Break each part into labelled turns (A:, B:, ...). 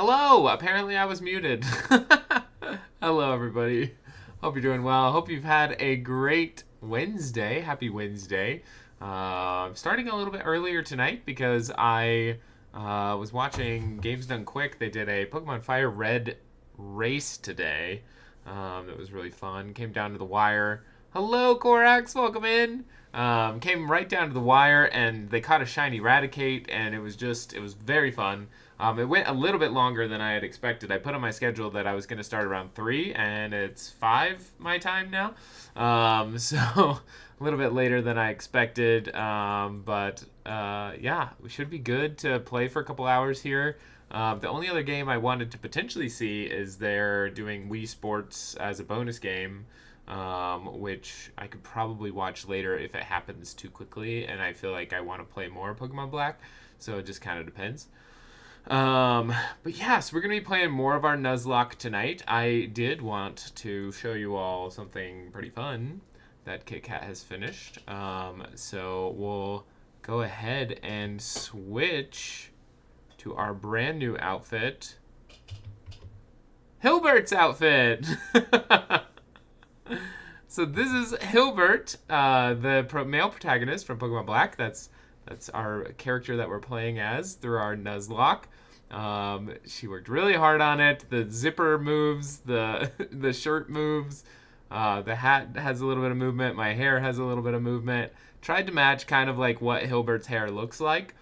A: Hello! Apparently I was muted. Hello, everybody. Hope you're doing well. Hope you've had a great Wednesday. Happy Wednesday. I'm starting a little bit earlier tonight because I was watching Games Done Quick. They did a Pokemon Fire Red race today. That was really fun. Came down to the wire. Hello, Korax. Welcome in. Came right down to the wire, and they caught a shiny Raticate, and it was very fun. It went a little bit longer than I had expected. I put on my schedule that I was going to start around 3, and it's 5 my time now. So a little bit later than I expected. Yeah, we should be good to play for a couple hours here. The only other game I wanted to potentially see is they're doing Wii Sports as a bonus game, which I could probably watch later if it happens too quickly, and I feel like I want to play more Pokemon Black, so it just kind of depends. But yeah, so we're going to be playing more of our Nuzlocke tonight. I did want to show you all something pretty fun that Kit Kat has finished. So we'll go ahead and switch to our brand new outfit. Hilbert's outfit! So this is Hilbert, the male protagonist from Pokemon Black. That's our character that we're playing as through our Nuzlocke. She worked really hard on it. The zipper moves, the shirt moves, the hat has a little bit of movement, my hair has a little bit of movement. Tried to match kind of like what Hilbert's hair looks like.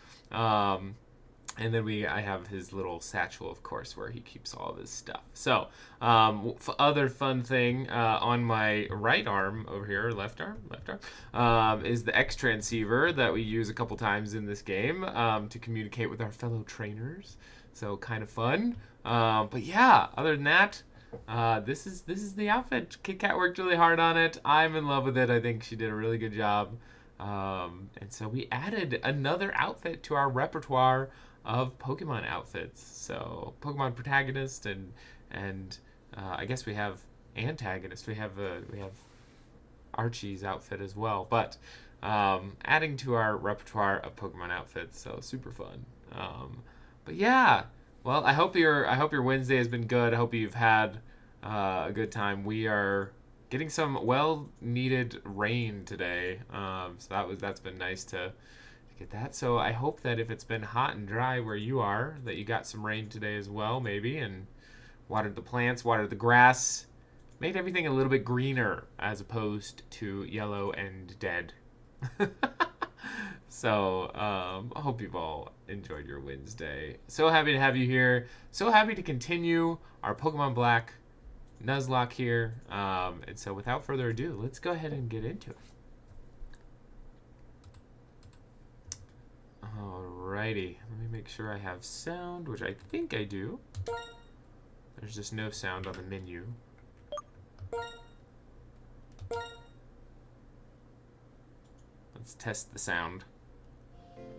A: And then I have his little satchel, of course, where he keeps all of his stuff. So, other fun thing on my right arm over here, left arm, is the X transceiver that we use a couple times in this game to communicate with our fellow trainers. So kind of fun. But yeah, other than that, this is the outfit. Kit Kat worked really hard on it. I'm in love with it. I think she did a really good job. And so we added another outfit to our repertoire of Pokemon outfits. So Pokemon protagonist and I guess we have antagonist. We have Archie's outfit as well. But adding to our repertoire of Pokemon outfits, so super fun. But yeah, well, I hope your Wednesday has been good. I hope you've had a good time. We are getting some well-needed rain today, so that's been nice to get that. So I hope that if it's been hot and dry where you are, that you got some rain today as well, maybe, and watered the plants, watered the grass, made everything a little bit greener as opposed to yellow and dead. So I hope you've all enjoyed your Wednesday. So happy to have you here. So happy to continue our Pokemon Black Nuzlocke here. And so without further ado, let's go ahead and get into it. Alrighty, let me make sure I have sound, which I think I do. There's just no sound on the menu. Let's test the sound.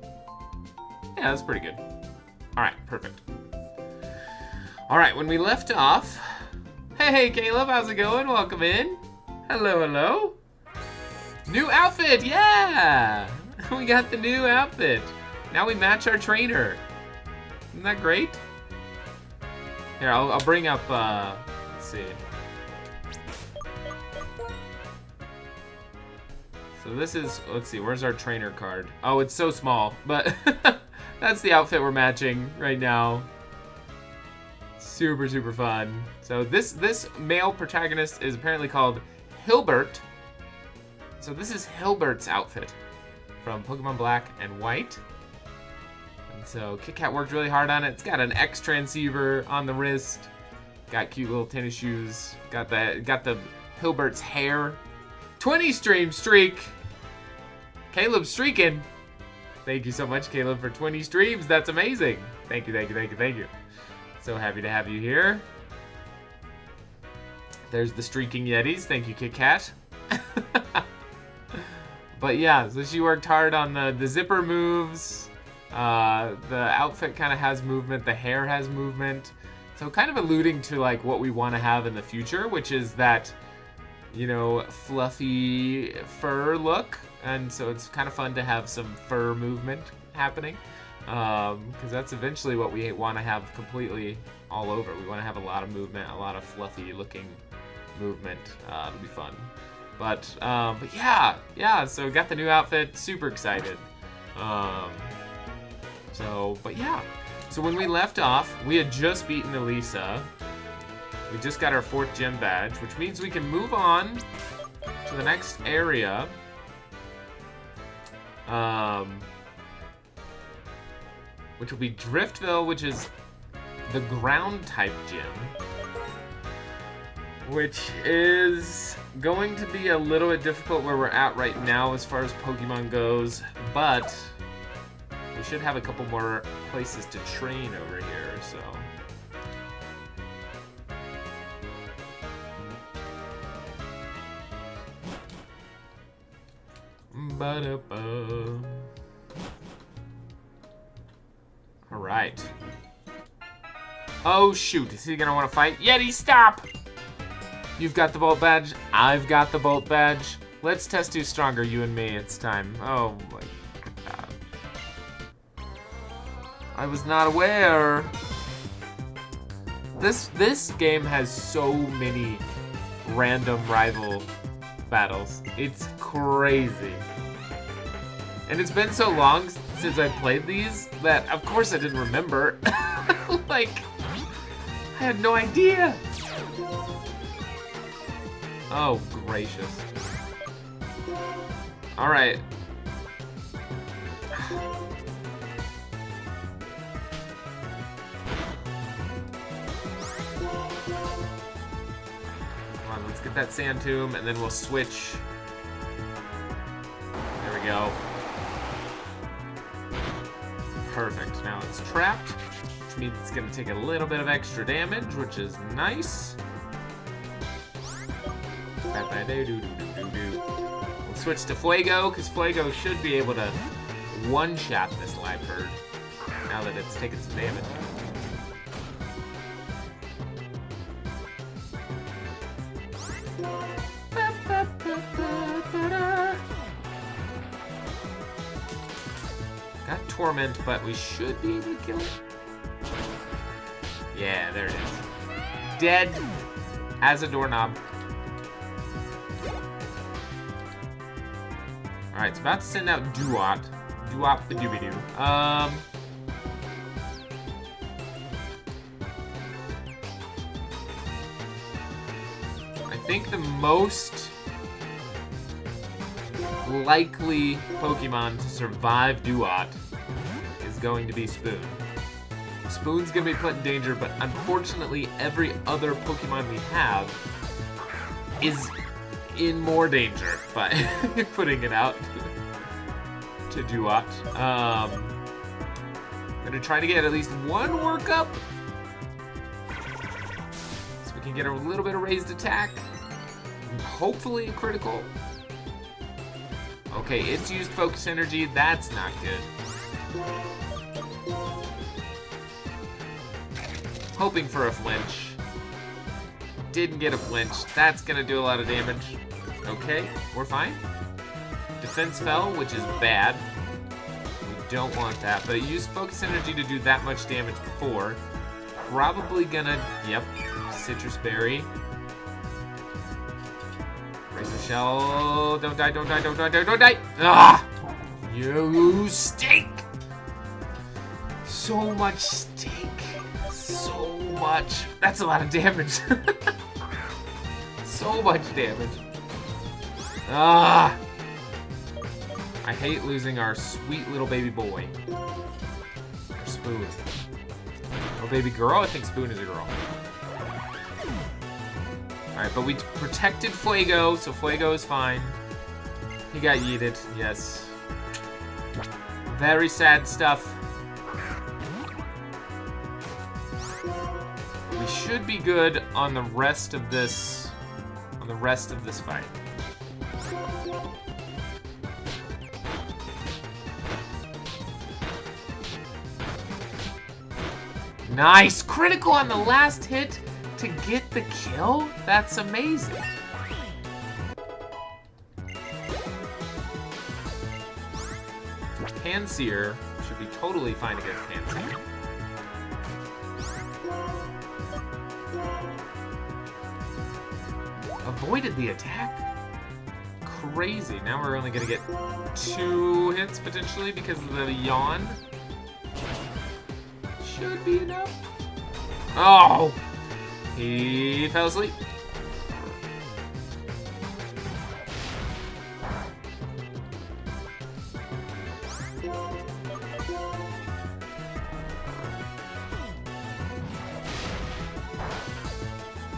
A: Yeah, that's pretty good. Alright, perfect. Alright, when we left off... Hey, Caleb, how's it going? Welcome in. Hello, hello. New outfit, yeah! We got the new outfit. Now we match our trainer. Isn't that great? Here, I'll bring up, let's see. So this is, let's see, where's our trainer card? Oh, it's so small, but that's the outfit we're matching right now. Super, super fun. So this male protagonist is apparently called Hilbert. So this is Hilbert's outfit from Pokemon Black and White. And so Kit Kat worked really hard on it. It's got an X transceiver on the wrist. Got cute little tennis shoes. Got the Hilbert's hair. 20 stream streak. Caleb's streaking. Thank you so much, Caleb, for 20 streams. That's amazing. Thank you, thank you, thank you, thank you. So happy to have you here. There's the streaking Yetis. Thank you, Kit Kat. But yeah, so she worked hard on the zipper moves. The outfit kind of has movement. The hair has movement. So kind of alluding to like what we want to have in the future, which is that, you know, fluffy fur look. And so it's kind of fun to have some fur movement happening. Because that's eventually what we want to have completely all over. We want to have a lot of movement, a lot of fluffy looking movement. It'll be fun. But yeah, so we got the new outfit, super excited. But yeah. So when we left off, we had just beaten Elisa. We just got our 4th gem badge, which means we can move on to the next area. Which will be Driftville, which is the ground type gym. Which is going to be a little bit difficult where we're at right now as far as Pokemon goes, but we should have a couple more places to train over here, so. Ba-da-ba. All right. Oh shoot, is he gonna wanna fight? Yeti, stop! You've got the Bolt badge, I've got the Bolt badge. Let's test who's stronger, you and me, it's time. Oh my god. I was not aware. This game has so many random rival battles. It's crazy. And it's been so long since I played these that of course I didn't remember. Like, I had no idea. Oh, gracious. All right. Come on, let's get that sand tomb, and then we'll switch. There we go. Perfect. Now it's trapped, which means it's going to take a little bit of extra damage, which is nice. We'll switch to Fuego, because Fuego should be able to one-shot this live bird now that it's taken some damage. Got Torment, but we should be able to kill it. Yeah, there it is. Dead as a doorknob. Alright, it's about to send out Duat. Duat the Doobie-Doo. I think the most likely Pokemon to survive Duat is going to be Spoon. Spoon's gonna be put in danger, but unfortunately every other Pokemon we have is in more danger by putting it out to Duat. I'm gonna try to get at least one workup so we can get a little bit of raised attack. Hopefully a critical. Okay, it's used Focus Energy. That's not good. Hoping for a flinch. Didn't get a flinch. That's gonna do a lot of damage. Okay, we're fine. Defense fell, which is bad. We don't want that, but it used Focus Energy to do that much damage before. Probably gonna, yep, Citrus Berry. Razor Shell, don't die, don't die, don't die, don't die! Ah! You stink! So much stink. So much. That's a lot of damage. So much damage. Ah! I hate losing our sweet little baby boy. Or Spoon. Or baby girl? I think Spoon is a girl. Alright, but we protected Fuego, so Fuego is fine. He got yeeted, yes. Very sad stuff. We should be good on the rest of this fight. Nice! Critical on the last hit to get the kill? That's amazing. Pansear Should be totally fine against Pansy. Avoided the attack? Crazy. Now we're only gonna get 2 hits potentially because of the yawn. Should be enough. Oh! He fell asleep.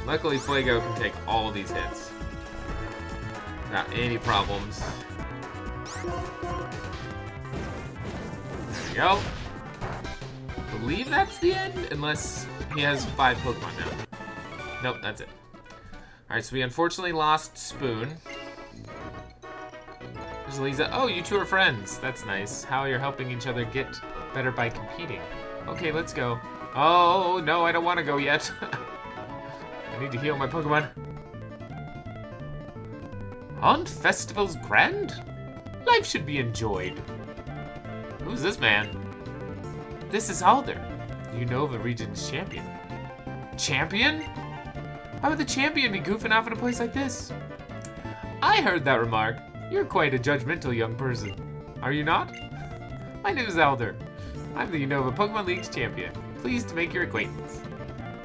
A: Luckily, Fuego can take all of these hits. Without any problems. There we go. I believe that's the end, unless he has 5 Pokemon now. Nope, that's it. Alright, so we unfortunately lost Spoon. There's Lisa. Oh, you two are friends. That's nice. How you're helping each other get better by competing. Okay, let's go. Oh, no, I don't want to go yet. I need to heal my Pokemon. Aren't festivals grand? Life should be enjoyed. Who's this man? This is Alder, Unova Region's champion. Champion? Why would the champion be goofing off in a place like this? I heard that remark. You're quite a judgmental young person. Are you not? My name is Alder. I'm the Unova Pokemon League's champion. Pleased to make your acquaintance.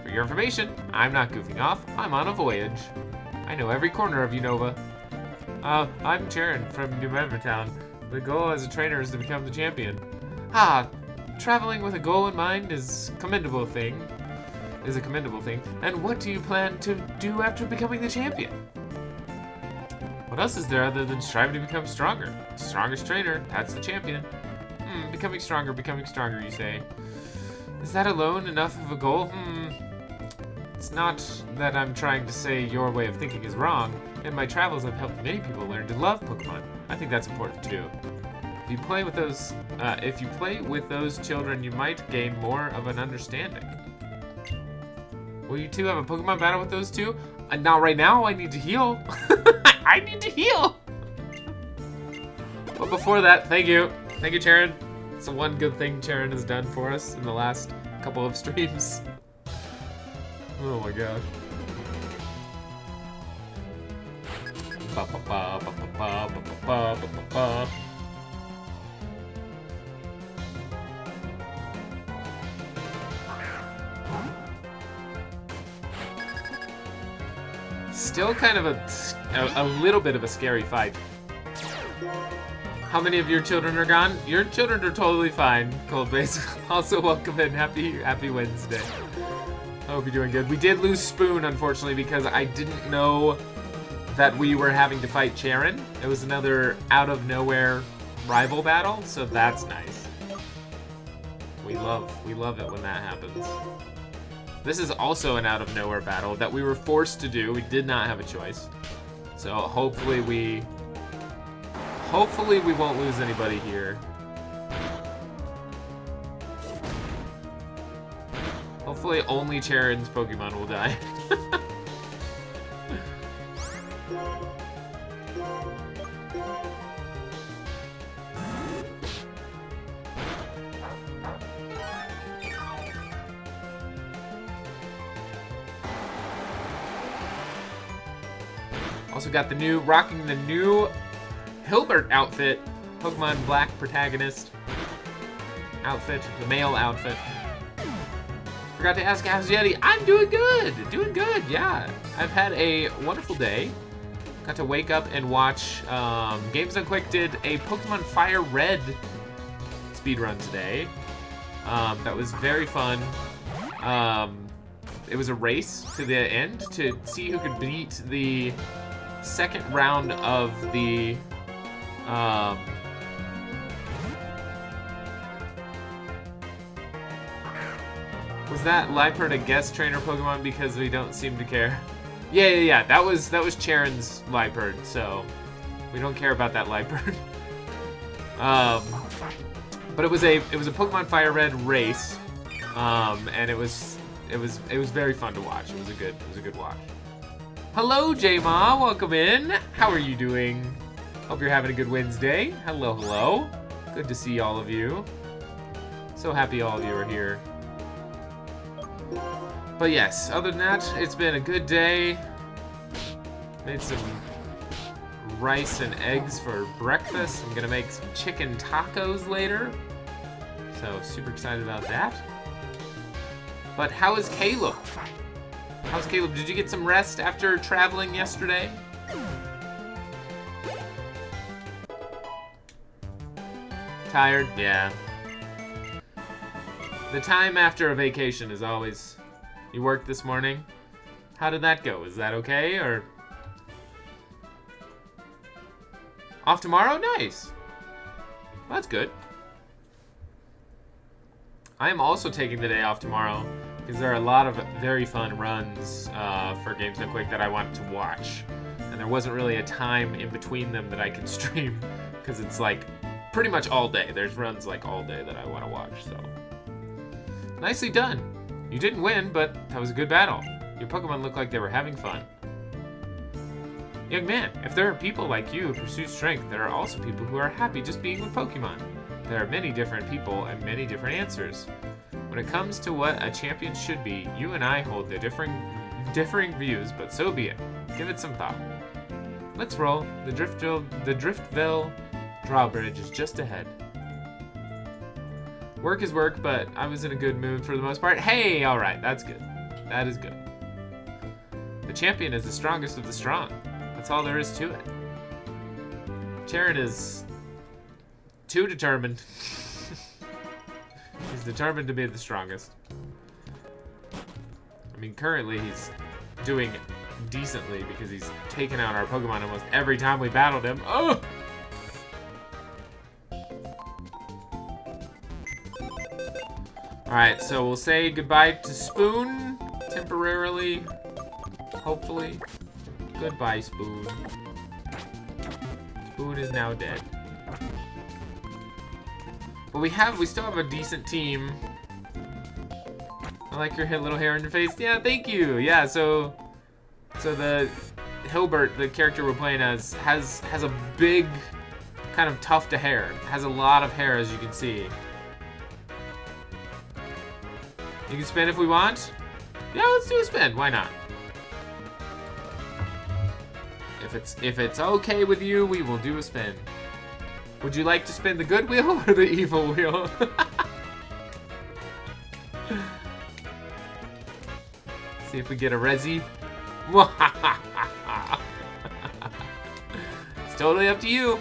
A: For your information, I'm not goofing off. I'm on a voyage. I know every corner of Unova. I'm Sharon from New Member Town. The goal as a trainer is to become the champion. Traveling with a goal in mind is a commendable thing. And what do you plan to do after becoming the champion? What else is there other than striving to become stronger? Strongest trainer, that's the champion. Becoming stronger, you say. Is that alone enough of a goal? It's not that I'm trying to say your way of thinking is wrong. In my travels, I've helped many people learn to love Pokemon. I think that's important too. If you play with those children, you might gain more of an understanding. Will you two have a Pokemon battle with those two? Not right now. I need to heal. I need to heal. But before that, thank you, Sharon. It's the one good thing Sharon has done for us in the last couple of streams. Oh my gosh. Still kind of a little bit of a scary fight. How many of your children are gone? Your children are totally fine, Coldbase. Also, welcome in. Happy Wednesday. I hope you're doing good. We did lose Spoon, unfortunately, because I didn't know that we were having to fight Charon. It was another out-of-nowhere rival battle, so that's nice. We love it when that happens. This is also an out-of-nowhere battle that we were forced to do. We did not have a choice. So hopefully we won't lose anybody here. Hopefully only Charon's Pokemon will die. Also got rocking the new Hilbert outfit, Pokemon Black protagonist outfit, the male outfit. Forgot to ask how's Yeti. I'm doing good, yeah. I've had a wonderful day. Got to wake up and watch, Games Done Quick did a Pokemon Fire Red speedrun today. That was very fun. It was a race to the end to see who could beat the second round of the was that Liepard a guest trainer Pokemon because we don't seem to care? Yeah. That was Charon's Liepard, so we don't care about that Liepard. But it was a Pokemon Fire Red race, and it was very fun to watch. It was a good watch. Hello, J-Ma, welcome in. How are you doing? Hope you're having a good Wednesday. Hello. Good to see all of you. So happy all of you are here. But yes, other than that, it's been a good day. Made some rice and eggs for breakfast. I'm gonna make some chicken tacos later. So super excited about that. But how is Caleb? How's Caleb? Did you get some rest after traveling yesterday? Tired? Yeah. The time after a vacation is always... You worked this morning? How did that go? Is that okay, or... Off tomorrow? Nice. Well, that's good. I am also taking the day off tomorrow because there are a lot of very fun runs for Games Done Quick that I wanted to watch. And there wasn't really a time in between them that I could stream because it's like pretty much all day. There's runs like all day that I want to watch, so. Nicely done. You didn't win, but that was a good battle. Your Pokemon looked like they were having fun. Young man, if there are people like you who pursue strength, there are also people who are happy just being with Pokemon. There are many different people and many different answers. When it comes to what a champion should be, you and I hold the differing views, but so be it. Give it some thought. Let's roll. The Driftville drawbridge is just ahead. Work is work, but I was in a good mood for the most part. Hey, all right, that's good. That is good. The champion is the strongest of the strong. That's all there is to it. Charon is too determined. He's determined to be the strongest. I mean, currently he's doing decently because he's taken out our Pokemon almost every time we battled him. Oh! Alright, so we'll say goodbye to Spoon temporarily. Hopefully. Goodbye, Spoon. Spoon is now dead. But we still have a decent team. I like your little hair in your face. Yeah, thank you. Yeah, so the Hilbert, the character we're playing as, has a big kind of tuft of hair. Has a lot of hair, as you can see. You can spin if we want. Yeah, let's do a spin. Why not? If it's okay with you, we will do a spin. Would you like to spin the good wheel or the evil wheel? See if we get a Resi. It's totally up to you.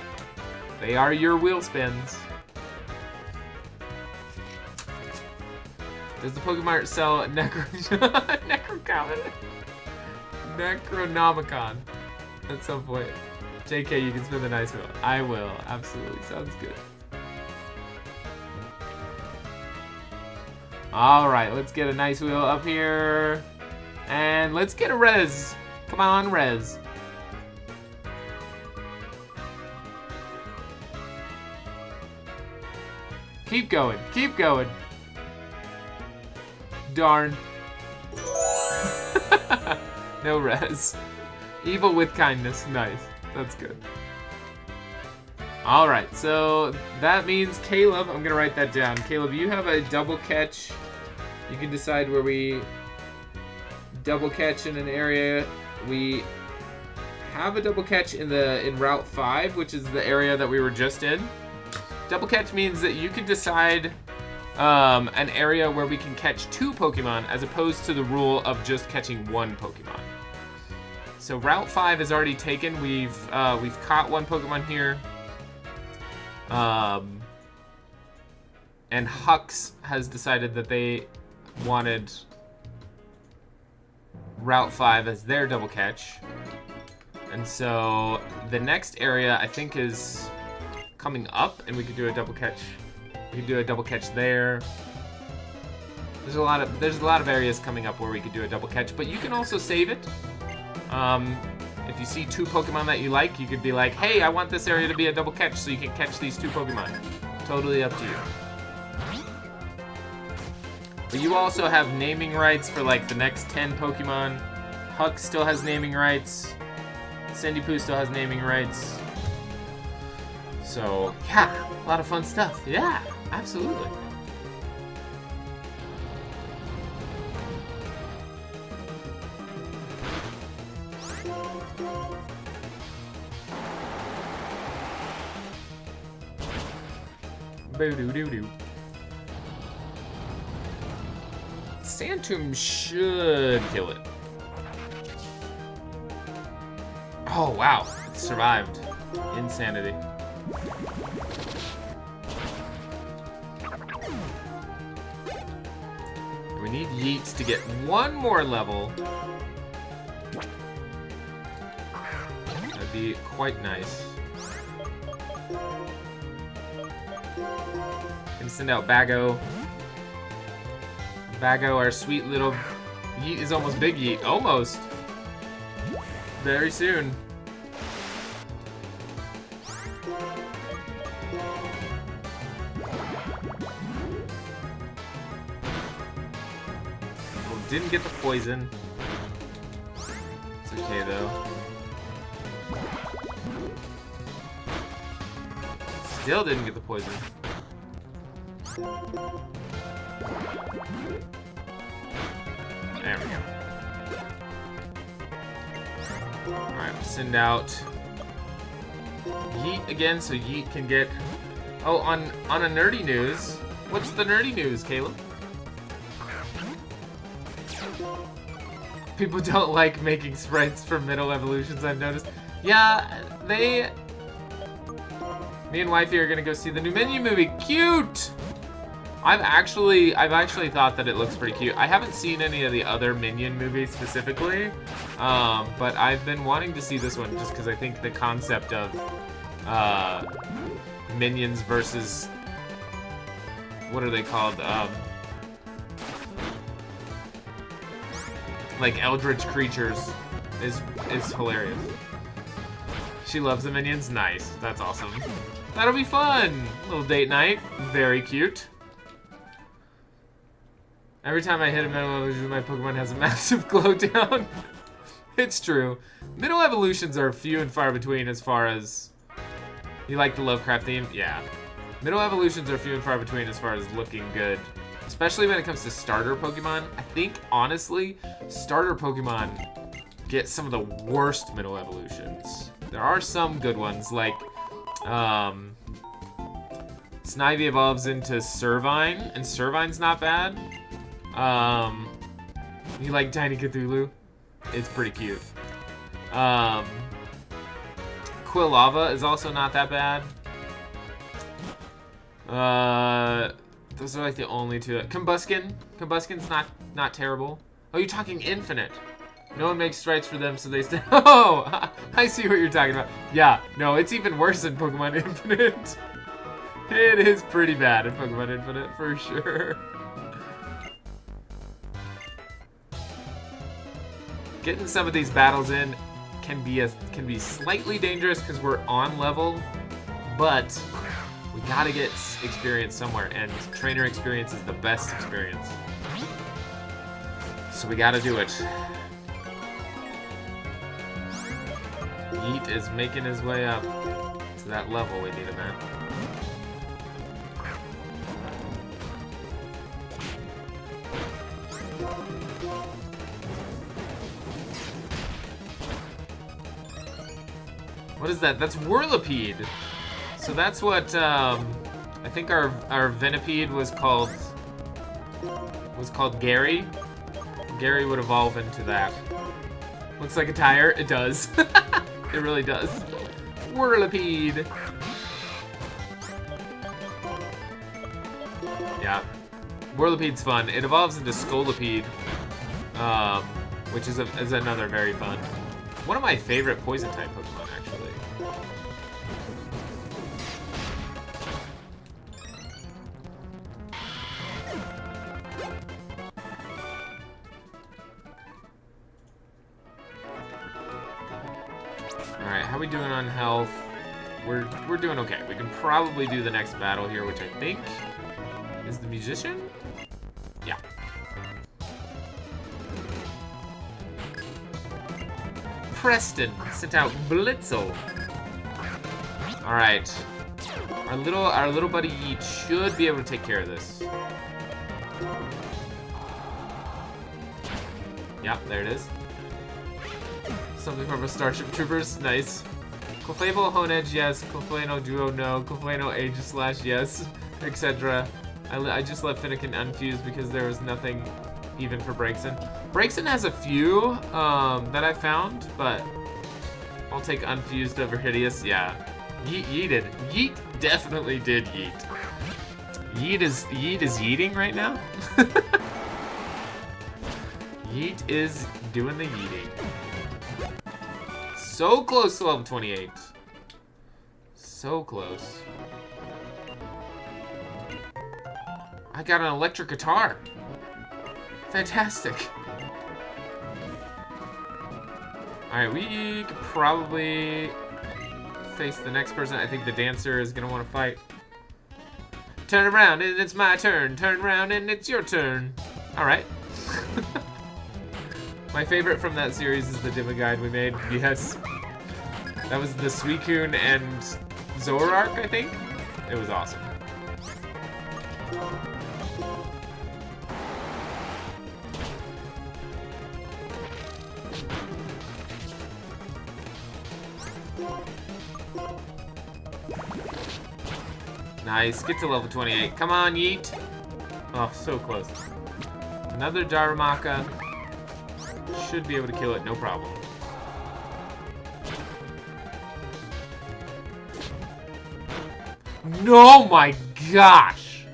A: They are your wheel spins. Does the Pokemon sell Necronomicon at some point? JK, you can spin the nice wheel. I will, absolutely. Sounds good. Alright, let's get a nice wheel up here. And let's get a res. Come on, res. Keep going, keep going. Darn. No res. Evil with kindness, nice. That's good. Alright, so that means Caleb, I'm gonna write that down. Caleb, you have a double catch. You can decide where we double catch in an area. We have a double catch in Route 5, which is the area that we were just in. Double catch means that you can decide an area where we can catch 2 Pokemon as opposed to the rule of just catching 1 Pokemon. So Route 5 is already taken. We've caught 1 Pokemon here. And Hux has decided that they wanted Route 5 as their double catch. And so the next area I think is coming up, and we could do a double catch. We could do a double catch there. There's a lot of areas coming up where we could do a double catch, but you can also save it. If you see 2 Pokemon that you like, you could be like, hey, I want this area to be a double catch, so you can catch these 2 Pokemon. Totally up to you. But you also have naming rights for like the next 10 Pokemon. Hux still has naming rights. Sandipoo still has naming rights. So, yeah, a lot of fun stuff. Yeah, absolutely. Boo-doo-doo-doo. Sand Tomb should kill it. Oh, wow. It survived. Insanity. We need Yeets to get one more level. That'd be quite nice. Gonna send out Bago. Bago, our sweet little Yeet is almost big Yeet. Almost. Very soon. Well, didn't get the poison. It's okay though. Still didn't get the poison. There we go. Alright, we'll send out Yeet again so Yeet can get... Oh, on a nerdy news. What's the nerdy news, Caleb? People don't like making sprites for middle evolutions, I've noticed. Yeah, me and Wifey are gonna go see the new Minion movie. Cute! I've actually thought that it looks pretty cute. I haven't seen any of the other Minion movies specifically, but I've been wanting to see this one just because I think the concept of Minions versus, what are they called? Like eldritch creatures is hilarious. She loves the Minions. Nice. That's awesome. That'll be fun. Little date night. Very cute. Every time I hit a middle evolution, my Pokemon has a massive glow down. It's true. Middle evolutions are few and far between as far as... You like the Lovecraft theme? Yeah. Middle evolutions are few and far between as far as looking good. Especially when it comes to starter Pokemon. I think, honestly, starter Pokemon get some of the worst middle evolutions. There are some good ones, like... Snivy evolves into Servine, and Servine's not bad. You like Tiny Cthulhu? It's pretty cute. Quilava is also not that bad. Those are like the only two. Combuskin's not terrible. Oh, you're talking Infinite. No one makes sprites for them, so they stay. Oh, I see what you're talking about. Yeah, no, it's even worse than Pokemon Infinite. It is pretty bad in Pokemon Infinite, for sure. Getting some of these battles in can be slightly dangerous because we're on level, but we gotta get experience somewhere, and trainer experience is the best experience. So we gotta do it. Yeet is making his way up to that level we need him at. What is that? That's Whirlipede. So that's what I think our Venipede was called Gary. Gary would evolve into that. Looks like a tire. It does. It really does. Whirlipede. Yeah. Whirlipede's fun. It evolves into Scolipede, which is another very fun. One of my favorite poison type Pokemon, actually. Alright, how are we doing on health? We're doing okay. We can probably do the next battle here, which I think is the Musician? Yeah. Preston sent out Blitzel. Alright. Our little buddy Yeet should be able to take care of this. Yep, there it is. Something from a Starship Troopers. Nice. Clefable Honedge, yes. Cleflano Duo, no. Cleflano Age / yes. etc. I just left Finnegan unfused because there was nothing even for Breakson. Breakson has a few that I found, but I'll take unfused over Hideous. Yeah, Yeet yeeted. Yeet definitely did yeet. Yeet is yeeting right now. Yeet is doing the yeeting. So close to level 28. So close. I got an electric guitar. Fantastic. Alright, we could probably face the next person. I think the dancer is gonna want to fight. Turn around and it's my turn. Turn around and it's your turn. Alright. My favorite from that series is the demo guide we made. Yes. That was the Suicune and Zoroark, I think. It was awesome. Nice. Get to level 28. Come on, Yeet. Oh, so close. Another Darumaka. Should be able to kill it, no problem. No, my gosh!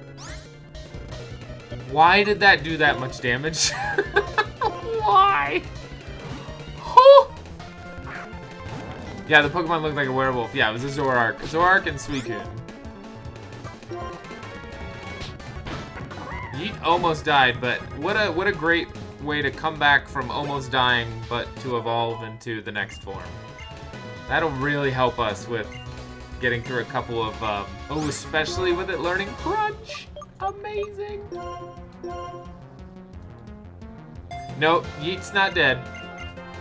A: Why did that do that much damage? Why? Oh. Yeah, the Pokemon looked like a werewolf. Yeah, it was a Zoroark. Zoroark and Suicune. Yeet almost died, but what a great way to come back from almost dying, but to evolve into the next form. That'll really help us with getting through a couple of, oh, especially with it learning Crunch. Amazing. No, Yeet's not dead.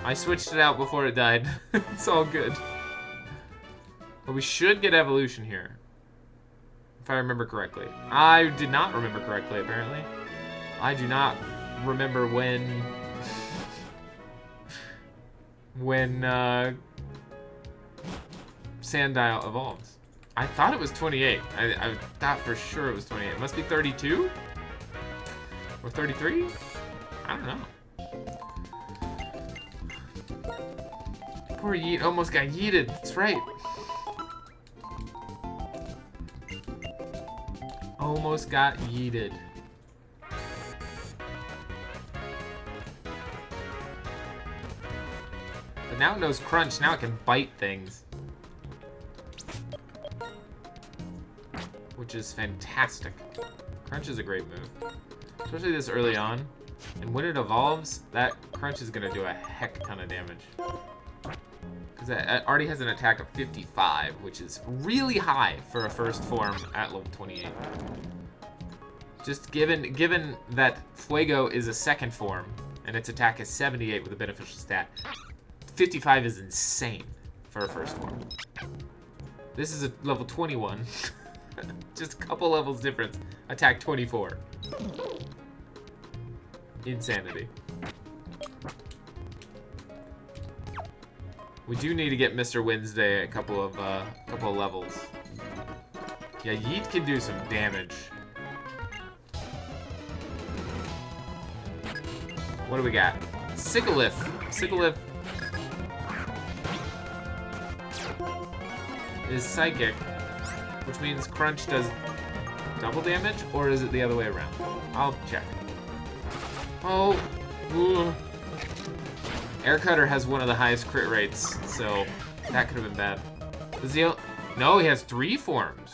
A: I switched it out before it died. It's all good. But we should get evolution here. If I remember correctly. I did not remember correctly, apparently. I do not remember when Sandile evolves. I thought it was 28. I thought for sure it was 28. It must be 32? Or 33? I don't know. Poor Yeet almost got yeeted. That's right. Almost got yeeted. But now it knows Crunch. Now it can bite things. Which is fantastic. Crunch is a great move. Especially this early on. And when it evolves, that Crunch is going to do a heck ton of damage. Because it already has an attack of 55, which is really high for a first form at level 28. Just given that Fuego is a second form, and its attack is 78 with a beneficial stat, 55 is insane for a first form. This is a level 21. Just a couple levels difference. Attack 24. Insanity. We do need to get Mr. Wednesday a couple of levels. Yeah, Yeet can do some damage. What do we got? Sigilyph. Sigilyph is psychic, which means Crunch does double damage, or is it the other way around? I'll check. Oh. Ugh. Air Cutter has one of the highest crit rates, so that could have been bad. Does he? No, he has 3 forms.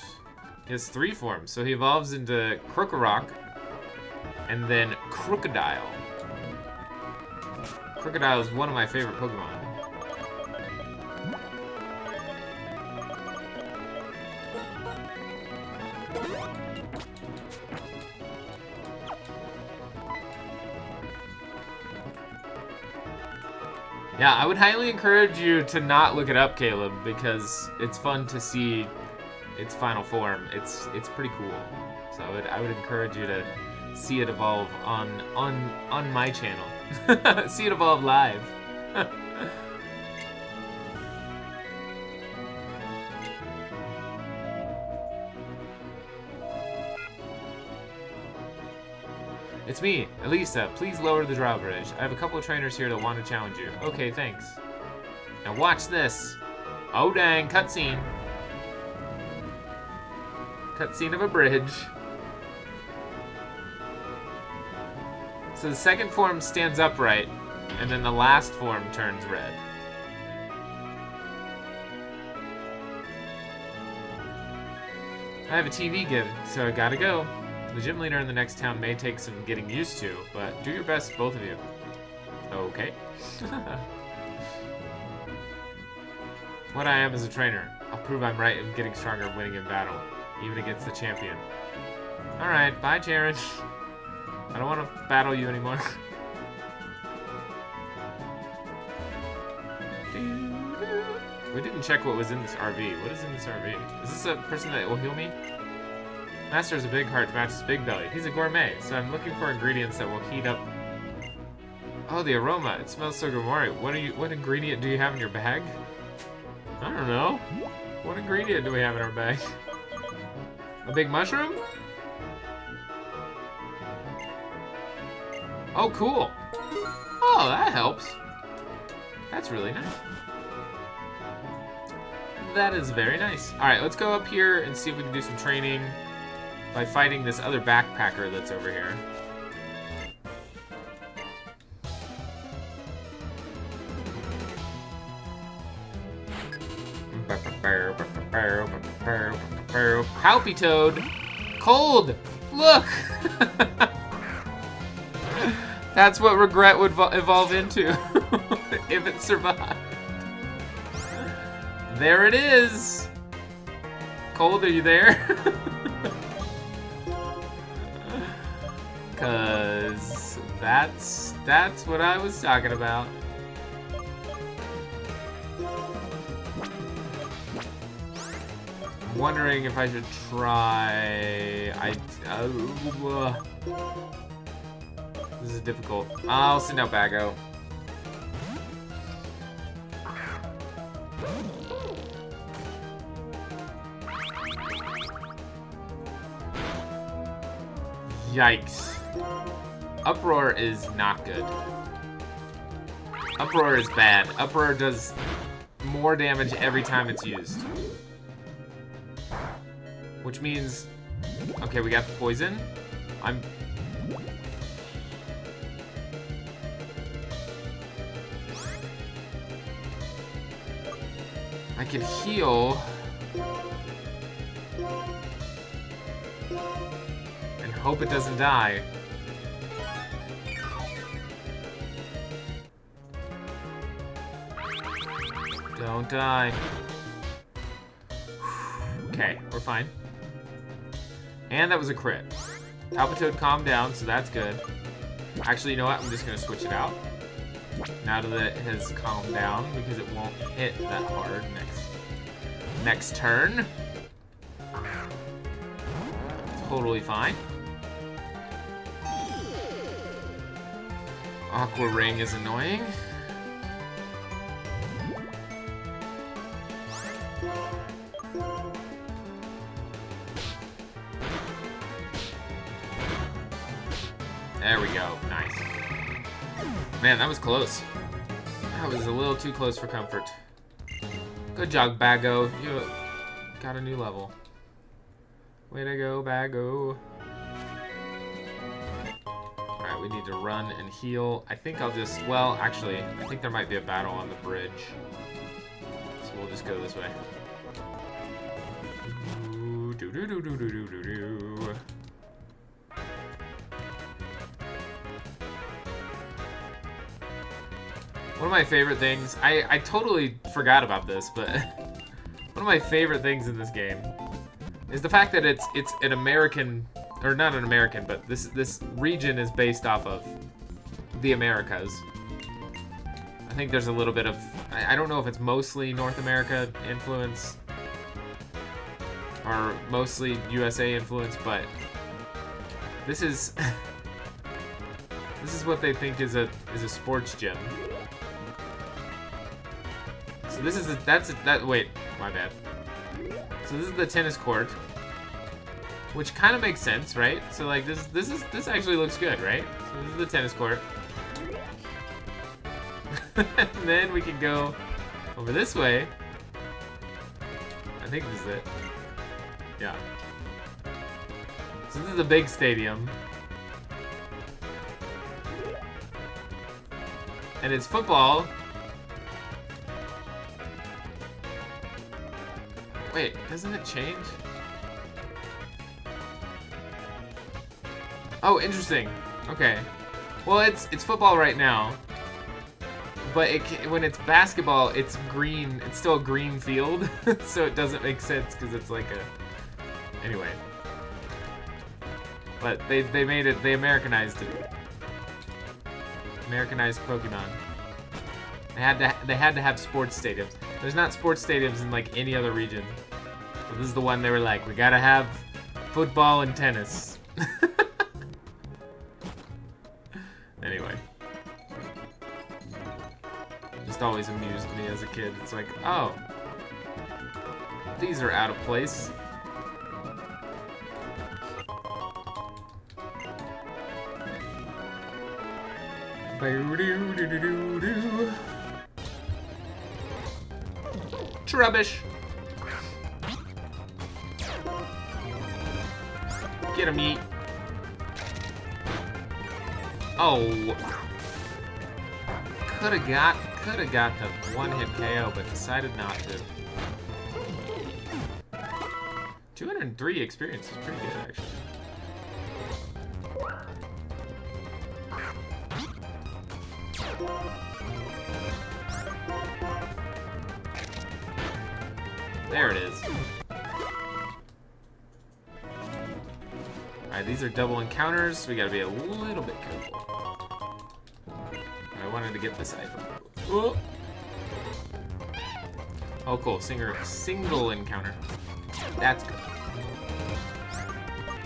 A: He has 3 forms, so he evolves into Krokorok and then Crocodile. Crocodile is one of my favorite Pokemon. Yeah, I would highly encourage you to not look it up, Caleb, because it's fun to see its final form. It's pretty cool. So I would encourage you to see it evolve on my channel. See it evolve live. It's me, Elisa. Please lower the drawbridge. I have a couple of trainers here that want to challenge you. Okay, thanks. Now watch this. Oh dang, cutscene. Cutscene of a bridge. So the second form stands upright, and then the last form turns red. I have a TV gig, so I gotta go. The gym leader in the next town may take some getting used to, but do your best, both of you. Okay. What I am as a trainer. I'll prove I'm right in getting stronger and winning in battle, even against the champion. Alright, bye, Jaren. I don't want to battle you anymore. We didn't check what was in this RV. What is in this RV? Is this a person that will heal me? Master has a big heart to match his big belly. He's a gourmet, so I'm looking for ingredients that will heat up. Oh, the aroma. It smells so gourmet. What ingredient do you have in your bag? I don't know. What ingredient do we have in our bag? A big mushroom? Oh, cool. Oh, that helps. That's really nice. That is very nice. All right, let's go up here and see if we can do some training by fighting this other backpacker that's over here. Palpy Toad. Cold. Look. That's what regret would evolve into if it survived. There it is. Cold, are you there? Cause that's what I was talking about. I'm wondering if I should try. This is difficult. I'll send out Bago. Yikes. Uproar is not good. Uproar is bad. Uproar does more damage every time it's used. Which means... Okay, we got the poison. I can heal. And hope it doesn't die. Don't die. Okay, we're fine. And that was a crit. Palpitoad calmed down, so that's good. Actually, you know what? I'm just gonna switch it out. Now that it has calmed down, because it won't hit that hard next turn. Totally fine. Aqua Ring is annoying. There we go. Nice. Man, that was close. That was a little too close for comfort. Good job, Bago. You got a new level. Way to go, Bago. Alright, we need to run and heal. I think I'll just... Well, actually, I think there might be a battle on the bridge. So we'll just go this way. Do-do-do-do-do-do-do-do. One of my favorite things, I totally forgot about this, but one of my favorite things in this game is the fact that it's an American, or not an American, but this region is based off of the Americas. I think there's a little bit of, I don't know if it's mostly North America influence or mostly USA influence, but this is this is what they think is a sports gym. So this is wait, my bad. So this is the tennis court. which kind of makes sense, right? So like this actually looks good, right? So this is the tennis court. And then we can go over this way. I think this is it. Yeah. So this is the big stadium. And it's football. Wait, doesn't it change? Oh, interesting. Okay. Well, it's football right now. But when it's basketball, it's green. It's still a green field, so it doesn't make sense because it's like a. Anyway. But they made it. They Americanized it. Americanized Pokemon. They had to have sports stadiums. There's not sports stadiums in like any other region. But this is the one they were like, we gotta have football and tennis. Anyway. Just always amused me as a kid. It's like, oh, these are out of place. Trubbish. Get him, yeet. Oh. Could have got the one-hit KO, but decided not to. 203 experience is pretty good, actually. There it is. Alright, these are double encounters, so we gotta be a little bit careful. I wanted to get this item. Oh, oh cool. Single encounter. That's good.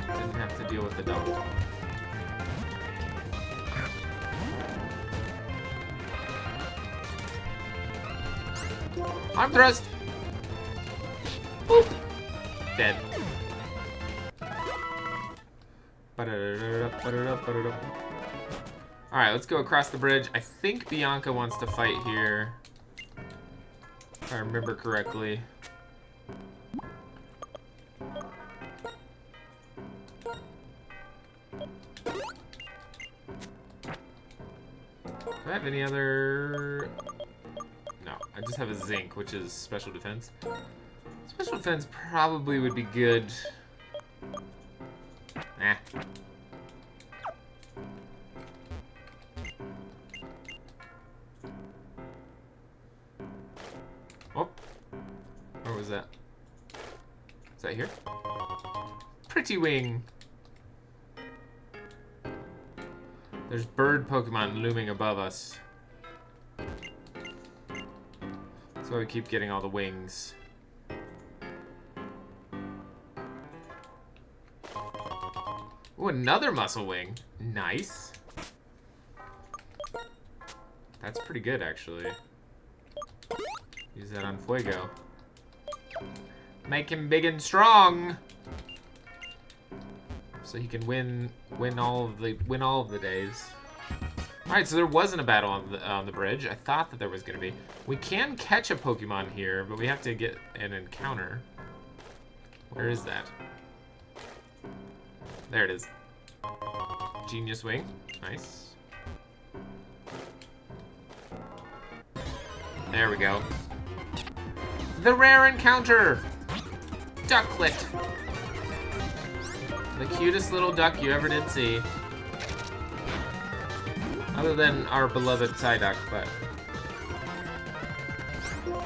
A: Didn't have to deal with the double. Arm thrust! Boop! Dead. Alright, let's go across the bridge. I think Bianca wants to fight here. If I remember correctly. Do I have any other... No, I just have a Zinc, which is special defense. Special defense probably would be good. Nah. Oh. Where was that? Is that here? Pretty Wing. There's bird Pokemon looming above us. That's why we keep getting all the wings. Ooh, another Muscle Wing. Nice. That's pretty good, actually. Use that on Fuego. Make him big and strong, so he can win all of the days. All right, so there wasn't a battle on the bridge. I thought that there was gonna be. We can catch a Pokemon here, but we have to get an encounter. Where is that? There it is. Genius Wing. Nice. There we go. The rare encounter! Ducklet. The cutest little duck you ever did see. Other than our beloved Psyduck, but...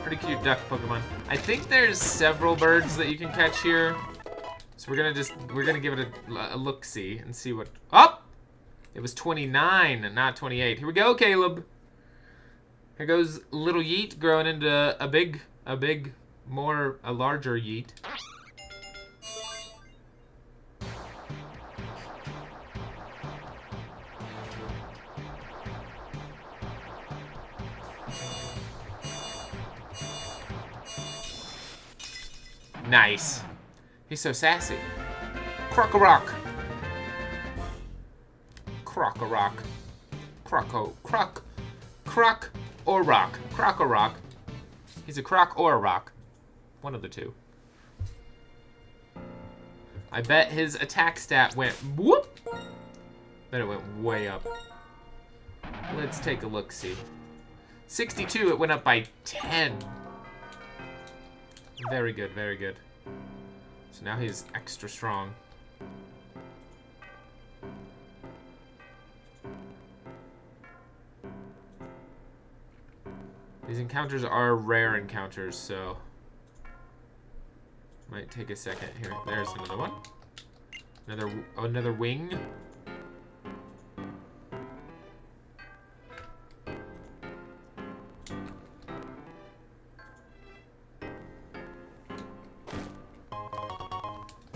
A: pretty cute duck Pokemon. I think there's several birds that you can catch here. So we're gonna give it a look-see and see what... Oh! It was 29 and not 28. Here we go, Caleb. Here goes little Yeet growing into a larger Yeet. Nice. He's so sassy. Croc-a-rock. Croc-a-rock. Croc or rock. Croc-a-rock. He's a croc or a rock. One of the two. I bet his attack stat went whoop. Then it went way up. Let's take a look-see. 62, it went up by 10. Very good, very good. So now he's extra strong. These encounters are rare encounters, so might take a second here. There's another one. Another wing.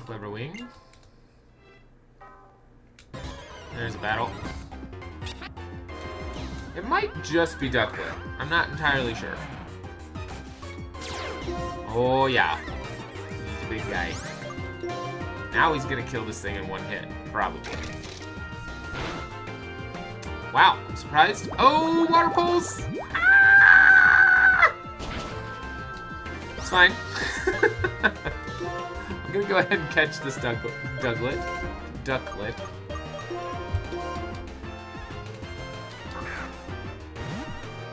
A: Clever wing. There's a battle. It might just be Ducklet. I'm not entirely sure. Oh yeah. He's a big guy. Now he's gonna kill this thing in one hit. Probably. Wow, I'm surprised. Oh, water pulse! Ah! It's fine. I'm gonna go ahead and catch this Ducklet.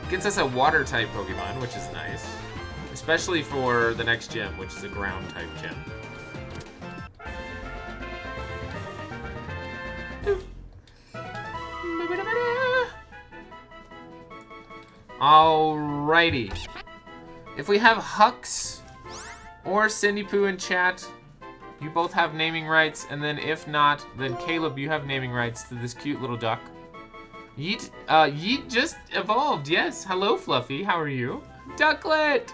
A: Gets us a water type Pokemon, which is nice. Especially for the next gym, which is a ground type gym. Alrighty. If we have Hux or Cindy Poo in chat, you both have naming rights, and then if not, then Caleb, you have naming rights to this cute little duck. Yeet, Yeet just evolved, yes. Hello, Fluffy, how are you? Ducklet!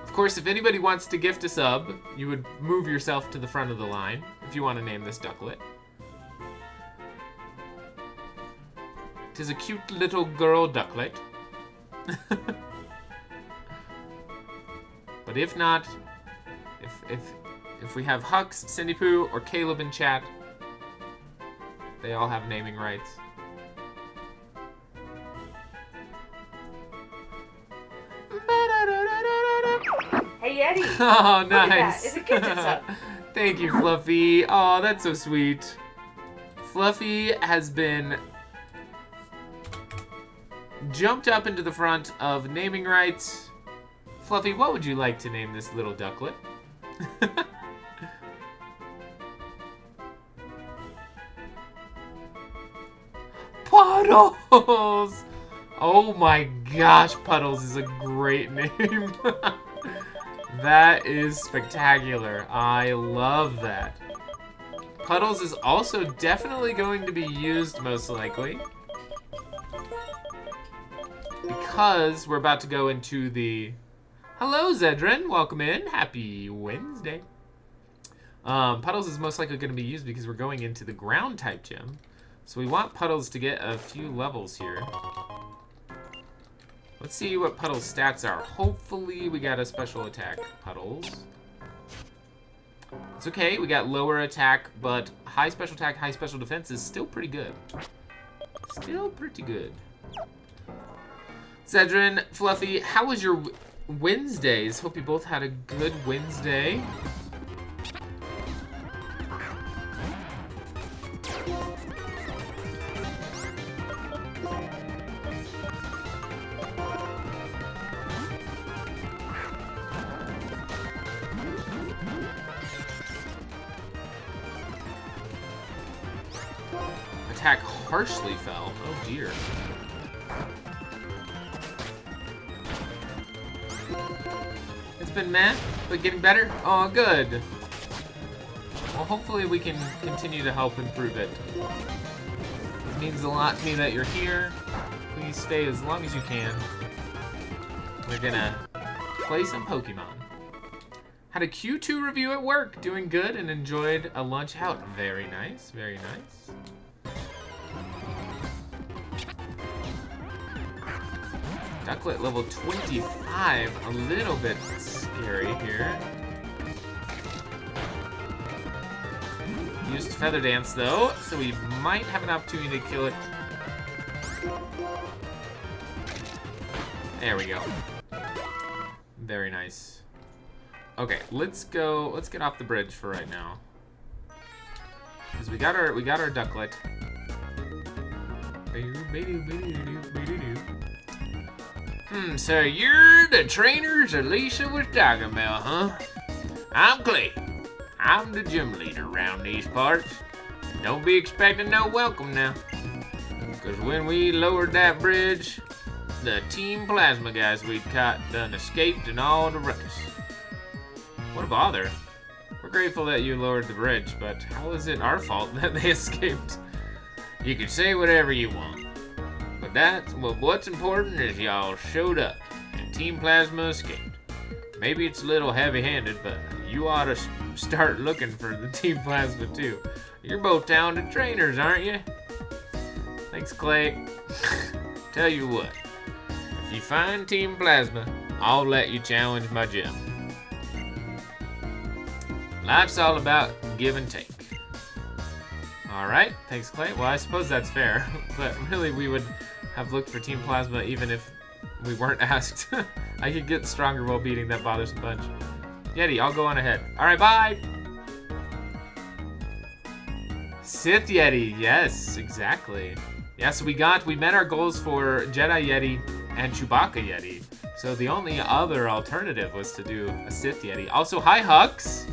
A: Of course, if anybody wants to gift a sub, you would move yourself to the front of the line if you want to name this Ducklet. Tis a cute little girl Ducklet. But if not, if we have Hux, Cindy Poo, or Caleb in chat, they all have naming rights.
B: Hey Eddie!
A: Oh,
B: Look at
A: nice.
B: that. It's a gifted sub.
A: Thank you, Fluffy. Oh, that's so sweet. Fluffy has been jumped up into the front of naming rights. Fluffy, what would you like to name this little Ducklet? Puddles! Oh my gosh, Puddles is a great name. That is spectacular. I love that. Puddles is also definitely going to be used, most likely, because we're about to go into the... Hello, Zedrin. Welcome in. Happy Wednesday. Puddles is most likely going to be used because we're going into the ground type gym. So we want Puddles to get a few levels here. Let's see what Puddles' stats are. Hopefully we got a special attack, Puddles. It's okay, we got lower attack, but high special attack, high special defense is still pretty good. Still pretty good. Zedrin, Fluffy, how was your Wednesdays? Hope you both had a good Wednesday. Attack harshly fell. Oh dear. It's been meh, but getting better? Oh, good. Well, hopefully we can continue to help improve it. It means a lot to me that you're here. Please stay as long as you can. We're gonna play some Pokemon. Had a Q2 review at work, doing good, and enjoyed a lunch out. Very nice, very nice. Ducklet level 25. A little bit scary here. Used Feather Dance though, so we might have an opportunity to kill it. There we go. Very nice. Okay, let's go. Let's get off the bridge for right now. Cause we got our ducklet. So you're the trainers Alicia was talking about, huh? I'm Clay. I'm the gym leader around these parts. Don't be expecting no welcome now. Cause when we lowered that bridge, the Team Plasma guys we'd caught done escaped in all the ruckus. What a bother. We're grateful that you lowered the bridge, but how is it our fault that they escaped? You can say whatever you want. But what's important is y'all showed up, and Team Plasma escaped. Maybe it's a little heavy-handed, but you ought to start looking for the Team Plasma too. You're both talented trainers, aren't you? Thanks, Clay. Tell you what, if you find Team Plasma, I'll let you challenge my gym. Life's all about give and take. Alright, thanks, Clay. Well, I suppose that's fair, but really we would have looked for Team Plasma even if we weren't asked. I could get stronger while beating that bothersome bunch. Yeti, I'll go on ahead. Alright, bye! Sith Yeti, yes, exactly. Yeah, so we met our goals for Jedi Yeti and Chewbacca Yeti. So the only other alternative was to do a Sith Yeti. Also, hi Hux!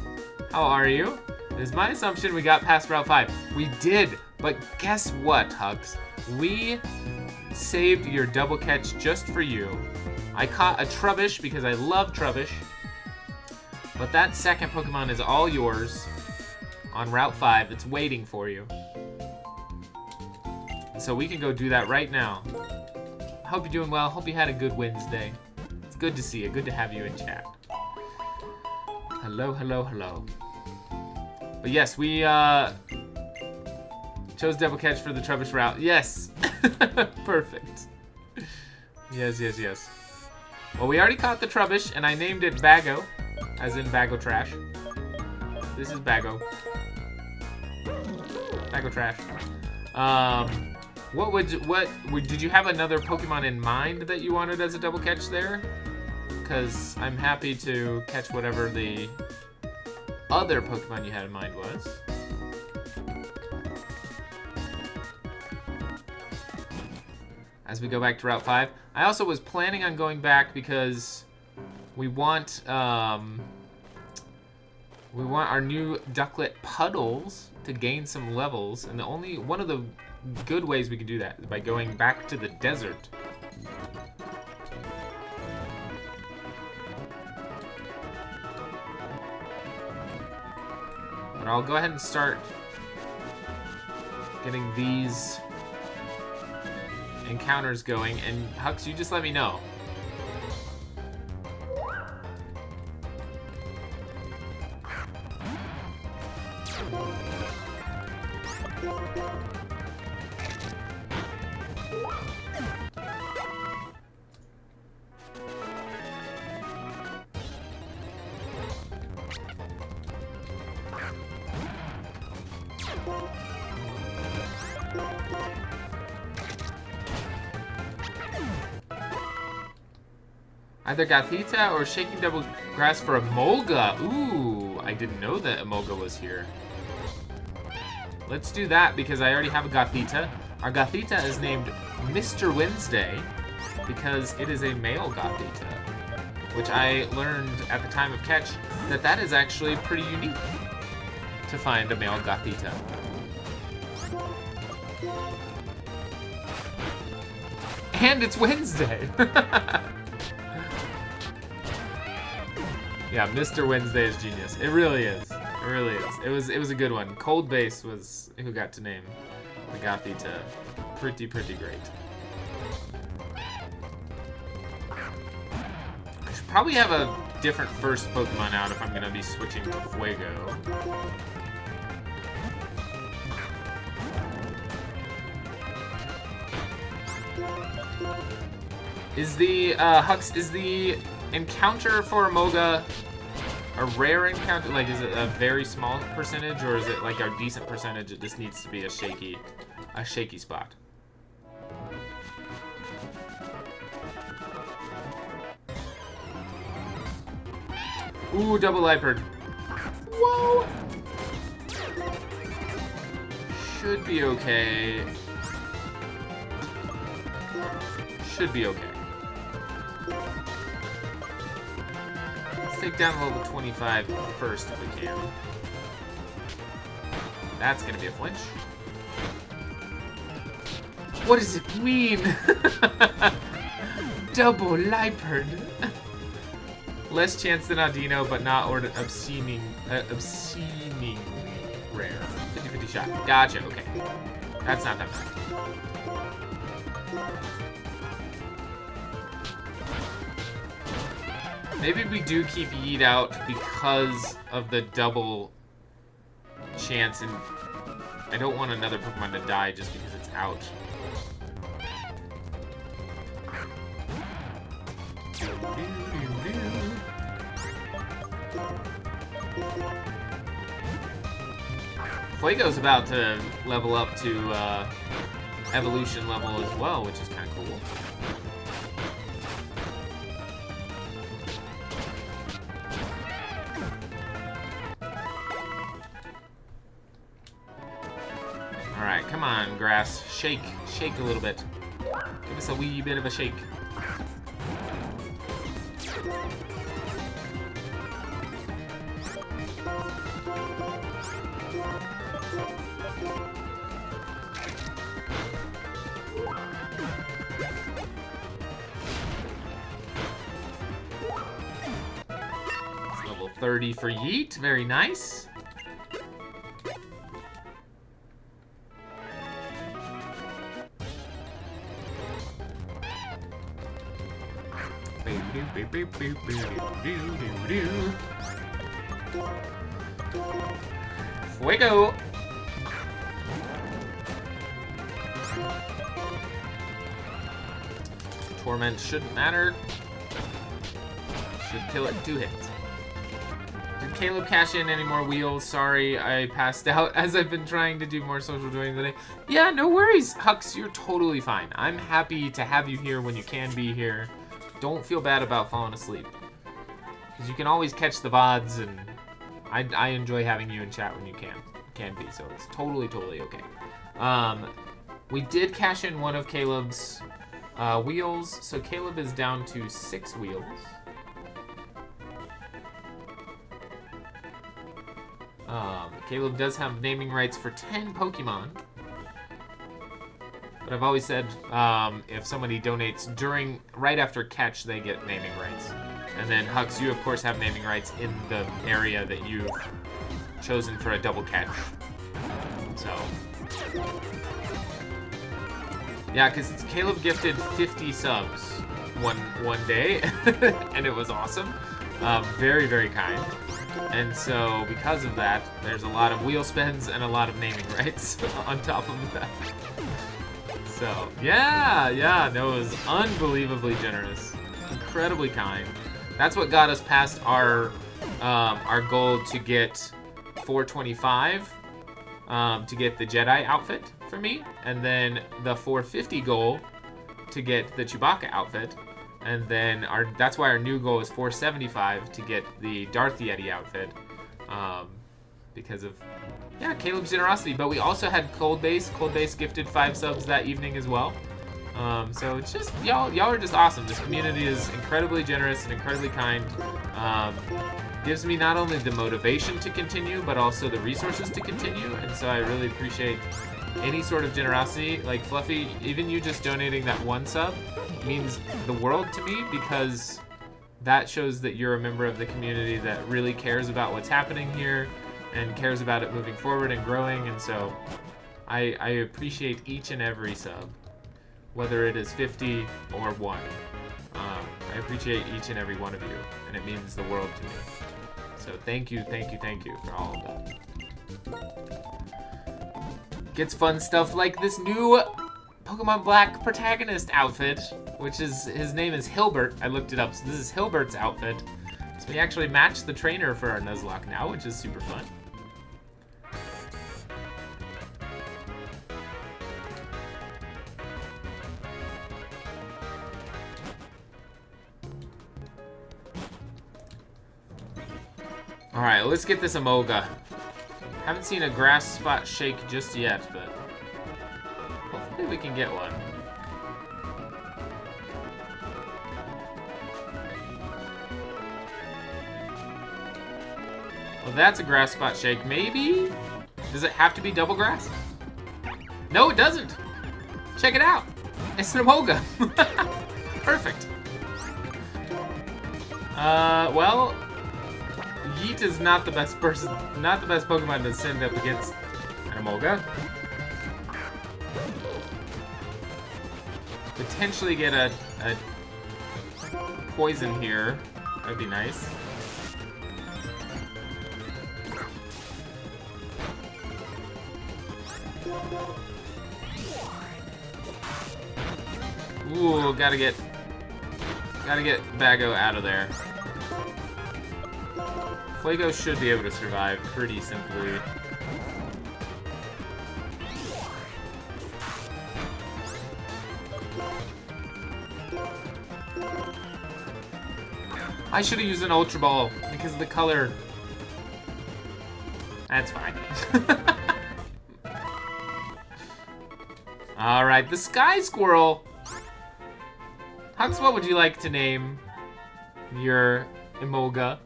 A: How are you? It is my assumption we got past Route 5. We did, but guess what, Hux? We saved your double catch just for you. I caught a Trubbish because I love Trubbish. But that second Pokemon is all yours on Route 5. It's waiting for you. So we can go do that right now. Hope you're doing well. Hope you had a good Wednesday. It's good to see you. Good to have you in chat. Hello, hello, hello. But yes, we chose double catch for the Trubbish route. Yes! Perfect. Yes, yes, yes. Well, we already caught the Trubbish, and I named it Bago, as in Bago Trash. This is Bago. Bago Trash. Did you have another Pokemon in mind that you wanted as a double catch there? Because I'm happy to catch whatever the other Pokemon you had in mind was. As we go back to Route 5. I also was planning on going back because we want our new Ducklet Puddles to gain some levels, and one of the good ways we can do that is by going back to the desert. But I'll go ahead and start getting these encounters going, and Hux, you just let me know. Either Gothita or Shaking Double Grass for Emolga. Ooh, I didn't know that Emolga was here. Let's do that because I already have a Gothita. Our Gothita is named Mr. Wednesday because it is a male Gothita, which I learned at the time of catch that is actually pretty unique to find a male Gothita. And it's Wednesday. Yeah, Mr. Wednesday is genius. It really is. It really is. It was a good one. Cold Base was who got to name the Gothita. Pretty great. I should probably have a different first Pokemon out if I'm gonna be switching to Fuego. Is the Hux, is the encounter for Amoga a rare encounter? Like, is it a very small percentage, or is it like a decent percentage? It just needs to be a shaky spot. Ooh, double Lipard. Whoa! Should be okay. Should be okay. Let's take down level 25 first if we can. That's gonna be a flinch. What does it mean? Double Lipard. Less chance than Audino, but not obscening rare. 50-50 shot. Gotcha, okay. That's not that bad. Maybe we do keep Yeet out because of the double chance, and I don't want another Pokemon to die just because it's out. Fuego's about to level up to evolution level as well, which is kind of cool. Alright, come on, Grass. Shake. Shake a little bit. Give us a wee bit of a shake. It's level 30 for Yeet. Very nice. Fuego! Torment shouldn't matter. Should kill it in 2 hits. Did Caleb cash in any more wheels? Sorry, I passed out as I've been trying to do more social during the day. Yeah, no worries, Hux, you're totally fine. I'm happy to have you here when you can be here. Don't feel bad about falling asleep. Because you can always catch the VODs, and I enjoy having you in chat when you can be, so it's totally okay. We did cash in one of Caleb's wheels, so Caleb is down to 6 wheels. Caleb does have naming rights for 10 Pokemon. But I've always said if somebody donates right after catch, they get naming rights. And then Hux, you of course have naming rights in the area that you've chosen for a double catch. So yeah, because Caleb gifted 50 subs one day, and it was awesome. Very, very kind. And so because of that, there's a lot of wheel spins and a lot of naming rights on top of that. So yeah, no, it was unbelievably generous, incredibly kind. That's what got us past our goal to get 425 to get the Jedi outfit for me, and then the 450 goal to get the Chewbacca outfit, and then that's why our new goal is 475 to get the Darth Yeti outfit, because of Caleb's generosity. But we also had Cold Base. Cold Base gifted 5 subs that evening as well. So it's just y'all are just awesome. This community is incredibly generous and incredibly kind. Gives me not only the motivation to continue, but also the resources to continue. And so I really appreciate any sort of generosity. Like Fluffy, even you just donating that 1 sub means the world to me, because that shows that you're a member of the community that really cares about what's happening here and cares about it moving forward and growing. And so I appreciate each and every sub, whether it is 50 or 1. I appreciate each and every one of you, and it means the world to me. So thank you for all of that. Gets fun stuff like this new Pokemon Black protagonist outfit, which is, his name is Hilbert. I looked it up, so this is Hilbert's outfit. So we actually matched the trainer for our Nuzlocke now, which is super fun. Alright, let's get this Amoga. Haven't seen a grass spot shake just yet, but hopefully we can get one. Well, that's a grass spot shake. Maybe? Does it have to be double grass? No, it doesn't. Check it out. It's an Amoga. Perfect. Well, Yeet is not the best person, not the best Pokemon to send up against an Amoga. Potentially get a poison here. That'd be nice. Ooh, gotta get Bago out of there. Fuego should be able to survive pretty simply. I should have used an Ultra Ball because of the color. That's fine. Alright, the Sky Squirrel. Hux, what would you like to name your Amoga?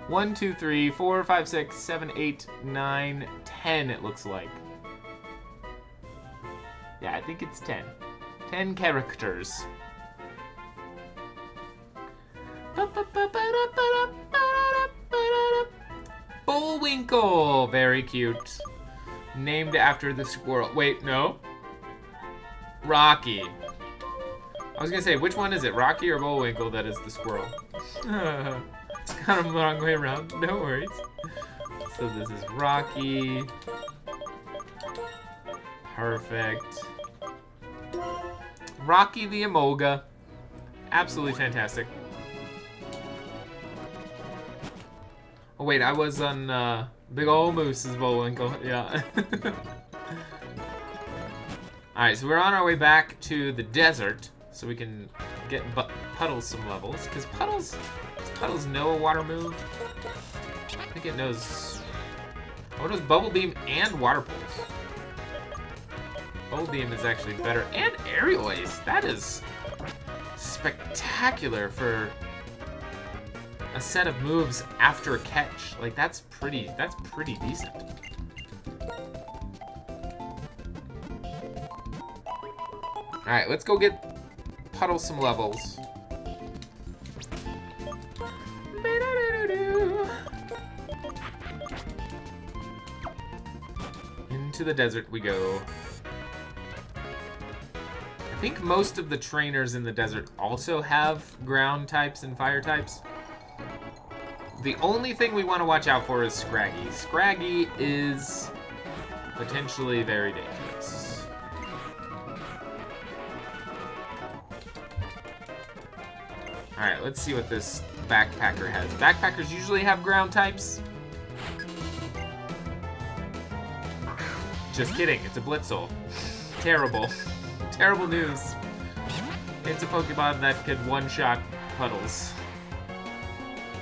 A: 1, 2, 3, 4, 5, 6, 7, 8, 9, 10 it looks like. Yeah, I think it's 10. 10 characters. Bullwinkle! Very cute. Named after the squirrel. Wait, no. Rocky. I was gonna say, which one is it? Rocky or Bullwinkle that is the squirrel? It's kind of the wrong way around. No worries. So this is Rocky. Perfect. Rocky the Amoga. Absolutely fantastic. Oh wait, I was on Big Ol' Moose's Bullwinkle. Yeah. Alright, so we're on our way back to the desert so we can get Puddles some levels. Because Puddles... Does Puddles know a water move? I think it knows... Oh, it knows Bubble Beam and Water Pulse. Bubble Beam is actually better. And Aerial Ace. That is spectacular for a set of moves after a catch. Like, that's pretty decent. Alright, let's go get Puddles some levels. Into the desert we go. I think most of the trainers in the desert also have ground types and fire types. The only thing we want to watch out for is Scraggy. Scraggy is potentially very dangerous. Alright, let's see what this backpacker has. Backpackers usually have ground types. Just kidding, it's a Blitzel. Terrible. Terrible news. It's a Pokemon that could one-shot Puddles.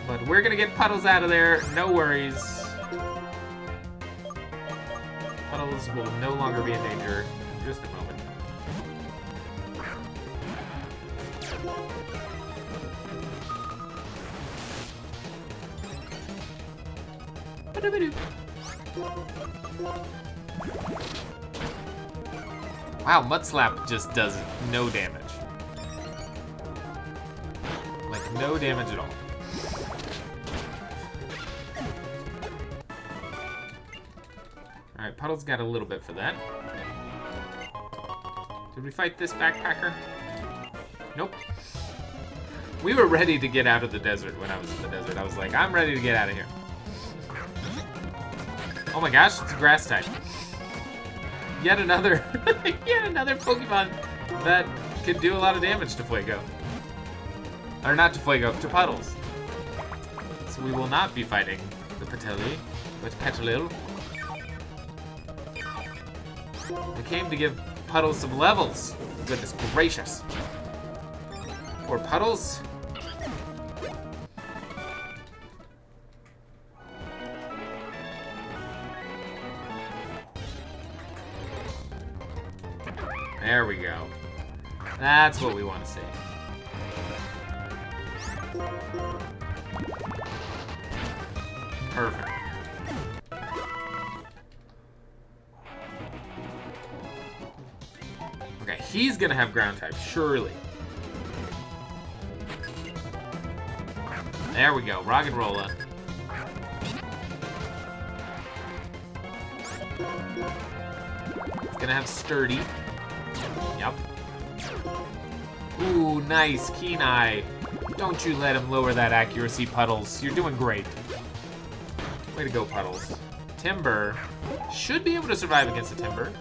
A: But we're gonna get Puddles out of there, no worries. Puddles will no longer be in danger in just a moment. Wow, Mudslap just does no damage. Like, no damage at all. Alright, Puddles got a little bit for that. Did we fight this backpacker? Nope. We were ready to get out of the desert when I was in the desert. I was like, I'm ready to get out of here. Oh my gosh, it's a grass type. Yet another Pokemon that could do a lot of damage to Fuego. Or not to Fuego, to Puddles. So we will not be fighting the Petalil, but Petalil. I came to give Puddles some levels. Goodness gracious. Poor Puddles. There we go. That's what we want to see. Perfect. Okay, he's gonna have ground type, surely. There we go, Rock and Rolla. It's gonna have Sturdy. Yep. Ooh, nice, Keen Eye. Don't you let him lower that accuracy, Puddles. You're doing great. Way to go, Puddles. Timber should be able to survive against the Timber.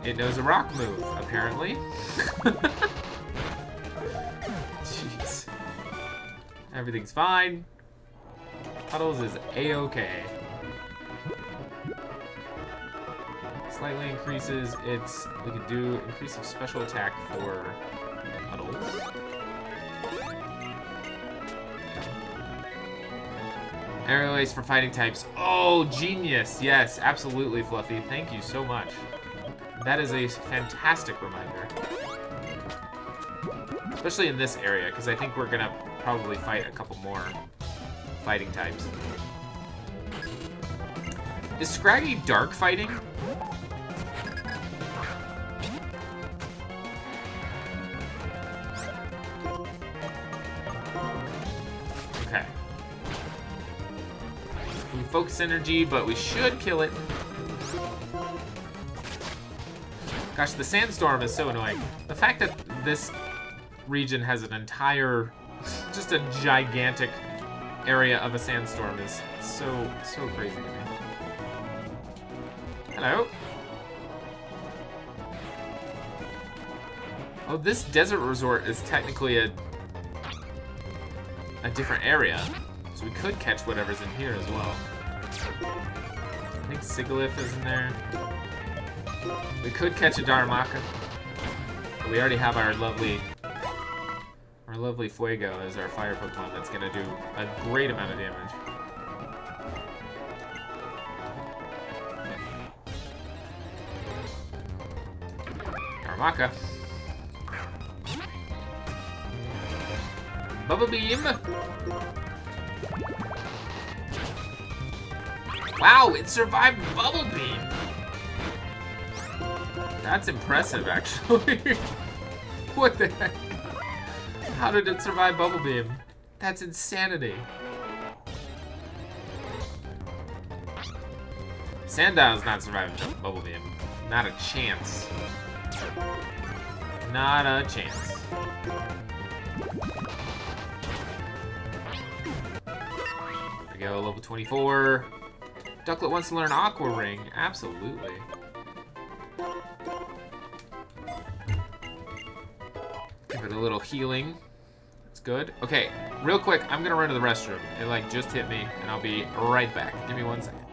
A: It knows a rock move, apparently. Jeez. Everything's fine. Puddles is A-okay. Slightly increases its, we can do increase of special attack for Puddles. Aerial Ace for fighting types. Oh, genius. Yes, absolutely, Fluffy. Thank you so much. That is a fantastic reminder. Especially in this area, because I think we're going to probably fight a couple more fighting types. Is Scraggy dark fighting? Okay. We focus energy, but we should kill it. Gosh, the sandstorm is so annoying. The fact that this region has an entire, just a gigantic area of a sandstorm is so crazy to me. Hello. Oh, this desert resort is technically a different area. So we could catch whatever's in here as well. I think Sigilyph is in there. We could catch a Darumaka. But we already have our lovely Fuego as our fire Pokemon that's gonna do a great amount of damage. Darumaka. Bubble Beam! Wow, it survived Bubble Beam! That's impressive, actually. What the heck? How did it survive Bubble Beam? That's insanity. Sandile's not surviving Bubble Beam. Not a chance. Not a chance. There we go, level 24. Ducklet wants to learn Aqua Ring. Absolutely. Give it a little healing. That's good. Okay, real quick, I'm gonna run to the restroom. It like just hit me, and I'll be right back. Give me 1 second.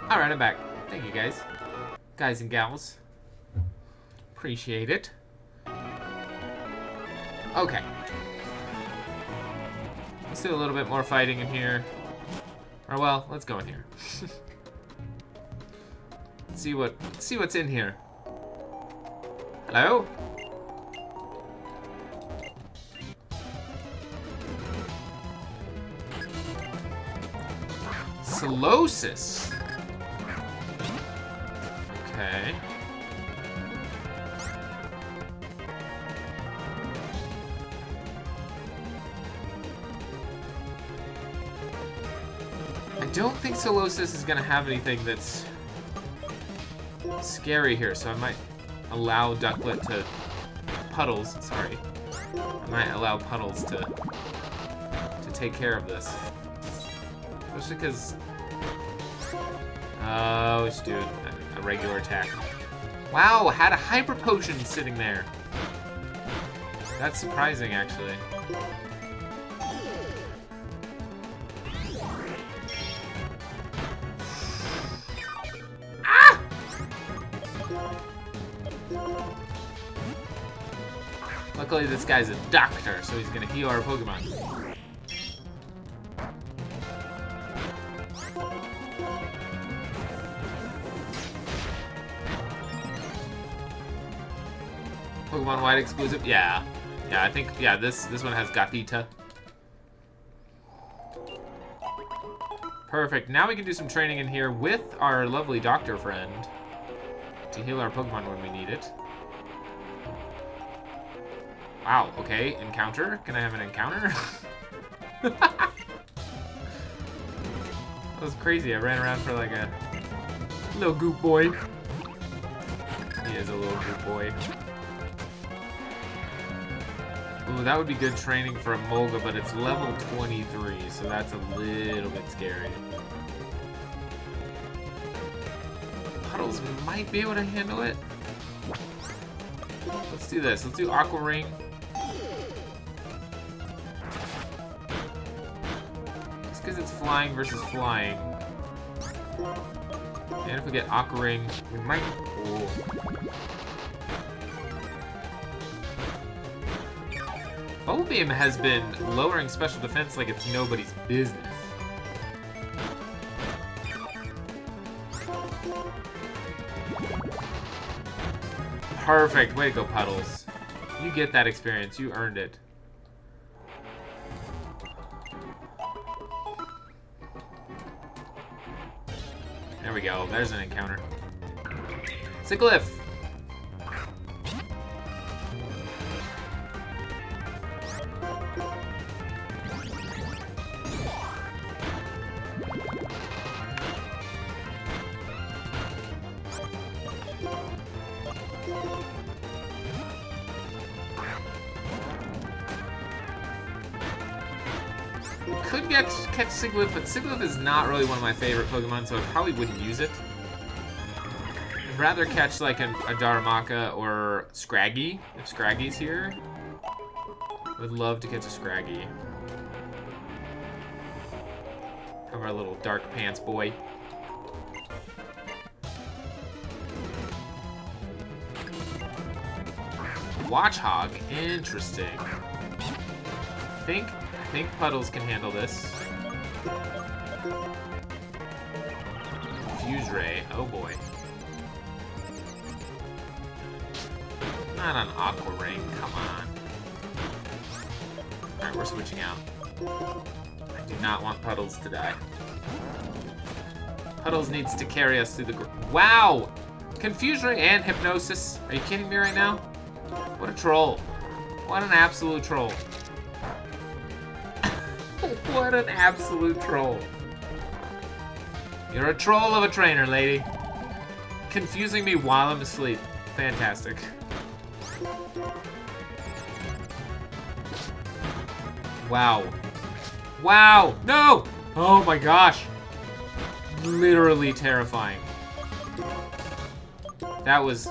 A: Alright, I'm back. Thank you, guys. Guys and gals. Appreciate it. Okay. Let's do a little bit more fighting in here. Or, well, let's go in here. Let's see what's in here. Hello? Solosis. Okay. I don't think Solosis is gonna have anything that's scary here, so I might allow Ducklet to Puddles. Sorry, I might allow Puddles to take care of this, especially because let's do a regular attack. Wow, had a hyper potion sitting there. That's surprising, actually. Luckily, this guy's a doctor, so he's gonna heal our Pokemon. Pokemon-wide exclusive? Yeah. Yeah, I think, yeah, this one has Gothita. Perfect. Now we can do some training in here with our lovely doctor friend to heal our Pokemon when we need it. Wow, okay, encounter? Can I have an encounter? That was crazy. I ran around for like a little goop boy. He is a little goop boy. Ooh, that would be good training for a Molga, but it's level 23, so that's a little bit scary. Puddles might be able to handle it. Let's do this. Let's do Aqua Ring. Just because it's flying versus flying. And if we get Aqua Ring, we might... Ooh. Bubble Beam has been lowering special defense like it's nobody's business. Perfect. Way to go, Puddles. You get that experience. You earned it. There we go. There's an encounter. Sickliff. Could catch Sickliff, but Sickliff is not really one of my favorite Pokemon, so I probably wouldn't use it. I'd rather catch like a Darumaka or Scraggy, if Scraggy's here. I would love to catch a Scraggy. Have our little dark pants boy. Watchhog, interesting. I think Puddles can handle this. Fuse Ray, oh boy. Not an Aqua Ring, come on. Alright, we're switching out. I do not want Puddles to die. Puddles needs to carry us through the... Wow! Confuse Ray and Hypnosis. Are you kidding me right now? What a troll. What an absolute troll. What an absolute troll. You're a troll of a trainer, lady. Confusing me while I'm asleep. Fantastic. Wow. Wow! No! Oh my gosh. Literally terrifying. That was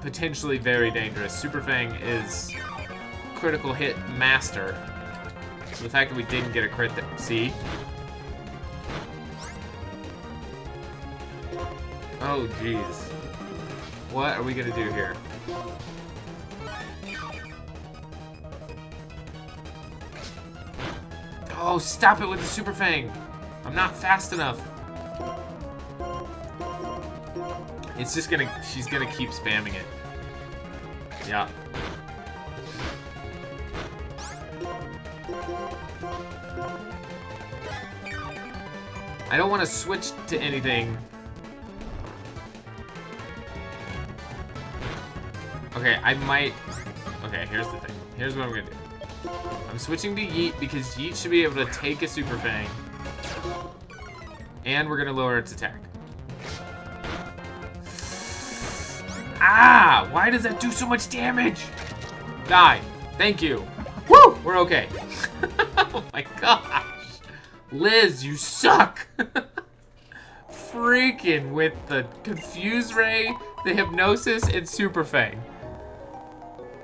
A: potentially very dangerous. Super Fang is critical hit master. So the fact that we didn't get a crit, see? Oh, jeez. What are we gonna do here? Oh, stop it with the Super Fang! I'm not fast enough. It's just gonna, she's gonna keep spamming it. Yeah. I don't want to switch to anything. Okay, I might... Okay, here's the thing. Here's what I'm gonna do. I'm switching to Yeet because Yeet should be able to take a Super Fang. And we're gonna lower its attack. Ah! Why does that do so much damage? Die. Thank you. Woo! We're okay. Oh my gosh. Liz, you suck! Freaking with the Confuse Ray, the Hypnosis, and Super Fang.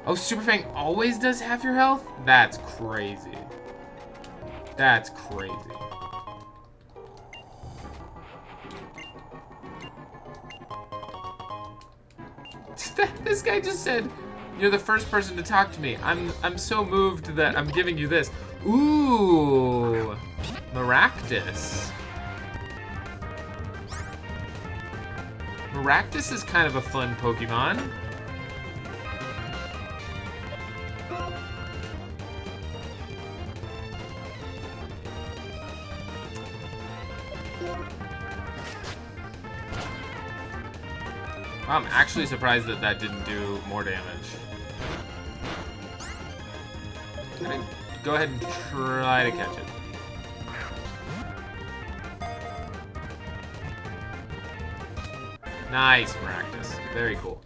A: Oh, Super Fang always does half your health? That's crazy. That's crazy. This guy just said, "You're the first person to talk to me. I'm so moved that I'm giving you this." Ooh, Maractus. Maractus is kind of a fun Pokemon. Wow, I'm actually surprised that that didn't do more damage. I'm gonna go ahead and try to catch it. Nice, Maractus. Very cool.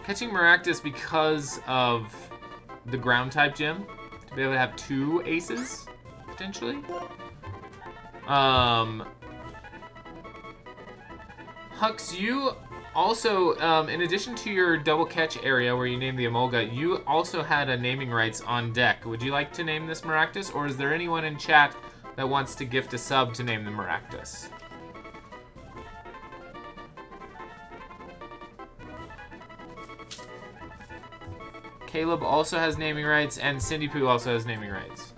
A: Catching Maractus because of the ground type gym, to be able to have 2 aces, potentially. Hux, you also, in addition to your double catch area where you named the Emolga, you also had a naming rights on deck. Would you like to name this Maractus, or is there anyone in chat that wants to gift a sub to name the Maractus? Caleb also has naming rights, and Cindy Poo also has naming rights.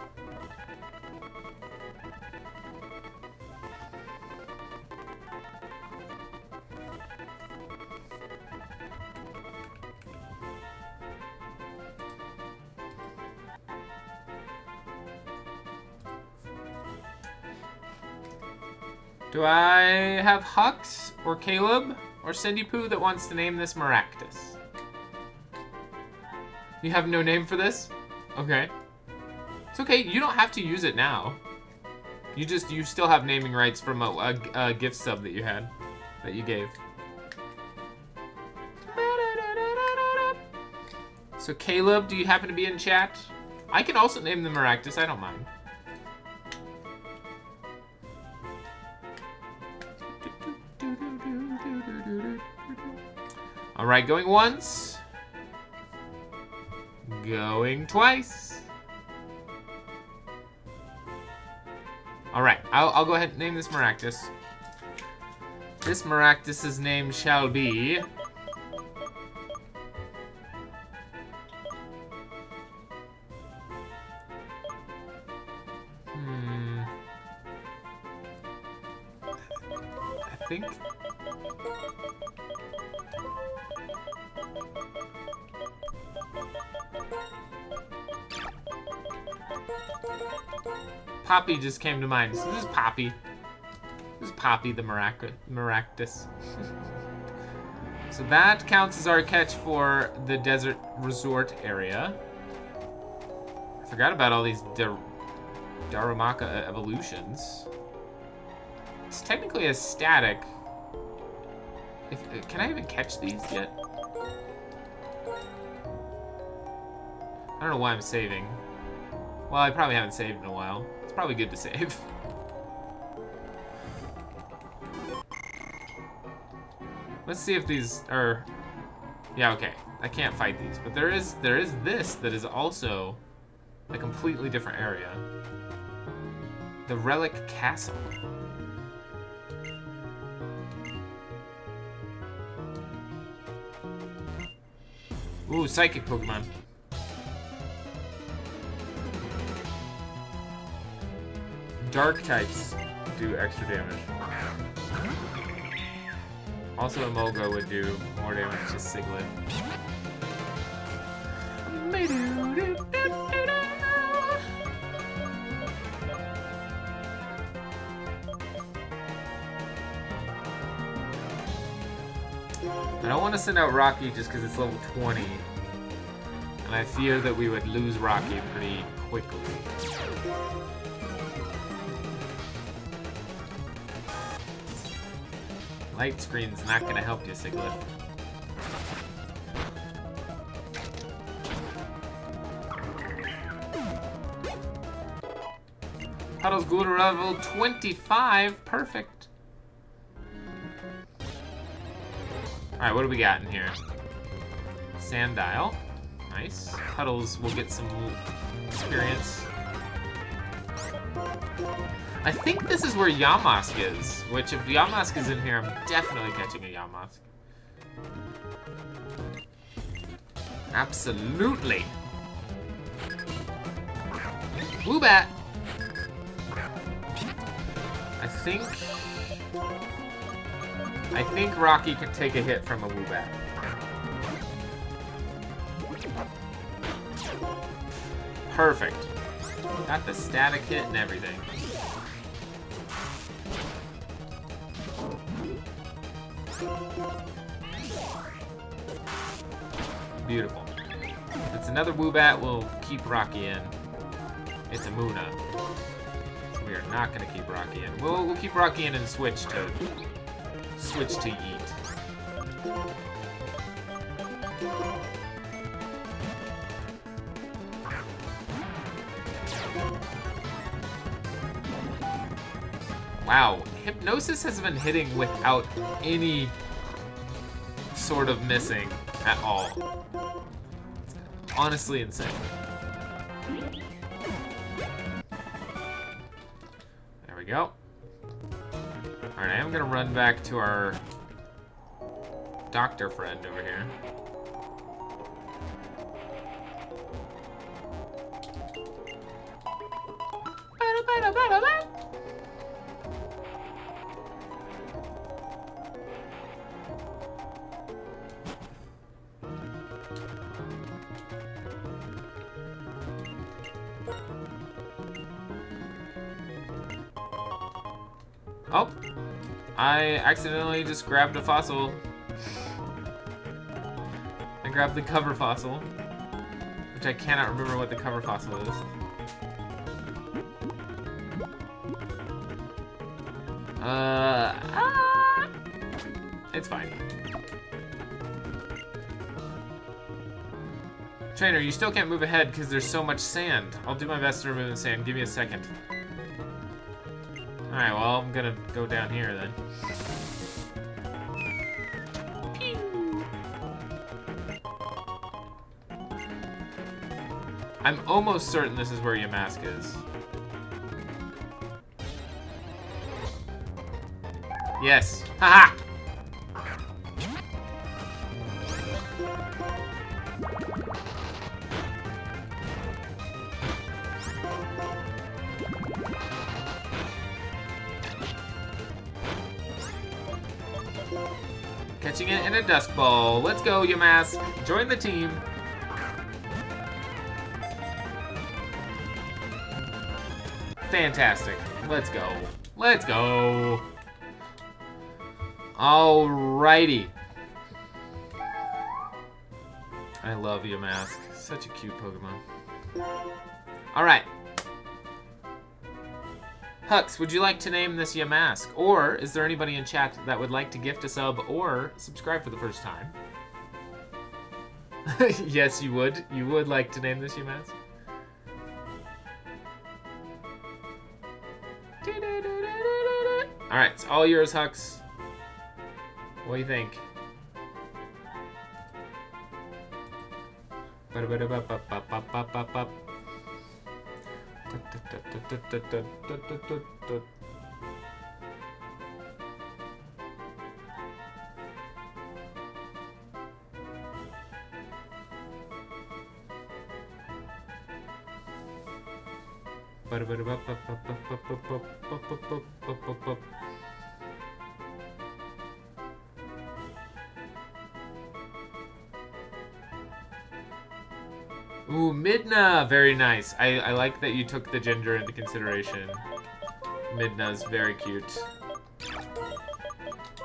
A: Do I have Hux or Caleb or Cindy Poo that wants to name this Maractus? You have no name for this? Okay. It's okay, you don't have to use it now. You still have naming rights from a gift sub that you had, that you gave. So Caleb, do you happen to be in chat? I can also name the Maractus, I don't mind. All right, going once. Going twice. All right, I'll go ahead and name this Maractus. This Maractus's name shall be... I think... Poppy just came to mind. So this is Poppy. This is Poppy the Maractus. So that counts as our catch for the desert resort area. I forgot about all these Darumaka evolutions. It's technically a static. Can I even catch these yet? I don't know why I'm saving. Well, I probably haven't saved in a while. It's probably good to save. Let's see if these are... Yeah, okay. I can't fight these. But there is this that is also a completely different area. The Relic Castle. Ooh, Psychic Pokemon. Dark types do extra damage. Also, Emolga would do more damage to Siglet. I don't want to send out Rocky just because it's level 20. And I fear that we would lose Rocky pretty quickly. Light screen's not going to help you, Siglet. Puddle's Ghoul to level 25. Perfect. Alright, what do we got in here? Sandile. Nice. Puddles will get some experience. I think this is where Yamask is, which if Yamask is in here, I'm definitely catching a Yamask. Absolutely. Woobat! I think Rocky can take a hit from a Woobat. Perfect. Got the static hit and everything. Beautiful. If it's another Woobat, we'll keep Rocky in. It's a Muna. So we are not going to keep Rocky in. We'll keep Rocky in and switch to Yeet. Wow, Hypnosis has been hitting without any sort of missing at all. It's honestly insane. There we go. Alright, I'm gonna run back to our doctor friend over here. Oh, I accidentally just grabbed a fossil. I grabbed the cover fossil, which I cannot remember what the cover fossil is. It's fine. Trainer, you still can't move ahead because there's so much sand. I'll do my best to remove the sand. Give me a second. Alright, well, I'm gonna go down here then. I'm almost certain this is where Yamask is. Yes. Haha! Catching it in a Dusk Ball. Let's go, Yamask. Join the team. Fantastic. Let's go. Let's go. Alrighty. I love Yamask. Such a cute Pokemon. Alright. Hux, would you like to name this Yamask? Or is there anybody in chat that would like to gift a sub or subscribe for the first time? Yes, you would. You would like to name this Yamask? Alright, it's all yours, Hux. What do you think? Ooh, Midna, very nice. I like that you took the gender into consideration. Midna's very cute.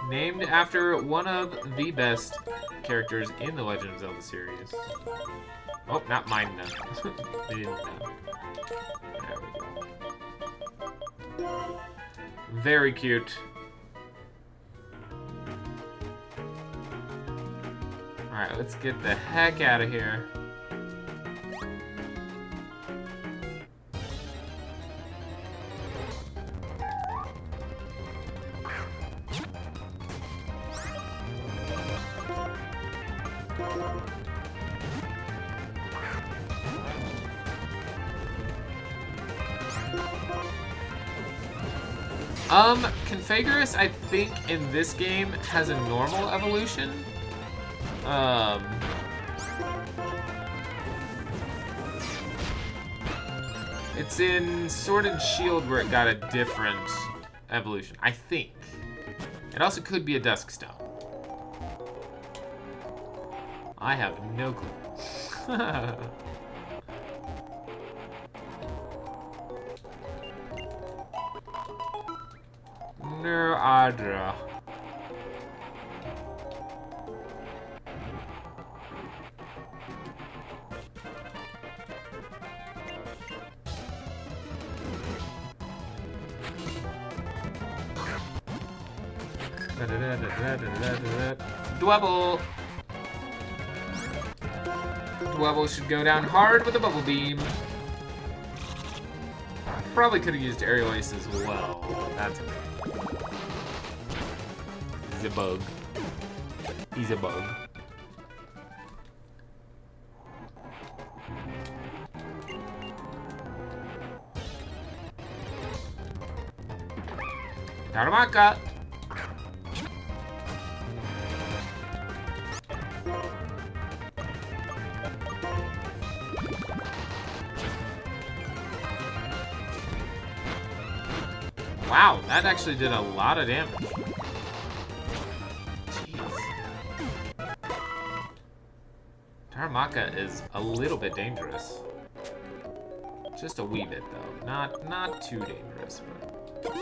A: Named after one of the best characters in the Legend of Zelda series. Oh, not Midna. Midna. There we go. Very cute. Alright, let's get the heck out of here. Confagerus, I think, in this game, has a normal evolution. It's in Sword and Shield where it got a different evolution, I think. It also could be a Duskstone. I have no clue. No idea. Dwebble! Dwebble should go down hard with a bubble beam. Probably could have used aerial ace as well, but that's okay. He's a bug. He's a bug. Taramaka! Wow, that actually did a lot of damage. Jeez. Taramaka is a little bit dangerous. Just a wee bit, though. Not too dangerous, but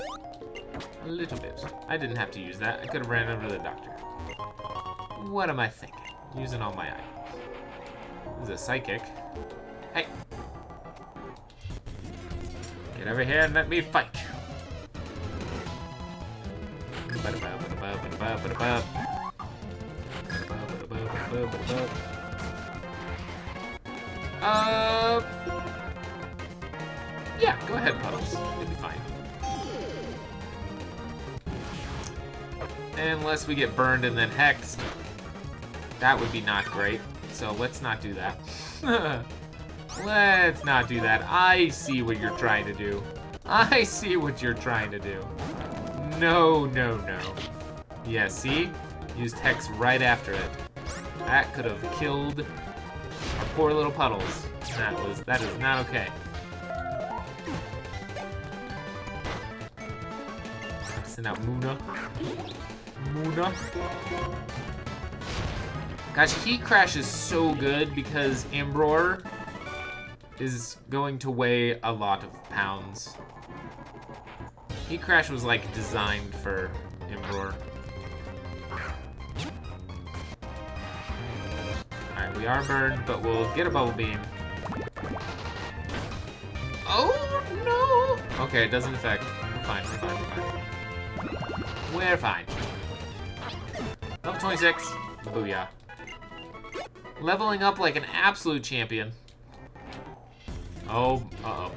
A: a little bit. I didn't have to use that. I could have ran over the doctor. What am I thinking? Using all my items. This is a psychic. Hey. Get over here and let me fight you. Yeah, go ahead, Puddles. You'll be fine. Unless we get burned and then hexed. That would be not great. So let's not do that. Let's not do that. I see what you're trying to do. I see what you're trying to do. No, no, no. Yeah, see? Used Hex right after it. That could have killed our poor little Puddles. That is not okay. Send out Muna. Muna. Gosh, Heat Crash is so good because Ambror is going to weigh a lot of pounds. Heat Crash was like designed for Ambror. Alright, we are burned, but we'll get a Bubble Beam. Oh no! Okay, it doesn't affect. We're fine, we're fine, we're fine. We're fine. Level 26. Booyah. Leveling up like an absolute champion. Oh, uh-oh.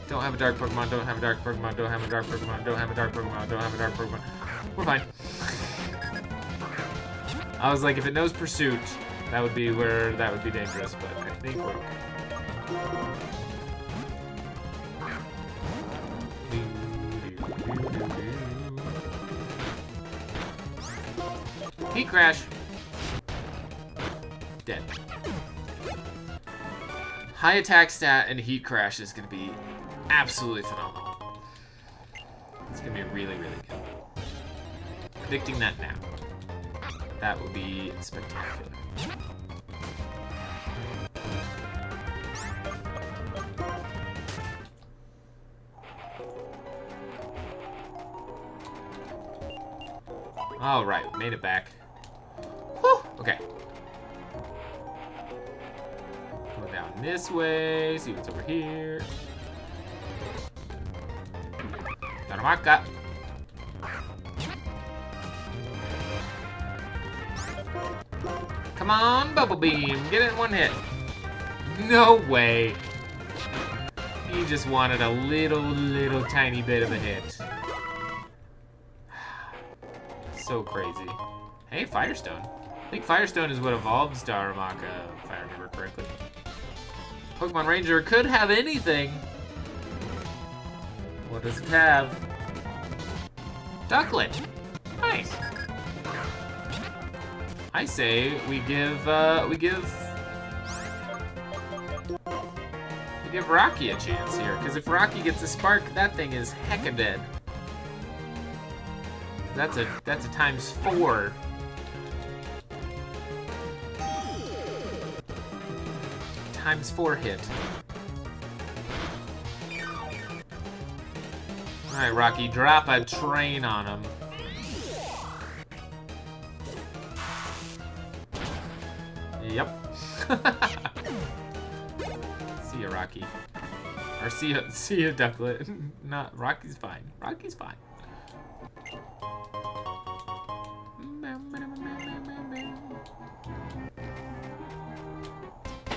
A: Don't have a dark Pokemon, don't have a dark Pokemon, don't have a dark Pokemon, don't have a dark Pokemon, don't have a dark Pokemon. We're fine. I was like, if it knows Pursuit, that would be where that would be dangerous, but I think we're okay. Heat crash. Dead. High attack stat and heat crash is going to be absolutely phenomenal. It's going to be really, really good. Predicting that now. That would be spectacular. All right, made it back. Whew, okay. Go down this way, see what's over here. Taramaka. Come on, Bubble Beam, get it in one hit. No way. He just wanted a little tiny bit of a hit. So crazy. Hey, Firestone. I think Firestone is what evolves Darumaka, if I remember correctly. Pokemon Ranger could have anything. What does it have? Ducklet. Nice. I say we give Rocky a chance here, because if Rocky gets a spark, that thing is hecka dead. That's a ×4. ×4 hit. Alright, Rocky, drop a train on him. Yep. See ya, Rocky. Or see ya, Ducklet. Not Rocky's fine. Rocky's fine.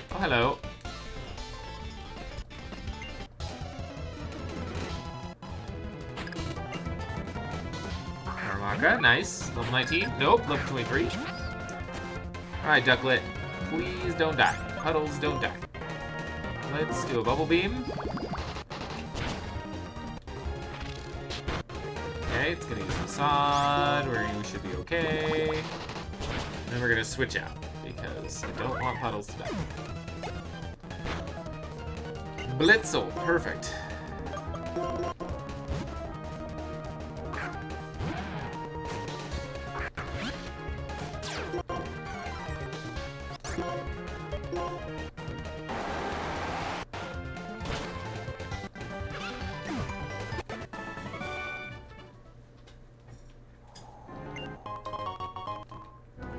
A: Oh, hello. Darumaka, nice. Level 19. Nope, level 23. Alright, Ducklet. Please don't die. Puddles, don't die. Let's do a Bubble Beam. Okay, it's gonna use some sod. We should be okay. And then we're gonna switch out because I don't want Puddles to die. Blitzel, perfect.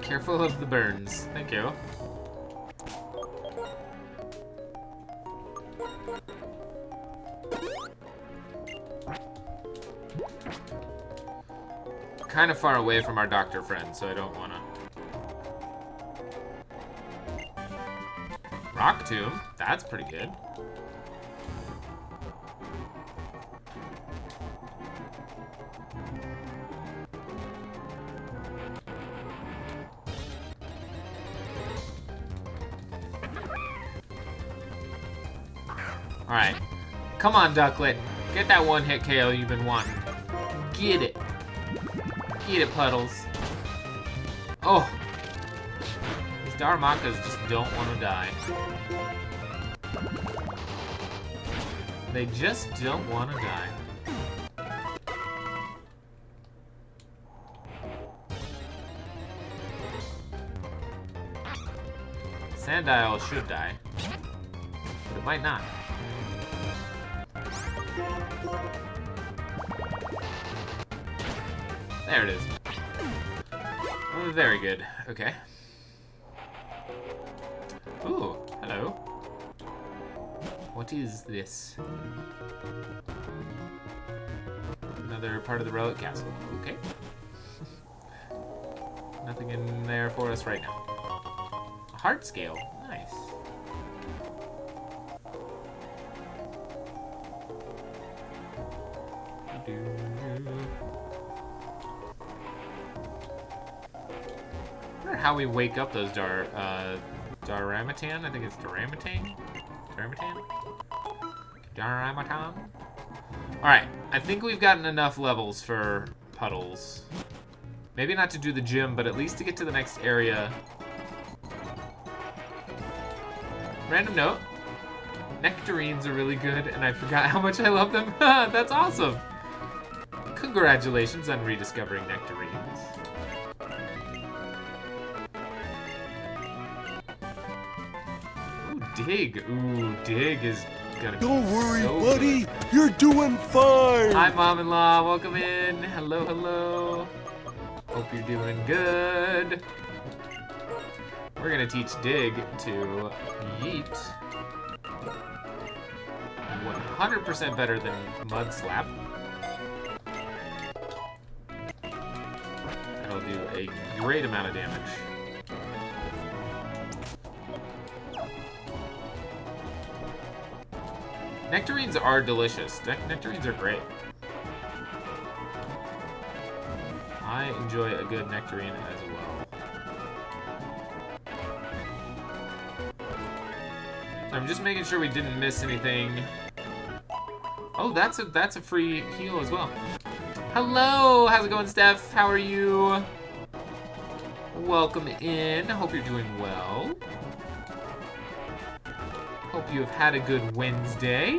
A: Careful of the burns. Thank you. Kind of far away from our doctor friend, so I don't want to. Rock Tomb. That's pretty good. Alright. Come on, Ducklet. Get that one-hit KO you've been wanting. Get it. Get it, Puddles. Oh. These Darumakas just don't want to die. They just don't want to die. Sandile should die. But it might not. There it is. Oh, very good. Okay. Ooh, hello. What is this? Another part of the Relic Castle. Okay. Nothing in there for us right now. A heart scale. Nice. I wonder how we wake up those Darumatan. I think it's Darumatan. Darumatan. All right, I think we've gotten enough levels for Puddles. Maybe not to do the gym, but at least to get to the next area. Random note. Nectarines are really good, and I forgot how much I love them. That's awesome. Congratulations on rediscovering nectarines. Ooh, dig. Ooh, dig is gonna be
C: Don't worry,
A: so
C: buddy.
A: good.
C: You're doing fine.
A: Hi, Mom-in-law. Welcome in. Hello, hello. Hope you're doing good. We're gonna teach Dig to yeet. 100% better than Mud Slap. That'll do a great amount of damage. Nectarines are delicious. Nectarines are great. I enjoy a good nectarine as well. I'm just making sure we didn't miss anything. Oh, that's a free heal as well. Hello, how's it going, Steph? How are you? Welcome in. Hope you're doing well. Hope you have had a good Wednesday.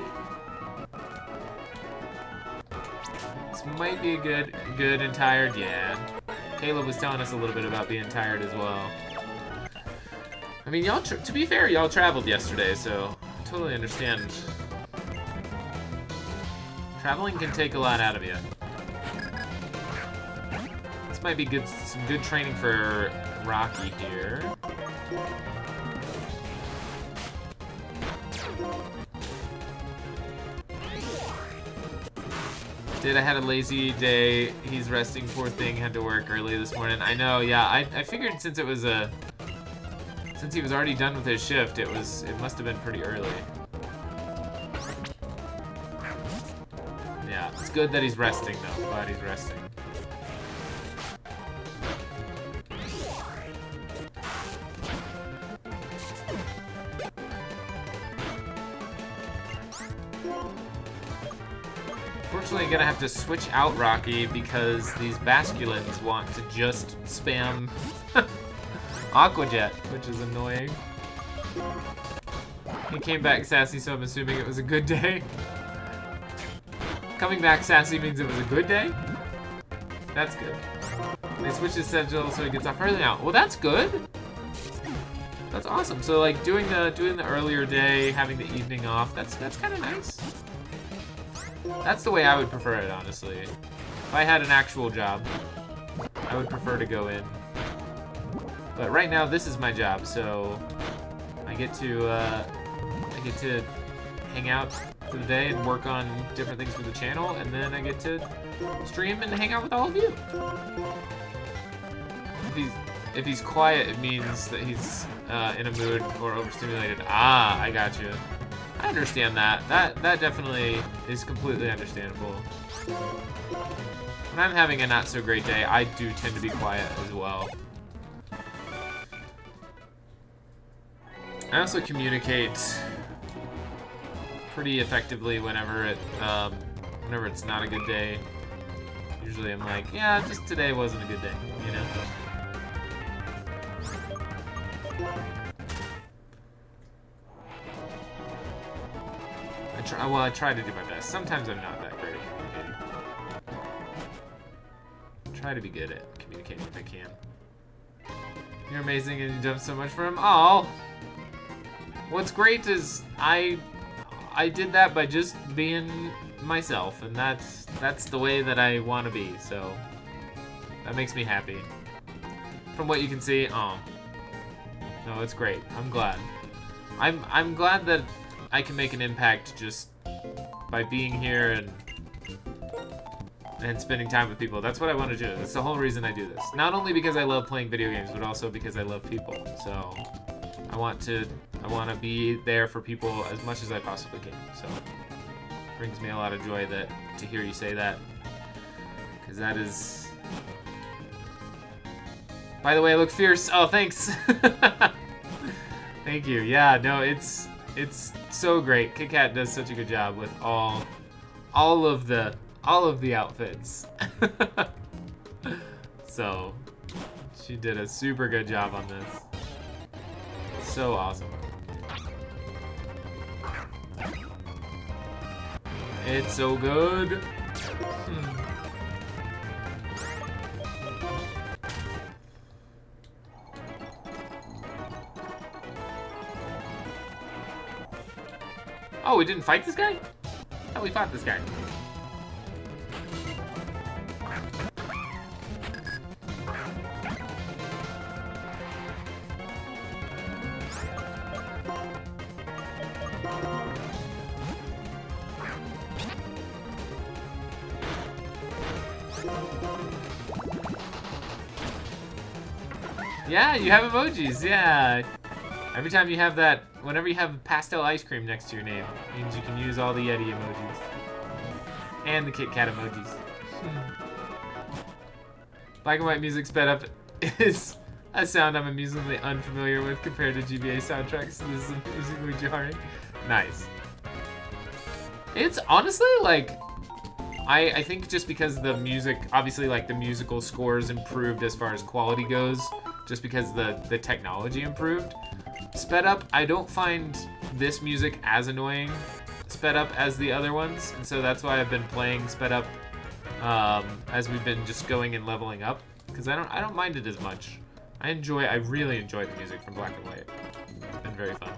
A: This might be a good and tired. Yeah. Caleb was telling us a little bit about being tired as well. I mean, y'all, to be fair, y'all traveled yesterday, so I totally understand. Traveling can take a lot out of you. This might be some good training for Rocky here. Did I had a lazy day. He's resting, poor thing, had to work early this morning. I know, yeah, I figured since he was already done with his shift, it must have been pretty early. Yeah, it's good that he's resting though. Glad he's resting. Unfortunately, I'm gonna have to switch out Rocky because these basculins want to just spam Aqua Jet, which is annoying. He came back sassy, so I'm assuming it was a good day. Coming back sassy means it was a good day? That's good. They switched his schedule so he gets off early now. Well, that's good. That's awesome. So like doing the earlier day, having the evening off, that's kind of nice. That's the way I would prefer it, honestly. If I had an actual job, I would prefer to go in. But right now, this is my job, so I get to hang out for the day and work on different things for the channel, and then I get to stream and hang out with all of you. If he's quiet, it means that he's in a mood or overstimulated. Ah, I got you. I understand that. That definitely is completely understandable. When I'm having a not so great day, I do tend to be quiet as well. I also communicate pretty effectively whenever it's not a good day. Usually I'm like, yeah, just today wasn't a good day, you know? I try to do my best. Sometimes I'm not that great at communicating. Try to be good at communicating if I can. You're amazing and you've done so much for him. Oh, what's great is I did that by just being myself, and that's the way that I want to be. So that makes me happy. From what you can see, oh, no, it's great. I'm glad. I'm glad that I can make an impact just by being here and spending time with people. That's what I want to do. That's the whole reason I do this. Not only because I love playing video games, but also because I love people. So I want to be there for people as much as I possibly can. So it brings me a lot of joy to hear you say that, because that is. By the way, I look fierce. Oh, thanks. Thank you. Yeah, no, it's so great. Kit Kat does such a good job with all of the outfits. So she did a super good job on this. So awesome. It's so good. Oh, we didn't fight this guy? Oh, we fought this guy. Yeah, you have emojis, yeah. Every time you have that, whenever you have pastel ice cream next to your name, it means you can use all the Yeti emojis. And the Kit Kat emojis. Black and white music sped up is a sound I'm amusingly unfamiliar with compared to GBA soundtracks. So this is amusingly jarring. Nice. It's honestly like, I think just because the music, obviously like the musical scores improved as far as quality goes, just because the technology improved. Sped up, I don't find this music as annoying sped up as the other ones, and so that's why I've been playing sped up as we've been just going and leveling up, because I don't mind it as much. I really enjoy the music from Black and White. It's been very fun.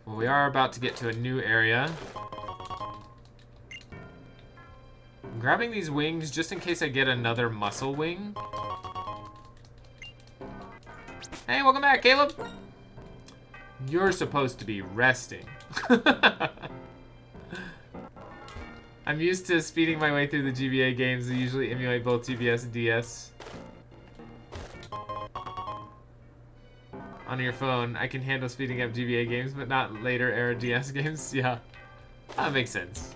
A: Well, we are about to get to a new area. I'm grabbing these wings just in case I get another muscle wing. Hey, welcome back, Caleb. You're supposed to be resting. I'm used to speeding my way through the GBA games. I usually emulate both GBS and DS. On your phone, I can handle speeding up GBA games, but not later era DS games. Yeah, that makes sense.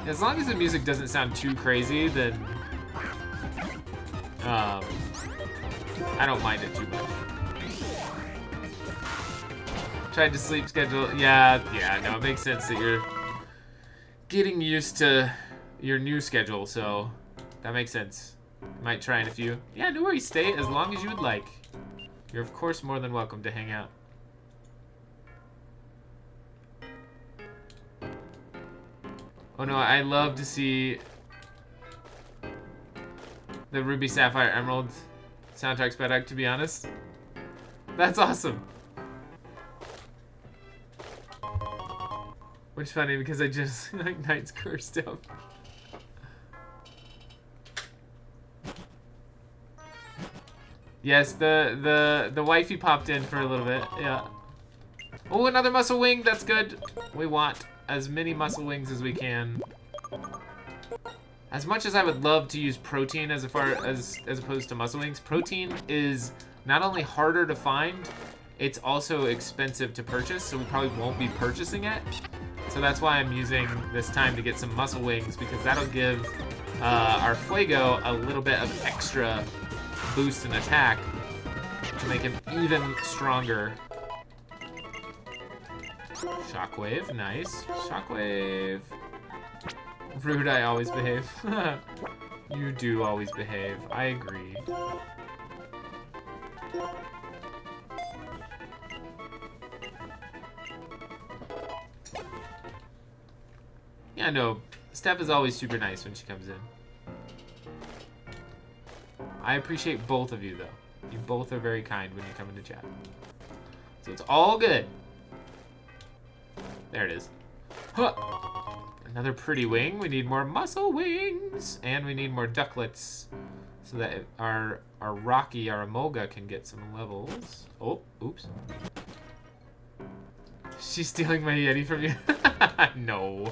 A: As long as the music doesn't sound too crazy, then I don't mind it too much. Tried to sleep schedule. Yeah, no, it makes sense that you're getting used to your new schedule, so that makes sense. Might try in a few. Yeah, no worries, stay as long as you would like. You're of course more than welcome to hang out. Oh no, I love to see the Ruby Sapphire Emerald soundtrack sped up, to be honest. That's awesome. Which is funny because I just like Knight's cursed up. Yes, the wifey popped in for a little bit. Yeah. Oh, another muscle wing. That's good. We want as many muscle wings as we can. As much as I would love to use protein as opposed to muscle wings, protein is not only harder to find, it's also expensive to purchase, so we probably won't be purchasing it. So that's why I'm using this time to get some muscle wings, because that'll give our Fuego a little bit of extra boost in attack to make him even stronger. Shockwave, nice. Shockwave. Rude, I always behave. You do always behave. I agree. Yeah, no. Steph is always super nice when she comes in. I appreciate both of you, though. You both are very kind when you come into chat. So it's all good. There it is. Huh. Another pretty wing. We need more muscle wings. And we need more ducklets. So that our Rocky, our Emolga, can get some levels. Oh, oops. She's stealing my Yeti from you? No.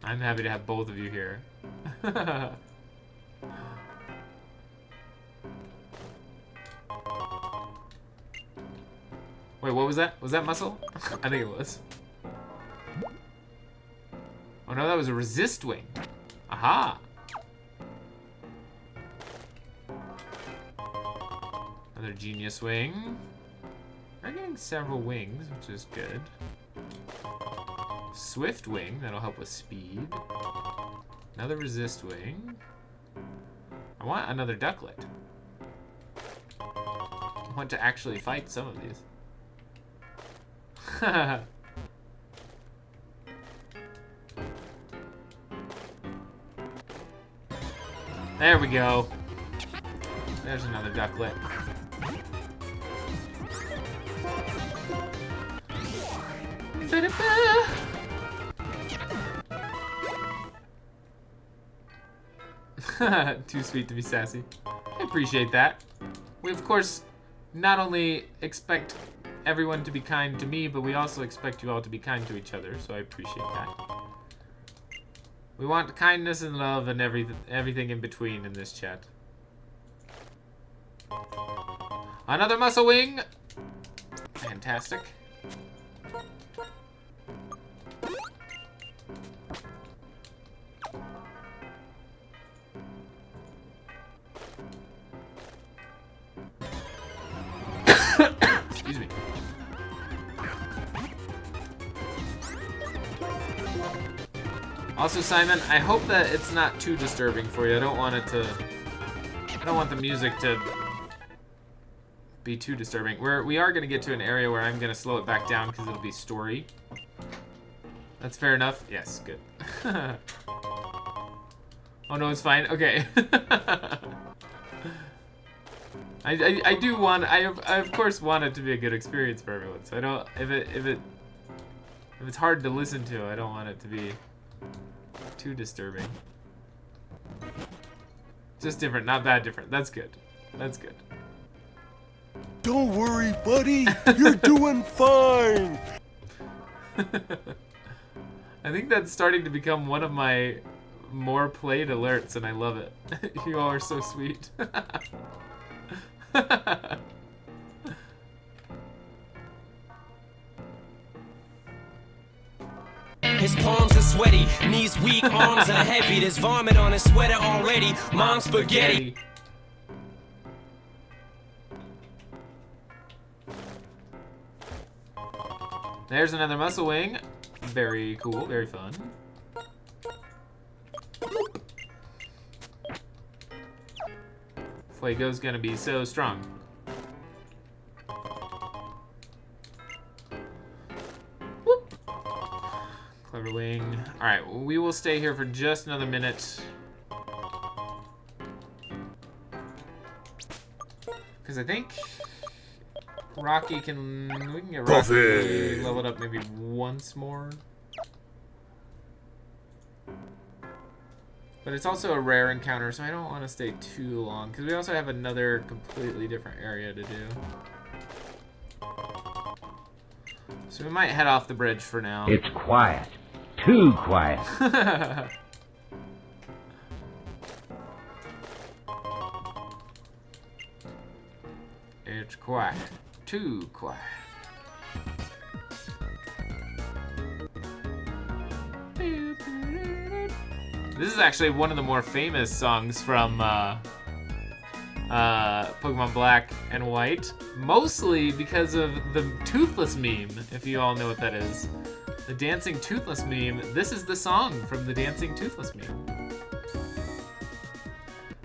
A: I'm happy to have both of you here. Wait, what was that? Was that muscle? I think it was. Oh no, that was a resist wing. Aha! Another genius wing. We're getting several wings, which is good. Swift Wing, that'll help with speed. Another Resist Wing. I want another Ducklet. I want to actually fight some of these. There we go. There's another Ducklet. Too sweet to be sassy. I appreciate that. We, of course, not only expect everyone to be kind to me, but we also expect you all to be kind to each other, so I appreciate that. We want kindness and love and everything in between in this chat. Another muscle wing! Fantastic. Excuse me. Also, Simon, I hope that it's not too disturbing for you. I don't want the music to be too disturbing. We are gonna get to an area where I'm gonna slow it back down because it'll be story. That's fair enough. Yes, good. Oh no, it's fine. Okay. I do want. I of course want it to be a good experience for everyone. So I don't. If it's hard to listen to, I don't want it to be too disturbing. Just different, not bad different. That's good. That's good.
C: Don't worry, buddy. You're doing fine.
A: I think that's starting to become one of my more played alerts, and I love it. You all are so sweet.
D: His palms are sweaty, knees weak, arms are heavy. There's vomit on his sweater already. Mom's spaghetti.
A: There's another muscle wing. Very cool, very fun. Fuego's gonna be so strong. Whoop. Clever wing. Alright, we will stay here for just another minute. Because I think we can get Rocky leveled up maybe once more. But it's also a rare encounter, so I don't want to stay too long, because we also have another completely different area to do. So we might head off the bridge for now.
E: It's quiet. Too quiet.
A: It's quiet. Too quiet. This is actually one of the more famous songs from Pokemon Black and White, mostly because of the Toothless meme, if you all know what that is. The Dancing Toothless meme. This is the song from the Dancing Toothless meme.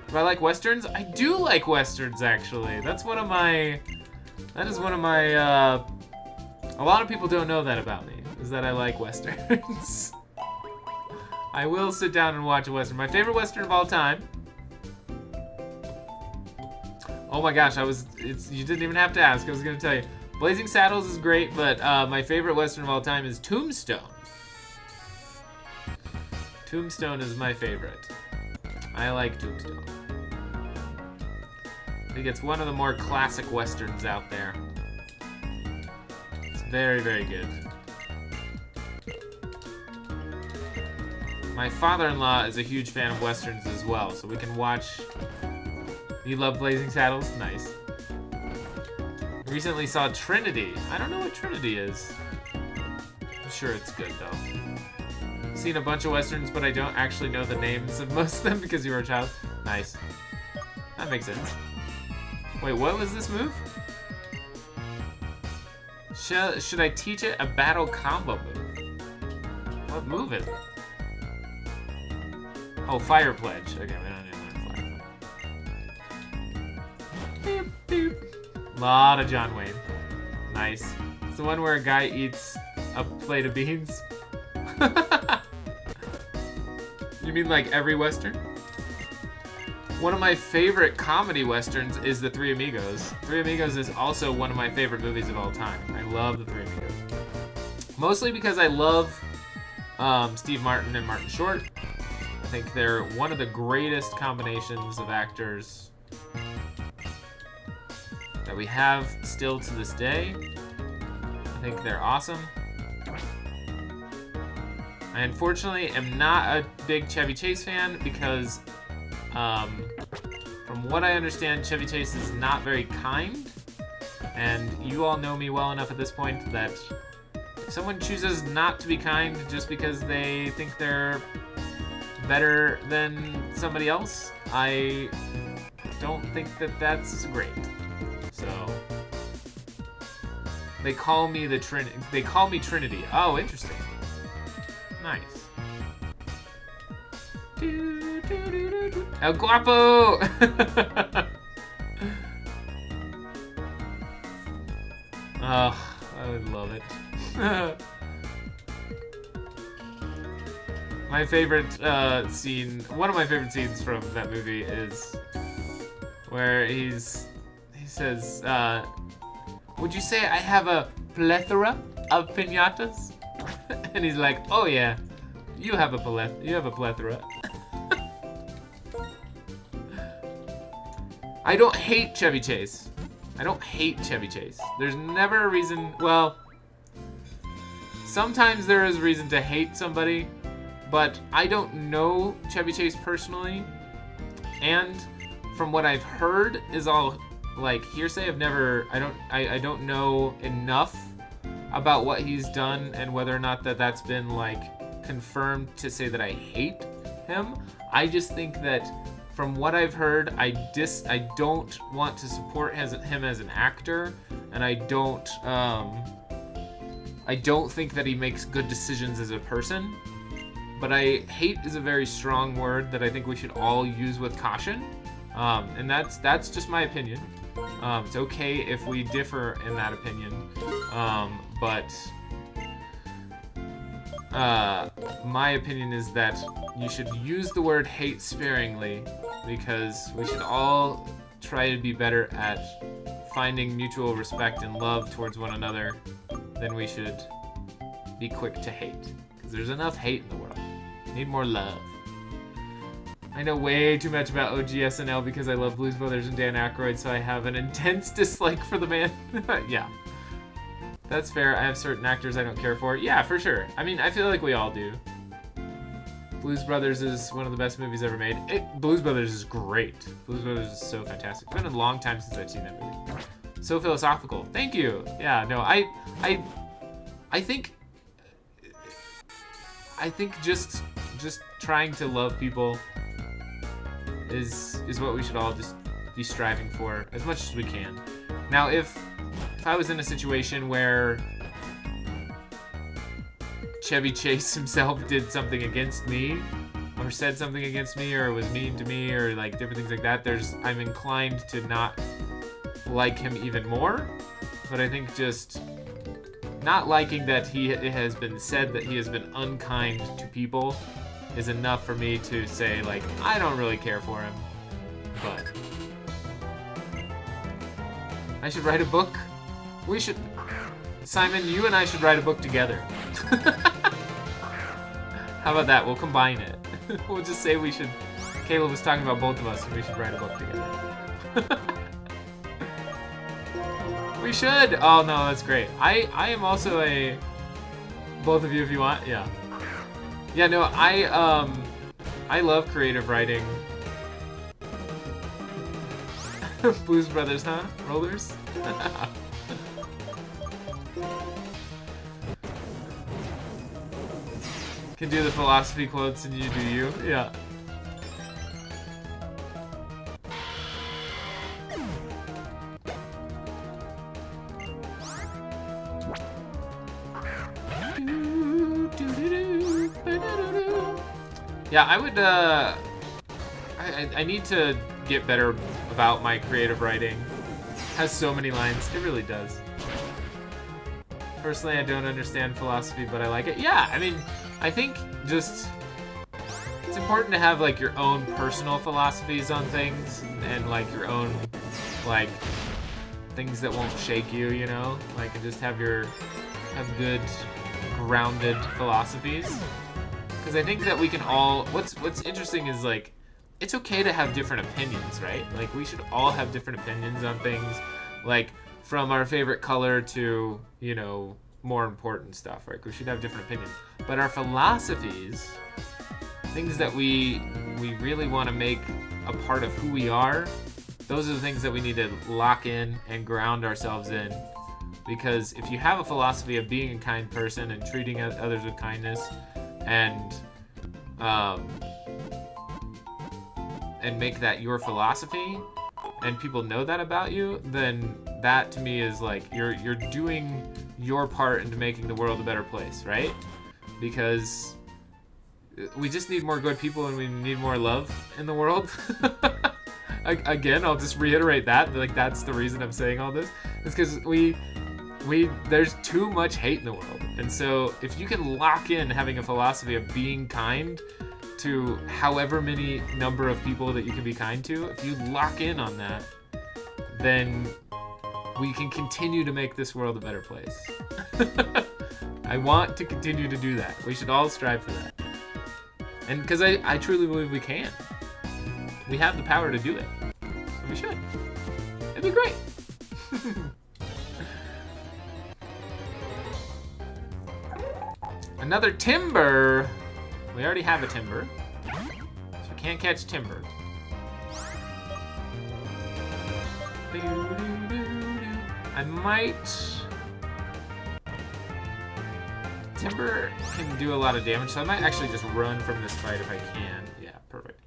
A: Do I like Westerns? I do like Westerns, actually. That is one of my, a lot of people don't know that about me, is that I like Westerns. I will sit down and watch a Western. My favorite Western of all time. Oh my gosh, you didn't even have to ask, I was gonna tell you. Blazing Saddles is great, but my favorite Western of all time is Tombstone. Tombstone is my favorite. I like Tombstone. I think it's one of the more classic Westerns out there. It's very, very good. My father-in-law is a huge fan of Westerns as well, so we can watch. You love Blazing Saddles? Nice. Recently saw Trinity. I don't know what Trinity is. I'm sure it's good, though. Seen a bunch of Westerns, but I don't actually know the names of most of them because you were a child. Nice. That makes sense. Wait, what was this move? Should I teach it a battle combo move? What move is it? Oh, Fire Pledge. Okay, we don't need to learn Fire Pledge. Boop, boop. Lot of John Wayne. Nice. It's the one where a guy eats a plate of beans. You mean like every Western? One of my favorite comedy Westerns is The Three Amigos. Three Amigos is also one of my favorite movies of all time. I love The Three Amigos. Mostly because I love Steve Martin and Martin Short. I think they're one of the greatest combinations of actors that we have still to this day. I think they're awesome. I unfortunately am not a big Chevy Chase fan because from what I understand, Chevy Chase is not very kind. And you all know me well enough at this point that if someone chooses not to be kind just because they think they're better than somebody else, I don't think that that's great. So they call me the They call me Trinity. Oh, interesting. Nice. El Guapo! Oh, I would love it. My favorite scene, one of my favorite scenes from that movie is where he says, would you say I have a plethora of piñatas? And he's like, oh yeah, you have a plethora. I don't hate Chevy Chase. I don't hate Chevy Chase. There's never a reason, well, sometimes there is a reason to hate somebody, but I don't know Chevy Chase personally, and from what I've heard is all like hearsay. I don't know enough about what he's done and whether or not that's been like confirmed to say that I hate him. I just think that from what I've heard, I don't want to support him as an actor, and I don't think that he makes good decisions as a person. But hate is a very strong word that I think we should all use with caution, and that's just my opinion. It's okay if we differ in that opinion, but my opinion is that you should use the word hate sparingly, because we should all try to be better at finding mutual respect and love towards one another than we should be quick to hate. Because there's enough hate in the world. Need more love. I know way too much about OG SNL because I love Blues Brothers and Dan Aykroyd, so I have an intense dislike for the man. Yeah. That's fair. I have certain actors I don't care for. Yeah, for sure. I mean, I feel like we all do. Blues Brothers is one of the best movies ever made. Blues Brothers is great. Blues Brothers is so fantastic. It's been a long time since I've seen that movie. So philosophical. Thank you. Yeah, no, I think just trying to love people is what we should all just be striving for as much as we can. Now, if I was in a situation where Chevy Chase himself did something against me, or said something against me, or was mean to me, or like different things like that, I'm inclined to not like him even more. But I think just not liking that it has been said that he has been unkind to people is enough for me to say, like, I don't really care for him. But I should write a book. We should, Simon, you and I should write a book together. How about that? We'll combine it. We'll just say we should, Caleb was talking about both of us and we should write a book together. We should! Oh no, that's great. I am also both of you if you want, yeah. Yeah, no, I love creative writing. Blues Brothers, huh? Rollers? Can do the philosophy quotes and you do you. Yeah. Yeah, I would, I need to get better about my creative writing. It has so many lines. It really does. Personally, I don't understand philosophy, but I like it. Yeah, I mean, I think just it's important to have like your own personal philosophies on things and like your own like things that won't shake you, you know? Like and just have good grounded philosophies. Because I think that we can all what's interesting is like it's okay to have different opinions, right? Like we should all have different opinions on things, like from our favorite color to, you know, more important stuff, right? We should have different opinions. But our philosophies, things that we really want to make a part of who we are, those are the things that we need to lock in and ground ourselves in. Because if you have a philosophy of being a kind person and treating others with kindness and make that your philosophy and people know that about you, then that to me is like you're doing your part into making the world a better place, right? Because we just need more good people and we need more love in the world. Again, I'll just reiterate that, like that's the reason I'm saying all this. It's because there's too much hate in the world. And so if you can lock in having a philosophy of being kind to however many number of people that you can be kind to, if you lock in on that, then we can continue to make this world a better place. I want to continue to do that. We should all strive for that. And because I truly believe we can. We have the power to do it. So we should. It'd be great. Another timber. We already have a timber. So we can't catch timber. I might... Timber can do a lot of damage, so I might actually just run from this fight if I can. Yeah, perfect.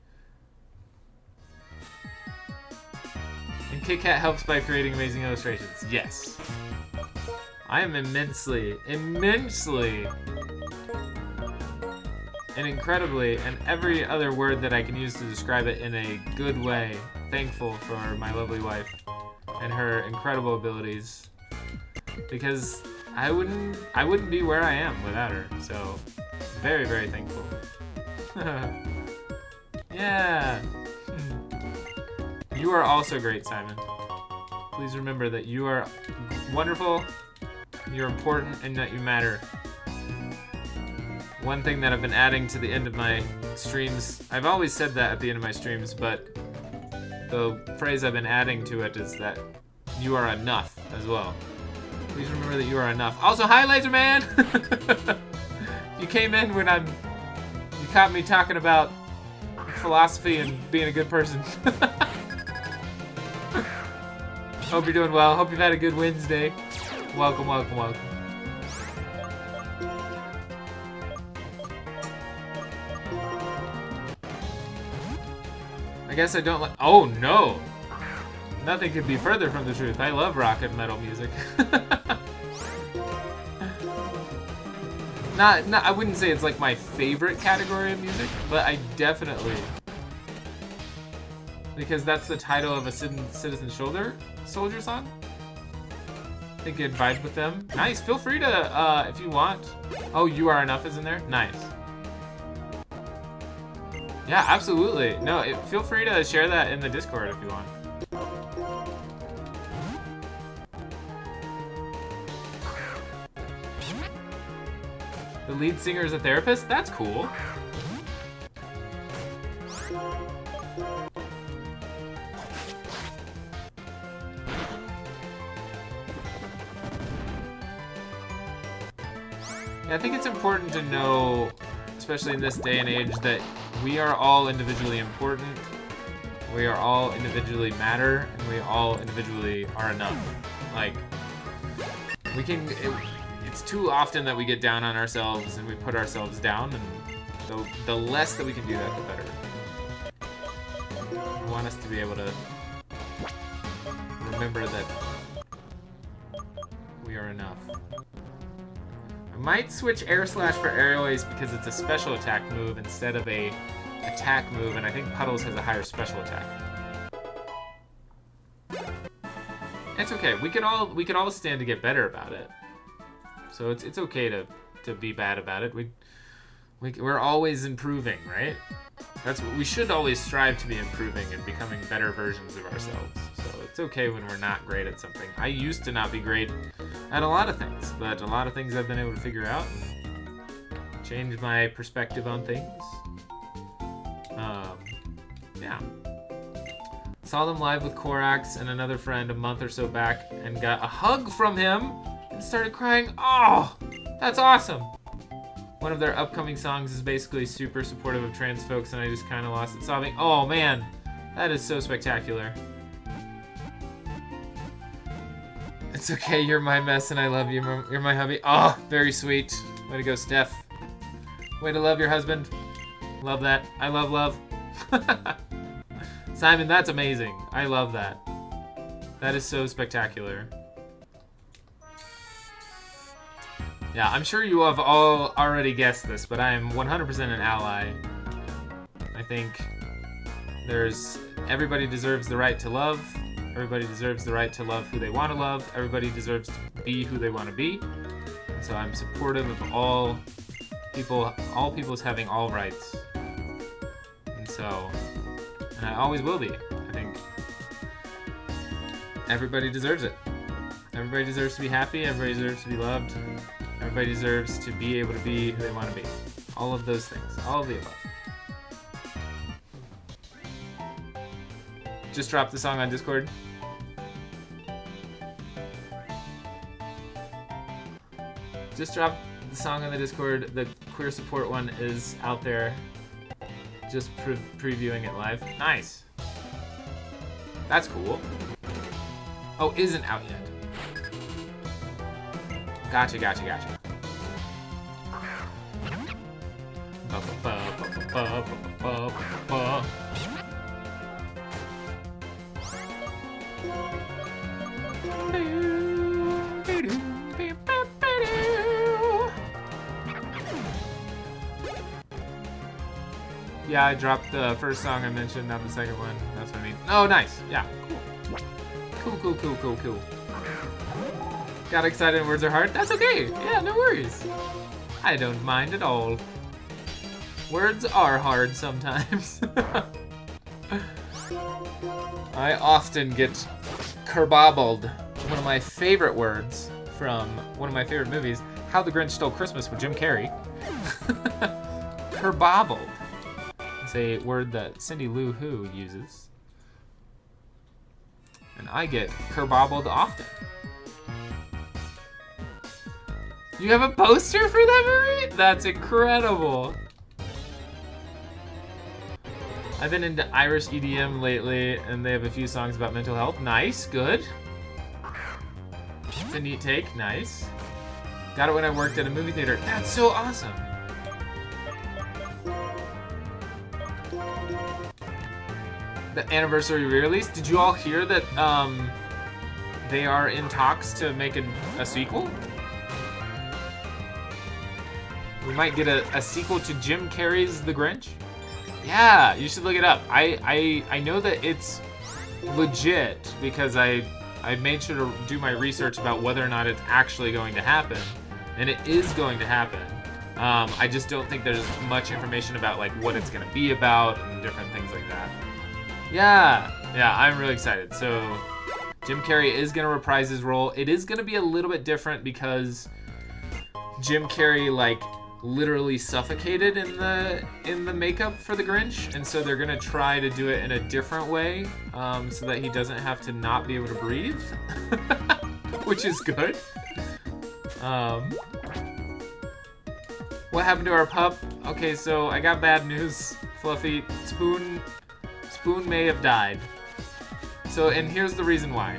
A: And Kit Kat helps by creating amazing illustrations. Yes. I am immensely, and incredibly, and every other word that I can use to describe it in a good way, thankful for my lovely wife and her incredible abilities, because I wouldn't be where I am without her. So very, very thankful. Yeah. You are also great, Simon. Please remember that you are wonderful, you're important, and that you matter. One thing that I've been adding to the end of my streams, I've always said that at the end of my streams, but the phrase I've been adding to it is that you are enough as well. Please remember that you are enough. Also, hi, Laser Man! You came in when you caught me talking about philosophy and being a good person. Hope you're doing well. Hope you've had a good Wednesday. Welcome, welcome, welcome. I guess I don't like... Oh, no! Nothing could be further from the truth. I love rock and metal music. Not, I wouldn't say it's like my favorite category of music, but I definitely... Because that's the title of a Citizen Soldier song. I think you'd vibe with them. Nice, feel free to, if you want. Oh, You Are Enough is in there? Nice. Yeah, absolutely. No, feel free to share that in the Discord if you want. The lead singer is a therapist? That's cool. Yeah, I think it's important to know, especially in this day and age, that we are all individually important, we are all individually matter, and we all individually are enough. Like, we can... It's too often that we get down on ourselves and we put ourselves down, and the less that we can do that, the better. I want us to be able to remember that we are enough. I might switch Air Slash for Aerial Ace because it's a special attack move instead of a attack move, and I think Puddles has a higher special attack. It's okay. We could all stand to get better about it. So it's okay to be bad about it. We're always improving, right? That's what we should always strive to be, improving and becoming better versions of ourselves. So it's okay when we're not great at something. I used to not be great at a lot of things, but a lot of things I've been able to figure out and change my perspective on things. Yeah. Saw them live with Korax and another friend a month or so back and got a hug from him and started crying. Oh, that's awesome. One of their upcoming songs is basically super supportive of trans folks, and I just kind of lost it sobbing. Oh man, that is so spectacular. It's okay, you're my mess and I love you. You're my hubby. Oh, very sweet. Way to go, Steph. Way to love your husband. Love that. I love. Simon, that's amazing. I love that. That is so spectacular. Yeah, I'm sure you have all already guessed this, but I am 100% an ally. I think everybody deserves the right to love. Everybody deserves the right to love who they want to love. Everybody deserves to be who they want to be. And so I'm supportive of all people's having all rights. And I always will be. I think everybody deserves it. Everybody deserves to be happy. Everybody deserves to be loved. Everybody deserves to be able to be who they want to be. All of those things. All of the above. Just dropped the song on Discord. Just dropped the song on the Discord. The queer support one is out there. Just previewing it live. Nice. That's cool. Oh, isn't out yet. Gotcha. Yeah, I dropped the first song I mentioned, not the second one. That's what I mean. Oh, nice. Yeah, cool. Got excited and words are hard? That's okay. Yeah, no worries. I don't mind at all. Words are hard sometimes. I often get kerbobbled. One of my favorite words from one of my favorite movies, How the Grinch Stole Christmas with Jim Carrey. Kerbobbled. It's a word that Cindy Lou Who uses. And I get kerbobbled often. You have a poster for that movie? That's incredible. I've been into Irish EDM lately, and they have a few songs about mental health. Nice, good. It's a neat take, nice. Got it when I worked at a movie theater. That's so awesome. The anniversary re-release. Did you all hear that they are in talks to make a sequel? We might get a sequel to Jim Carrey's The Grinch. Yeah, you should look it up. I know that it's legit because I made sure to do my research about whether or not it's actually going to happen, and it is going to happen. I just don't think there's much information about like what it's going to be about and different things like that. Yeah, I'm really excited. So Jim Carrey is going to reprise his role. It is going to be a little bit different because Jim Carrey like literally suffocated in the makeup for the Grinch, and so they're gonna try to do it in a different way, so that he doesn't have to not be able to breathe, which is good. What happened to our pup? Okay, so I got bad news, Fluffy. Spoon may have died. So, and here's the reason why.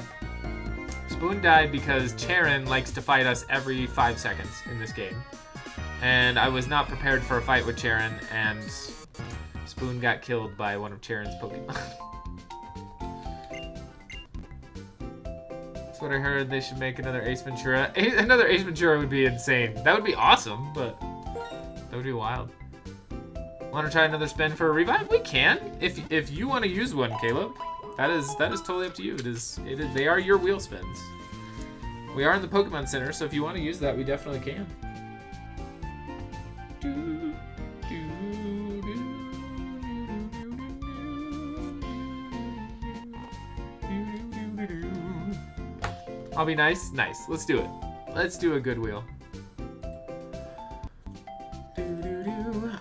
A: Spoon died because Charon likes to fight us every 5 seconds in this game. And I was not prepared for a fight with Charon, and Spoon got killed by one of Charon's Pokemon. That's what I heard. They should make another Ace Ventura. Another Ace Ventura would be insane. That would be awesome, but that would be wild. Want to try another spin for a revive? We can. If you want to use one, Caleb, that is totally up to you. It is. They are your wheel spins. We are in the Pokemon Center, so if you want to use that, we definitely can. I'll be nice? Nice. Let's do it. Let's do a good wheel.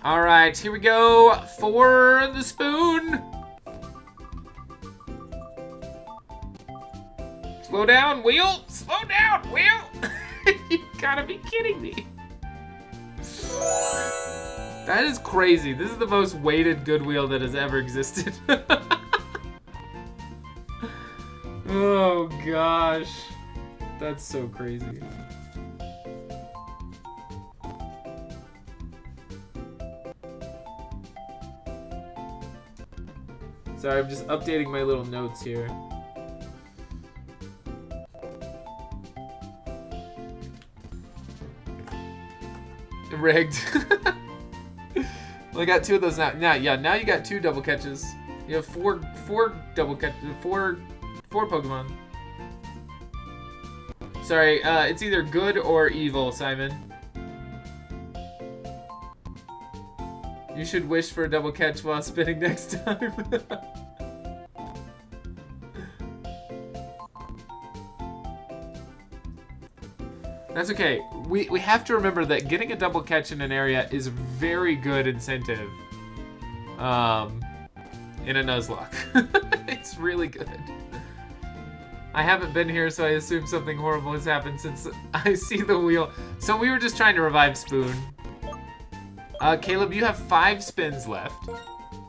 A: Alright, here we go for the spoon. Slow down, wheel. Slow down, wheel. You gotta be kidding me. That is crazy. This is the most weighted good wheel that has ever existed. Oh gosh. That's so crazy. Sorry, I'm just updating my little notes here. Rigged. Well, I got 2 of those now. Now you got 2 double catches. You have 4 double catches, 4 Pokemon. Sorry, it's either good or evil, Simon. You should wish for a double catch while spinning next time. That's okay. We have to remember that getting a double catch in an area is a very good incentive. In a Nuzlocke. It's really good. I haven't been here, so I assume something horrible has happened since I see the wheel. So we were just trying to revive Spoon. Caleb, you have 5 spins left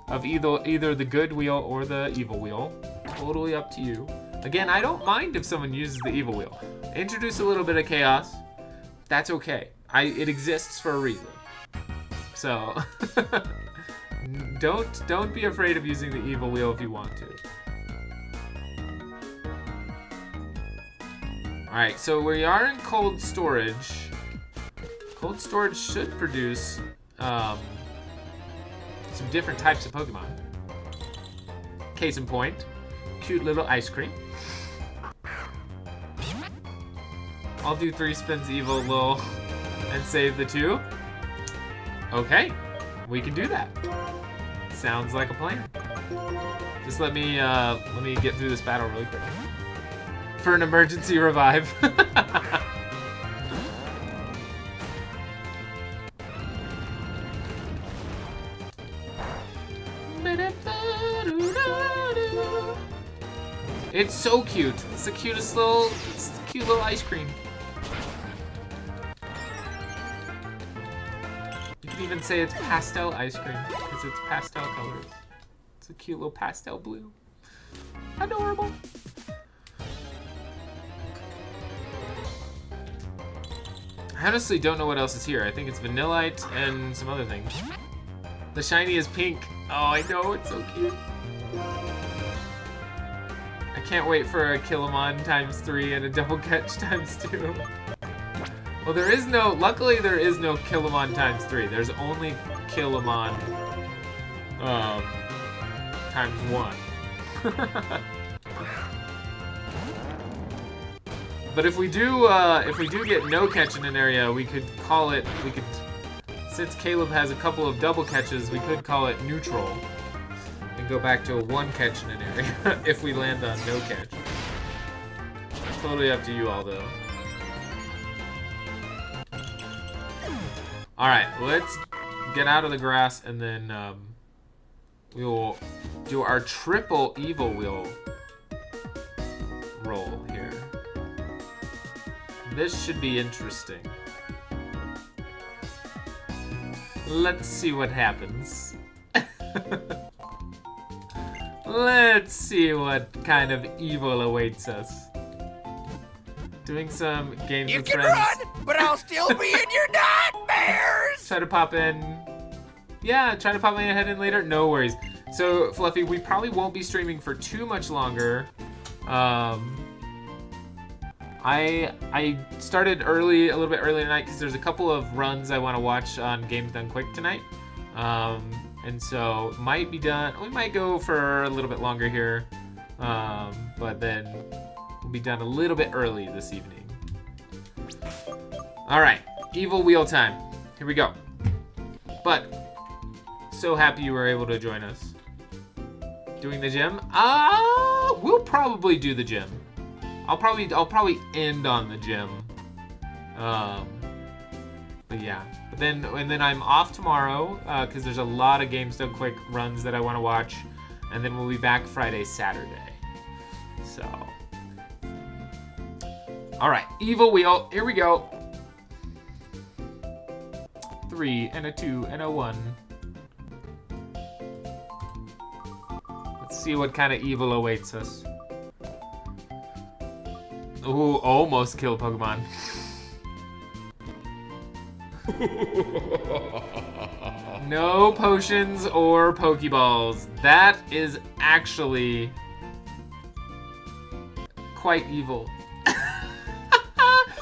A: of either the good wheel or the evil wheel. Totally up to you. Again, I don't mind if someone uses the evil wheel. Introduce a little bit of chaos. That's okay. It exists for a reason. So don't be afraid of using the evil wheel if you want to. Alright, so we are in cold storage. Cold storage should produce some different types of Pokemon. Case in point, cute little ice cream. I'll do 3 spins evil, lol, and save the 2. Okay, we can do that. Sounds like a plan. Just let me get through this battle really quick. For an emergency revive. It's so cute. It's the cute little ice cream. You can even say it's pastel ice cream because it's pastel colors. It's a cute little pastel blue. Adorable. I honestly don't know what else is here. I think it's Vanillite and some other things. The shiny is pink. Oh, I know, it's so cute. I can't wait for a Killamon ×3 and a double catch ×2. Well, luckily there is no Killamon ×3. There's only Killamon ×1. But if we do get no catch in an area, we could call it, since Caleb has a couple of double catches, we could call it neutral. And go back to a 1 catch in an area if we land on no catch. Totally up to you all though. Alright, let's get out of the grass and then we will do our triple evil wheel roll here. This should be interesting. Let's see what happens. Let's see what kind of evil awaits us. Doing some games with friends.
F: You can run, but I'll still be in your nightmares!
A: Try to pop in. Yeah, try to pop my head in later. No worries. So, Fluffy, we probably won't be streaming for too much longer. I started early, a little bit early tonight, because there's a couple of runs I want to watch on Games Done Quick tonight. And so might be done. We might go for a little bit longer here, but then we'll be done a little bit early this evening. All right, Evil Wheel time. Here we go. But so happy you were able to join us. Doing the gym? We'll probably do the gym. I'll probably end on the gym. But yeah. And then I'm off tomorrow because there's a lot of Games Done Quick runs that I want to watch, and then we'll be back Friday, Saturday. So, all right, Evil Wheel. Here we go. 3 and a 2 and a 1. Let's see what kind of evil awaits us. Ooh, almost killed Pokemon. No potions or Pokeballs. That is actually quite evil.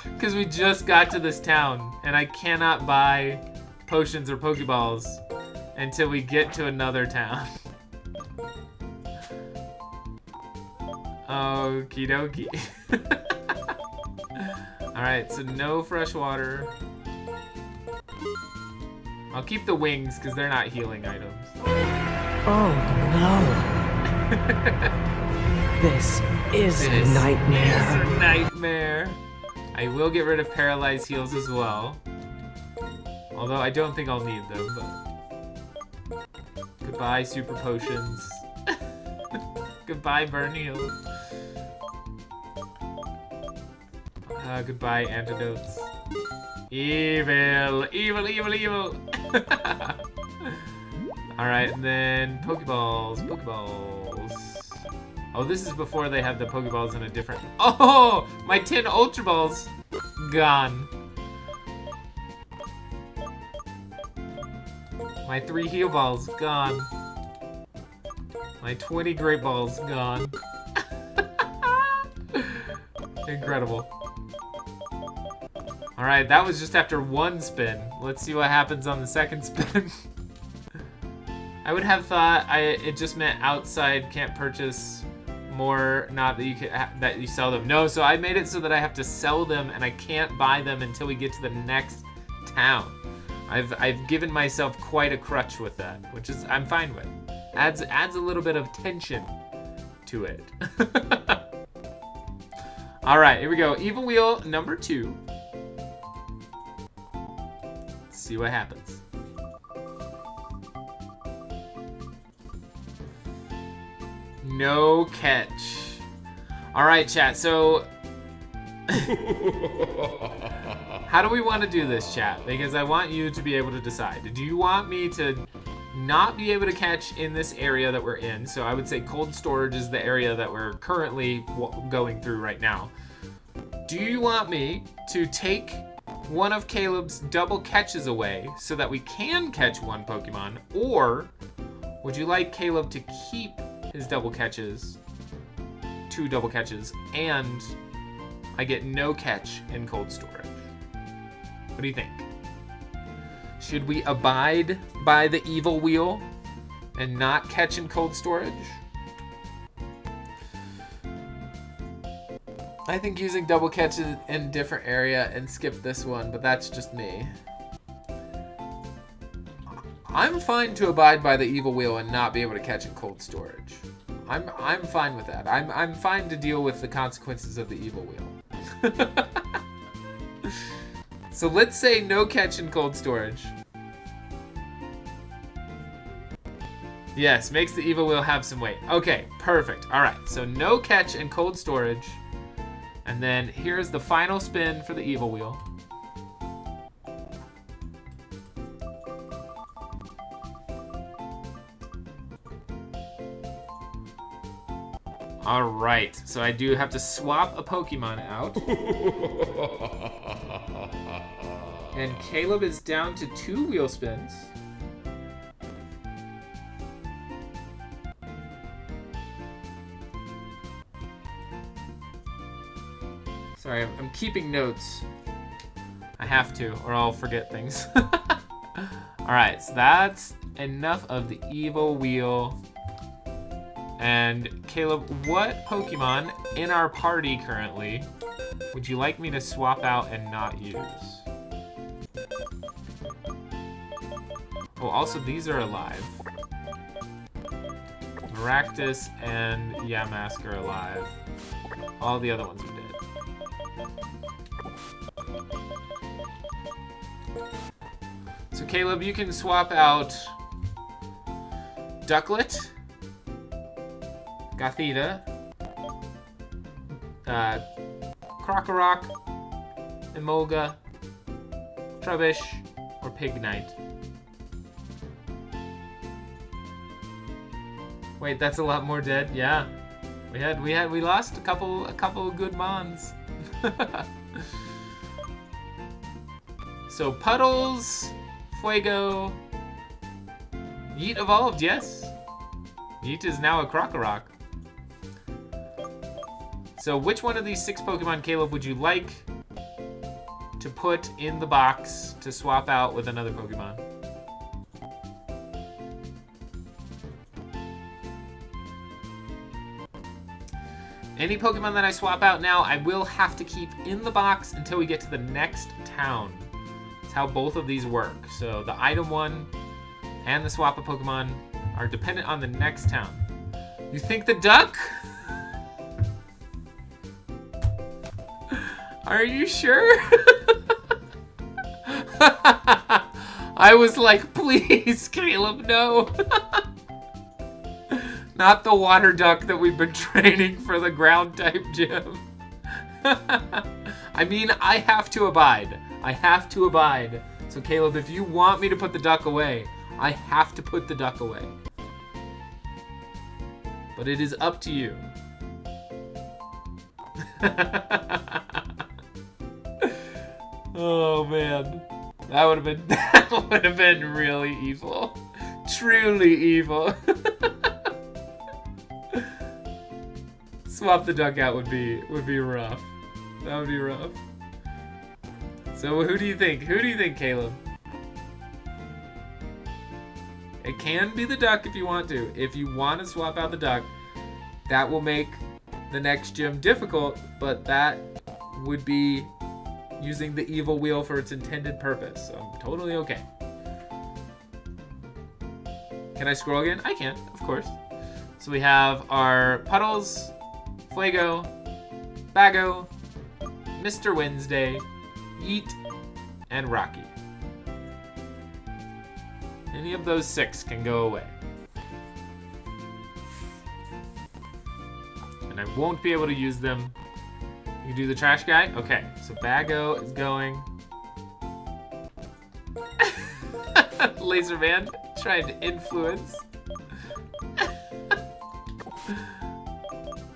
A: Because we just got to this town and I cannot buy potions or Pokeballs until we get to another town. Okie dokie. Alright, so no fresh water. I'll keep the wings because they're not healing items.
G: Oh no. This is a nightmare.
A: It's a nightmare. I will get rid of paralyzed heals as well. Although I don't think I'll need them, but... Goodbye, super potions. Goodbye, burn heals. Goodbye, antidotes. Evil, evil, evil, evil. Alright, and then Pokeballs, Pokeballs. Oh, this is before they have the Pokeballs in a different... Oh, my 10 Ultra Balls gone. My 3 Heal Balls gone. My 20 Great Balls gone. Incredible. Alright, that was just after one spin. Let's see what happens on the second spin. I would have thought it just meant outside can't purchase more, not that you that you sell them. No, so I made it so that I have to sell them and I can't buy them until we get to the next town. I've given myself quite a crutch with that, which is I'm fine with. Adds a little bit of tension to it. All right, here we go. Evil Wheel number 2. Let's see what happens. No catch. All right, chat. So, how do we want to do this, chat? Because I want you to be able to decide. Do you want me to not be able to catch in this area that we're in? So I would say cold storage is the area that we're currently going through right now. Do you want me to take one of Caleb's double catches away so that we can catch one Pokemon? Or would you like Caleb to keep his double catches, 2 double catches, and I get no catch in cold storage? What do you think? Should we abide by the Evil Wheel and not catch in cold storage? I think using double catches in a different area and skip this one, but that's just me. I'm fine to abide by the Evil Wheel and not be able to catch in cold storage. I'm fine with that. I'm fine to deal with the consequences of the Evil Wheel. So let's say no catch in cold storage. Yes, makes the Evil Wheel have some weight. Okay, perfect. All right, so no catch in cold storage. And then here's the final spin for the Evil Wheel. All right, so I do have to swap a Pokemon out. And Caleb is down to 2 wheel spins. So Sorry, I'm keeping notes. I have to, or I'll forget things. Alright, so that's enough of the evil wheel. And Caleb, what Pokemon in our party currently would you like me to swap out and not use? Oh, also these are alive. Maractus and Yamask are alive. All the other ones are dead. So Caleb, you can swap out Ducklet, Gothita, Krokorok, Emolga, Trubbish, or Pignite. Wait, that's a lot more dead. Yeah, we lost a couple of good mons. So Puddles, Fuego, Yeet evolved. Yes, Yeet is now a Krokorok. So which one of these 6 Pokemon, Caleb, would you like to put in the box to swap out with another Pokemon? Any Pokemon that I swap out now, I will have to keep in the box until we get to the next town. That's how both of these work. So the item one and the swap of Pokemon are dependent on the next town. You think the duck? Are you sure? I was like, please, Caleb, no. Not the water duck that we've been training for the ground type gym. I mean, I have to abide. I have to abide. So Caleb, if you want me to put the duck away, I have to put the duck away. But it is up to you. Oh man. That would have been really evil. Truly evil. Swap the duck out would be rough. That would be rough. So who do you think? Who do you think, Caleb? It can be the duck if you want to. If you want to swap out the duck, that will make the next gym difficult, but that would be using the evil wheel for its intended purpose. So I'm totally okay. Can I scroll again? I can, of course. So we have our Puddles, Fuego, Bago, Mr. Wednesday, Yeet, and Rocky. Any of those 6 can go away. And I won't be able to use them. You do the trash guy? Okay, so Bago is going. Laserman trying to influence.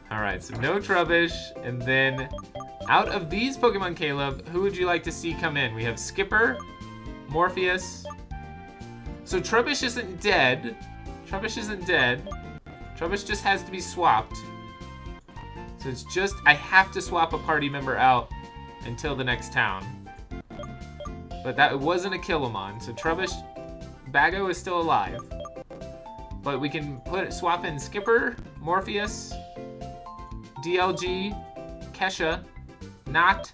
A: Alright, so no Trubbish, and then out of these Pokemon, Caleb, who would you like to see come in? We have Skipper, Morpheus. So Trubbish isn't dead. Trubbish isn't dead. Trubbish just has to be swapped. So it's just, I have to swap a party member out until the next town. But that wasn't a Killamon, so Trubbish, Bago is still alive. But we can swap in Skipper, Morpheus, DLG, Kesha, Not,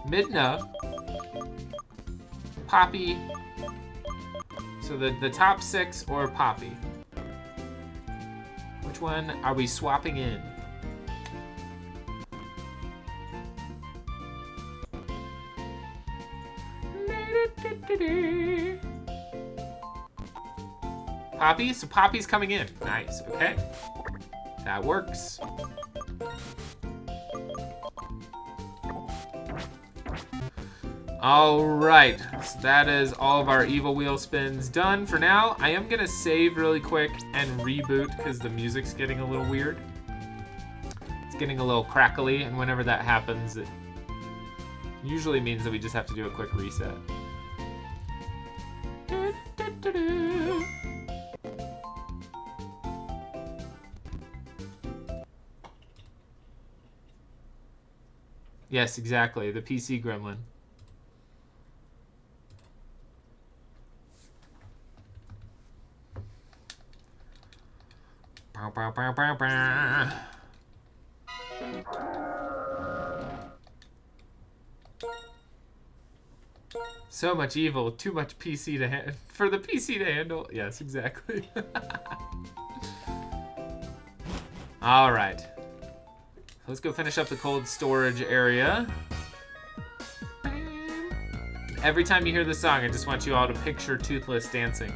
A: Midna, Poppy. So the top 6 or Poppy. Which one are we swapping in? Poppy? So Poppy's coming in. Nice, okay. That works. Alright, so that is all of our evil wheel spins done for now. I am gonna save really quick and reboot because the music's getting a little weird. It's getting a little crackly, and whenever that happens, it usually means that we just have to do a quick reset. Yes, exactly. The PC gremlin. Bow, bow, bow, bow, bow. So much evil, too much PC to for the PC to handle. Yes, exactly. All right. Let's go finish up the cold storage area. Every time you hear this song, I just want you all to picture Toothless dancing.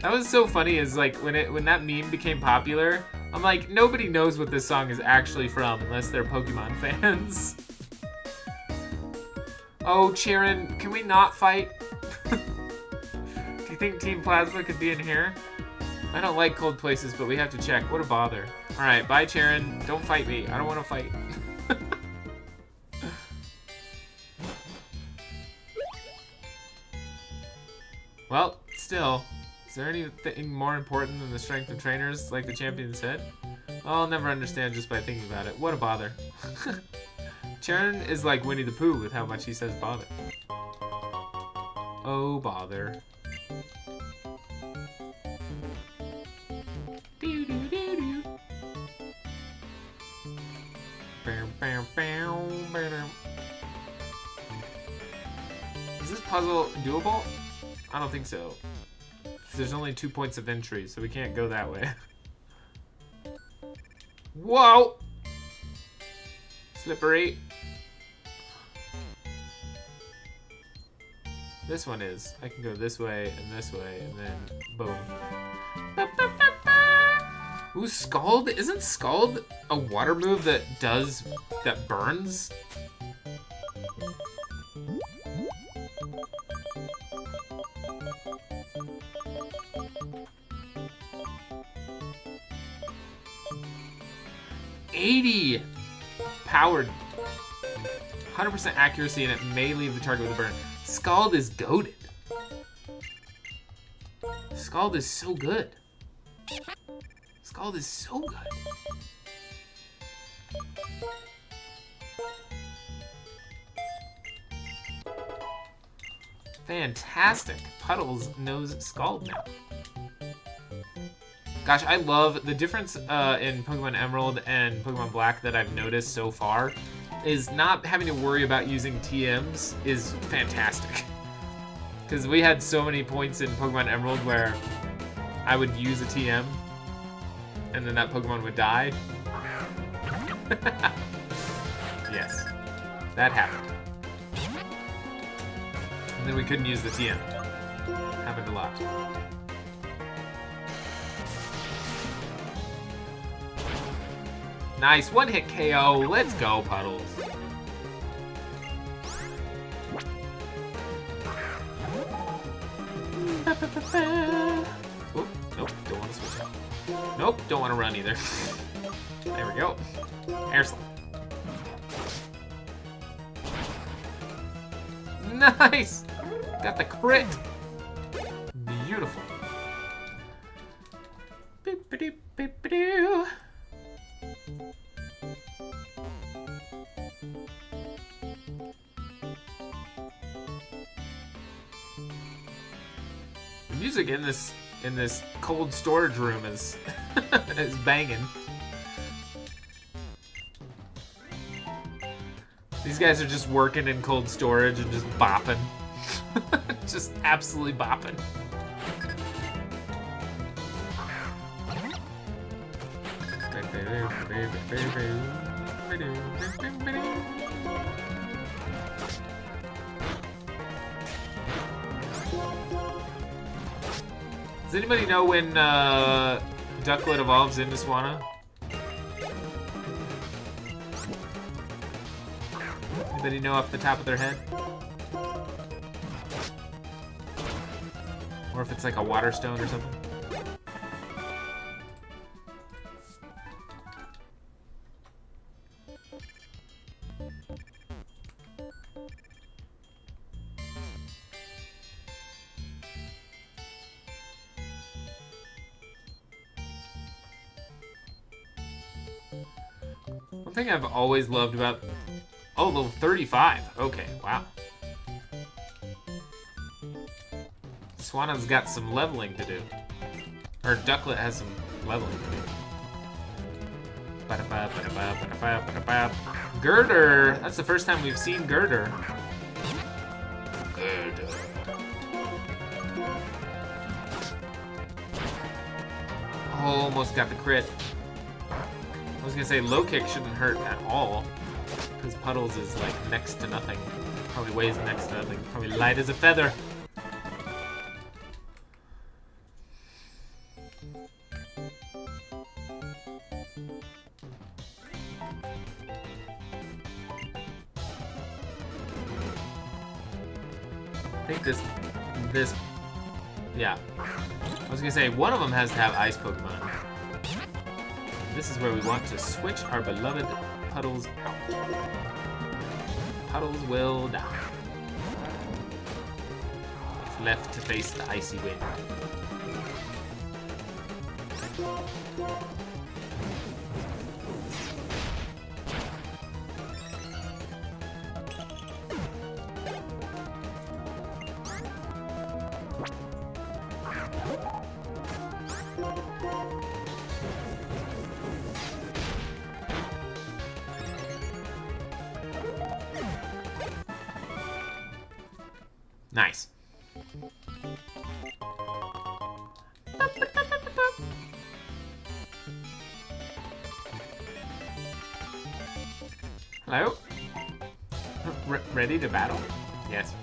A: That was so funny, is like when that meme became popular, I'm like, nobody knows what this song is actually from unless they're Pokemon fans. Oh, Chirin, can we not fight? Do you think Team Plasma could be in here? I don't like cold places, but we have to check. What a bother. Alright, bye, Chirin. Don't fight me. I don't want to fight. Well, still, is there anything more important than the strength of trainers, like the champion said? I'll never understand just by thinking about it. What a bother. Charon is like Winnie the Pooh with how much he says bother. Oh, bother. Doo, doo, doo, doo. Bam, bam, bam, bam. Is this puzzle doable? I don't think so. There's only 2 points of entry, so we can't go that way. Whoa! Slippery. This one is. I can go this way, and then boom. Ooh, Scald? Isn't Scald a water move that burns? $80 powered, 100% accuracy, and it may leave the target with a burn. Scald is goated. Scald is so good. Scald is so good. Fantastic. Puddles knows Scald now. Gosh, I love the difference in Pokemon Emerald and Pokemon Black that I've noticed so far is not having to worry about using TMs is fantastic. Because we had so many points in Pokemon Emerald where I would use a TM and then that Pokemon would die. Yes, that happened. And then we couldn't use the TM. Happened a lot. Nice, one-hit KO. Let's go, Puddles. Oop, nope, don't want to switch up. Nope, don't want to run either. There we go. Air Slap. Nice! Got the crit. Beautiful. Boop-a-doop, boop-a-doo. The music in this cold storage room is is banging. These guys are just working in cold storage and just bopping. Just absolutely bopping. Does anybody know when Ducklet evolves into Swanna? Anybody know off the top of their head? Or if it's like a water stone or something? One thing I've always loved about... Oh, level 35. Okay, wow. Swana's got some leveling to do. Or Ducklet has some leveling to do. Ba-da-ba, ba-da-ba, ba-da-ba, ba-da-ba. Girder! That's the first time we've seen Girder. Girder. Almost got the crit. I was gonna say low kick shouldn't hurt at all. Because Puddles is like next to nothing. Probably weighs next to nothing. Probably light as a feather. I think this, yeah. I was gonna say, one of them has to have ice Pokemon. This is where we want to switch our beloved Puddles out. Puddles will die. It's left to face the icy wind. Nice. Hello? Ready to battle? Yes.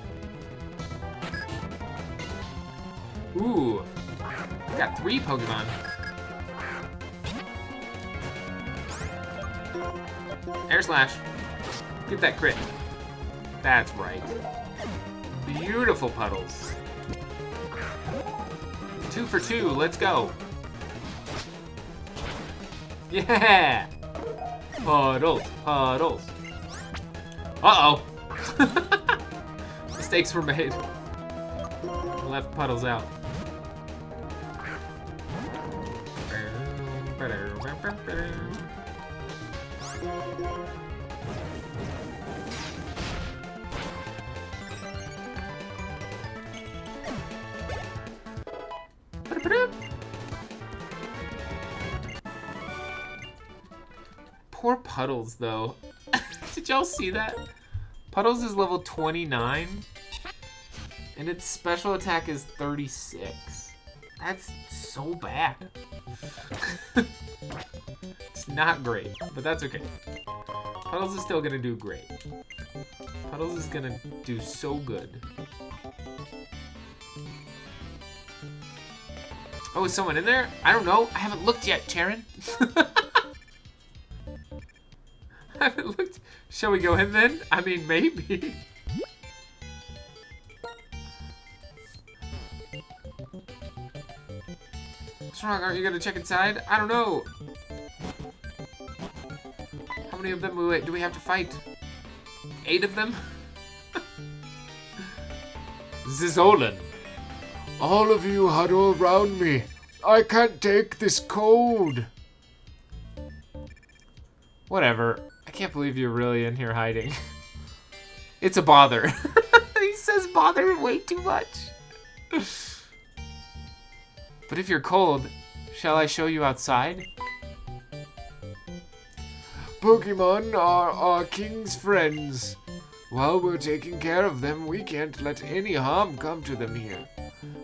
A: Ooh. We got 3 Pokemon. Air Slash. Get that crit. That's right. Beautiful Puddles. 2 for 2, let's go. Yeah! Puddles, Puddles. Uh-oh. Mistakes were made. Left Puddles out. Poor Puddles, though. Did y'all see that? Puddles is level 29, and its special attack is 36. That's so bad. It's not great, but that's okay. Puddles is still gonna do great. Puddles is gonna do so good. Oh, is someone in there? I don't know. I haven't looked yet, Charon. I haven't looked. Shall we go in then? I mean, maybe. What's wrong? Aren't you gonna check inside? I don't know. How many of them do we have to fight? 8 of them? Zizolan.
C: All of you huddle around me. I can't take this cold.
A: Whatever. I can't believe you're really in here hiding. It's a bother. He says bother way too much. But if you're cold, shall I show you outside?
C: Pokemon are our king's friends. While we're taking care of them, we can't let any harm come to them here.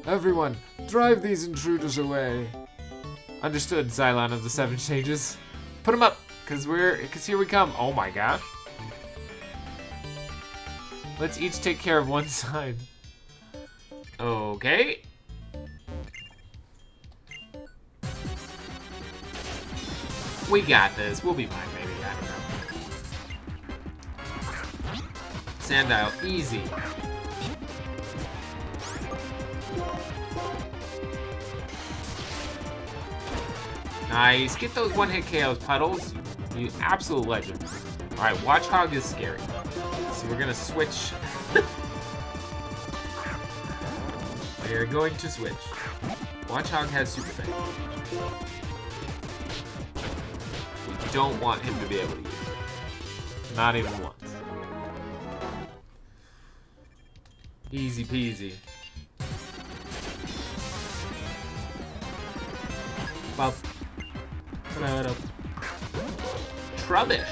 C: Everyone, drive these intruders away.
A: Understood, Xylon of the 7 Changes. Put them up, cause here we come. Oh my gosh. Let's each take care of one side. Okay. We got this. We'll be fine, baby. I don't know. Sandile, easy. Nice. Get those one-hit KOs, Puddles. You absolute legend. All right, Watchog is scary. So we're gonna switch. We're going to switch. Watchog has Super Fang. We don't want him to be able to use it. Not even once. Easy peasy. Bop. Trubbish.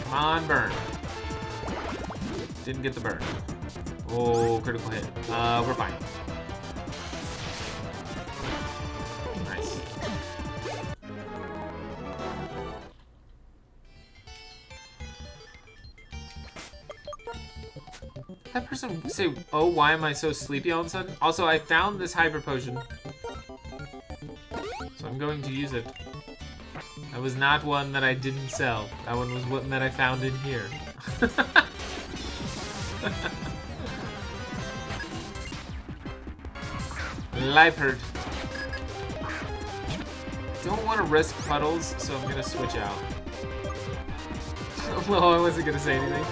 A: Come on, burn. Didn't get the burn. Oh, critical hit. We're fine. Nice. That person say, oh, why am I so sleepy all of a sudden? Also, I found this hyper potion. So I'm going to use it. That was not one that I didn't sell. That one was one that I found in here. Leopard. Don't want to risk puddles, so I'm gonna switch out. Well, I wasn't gonna say anything.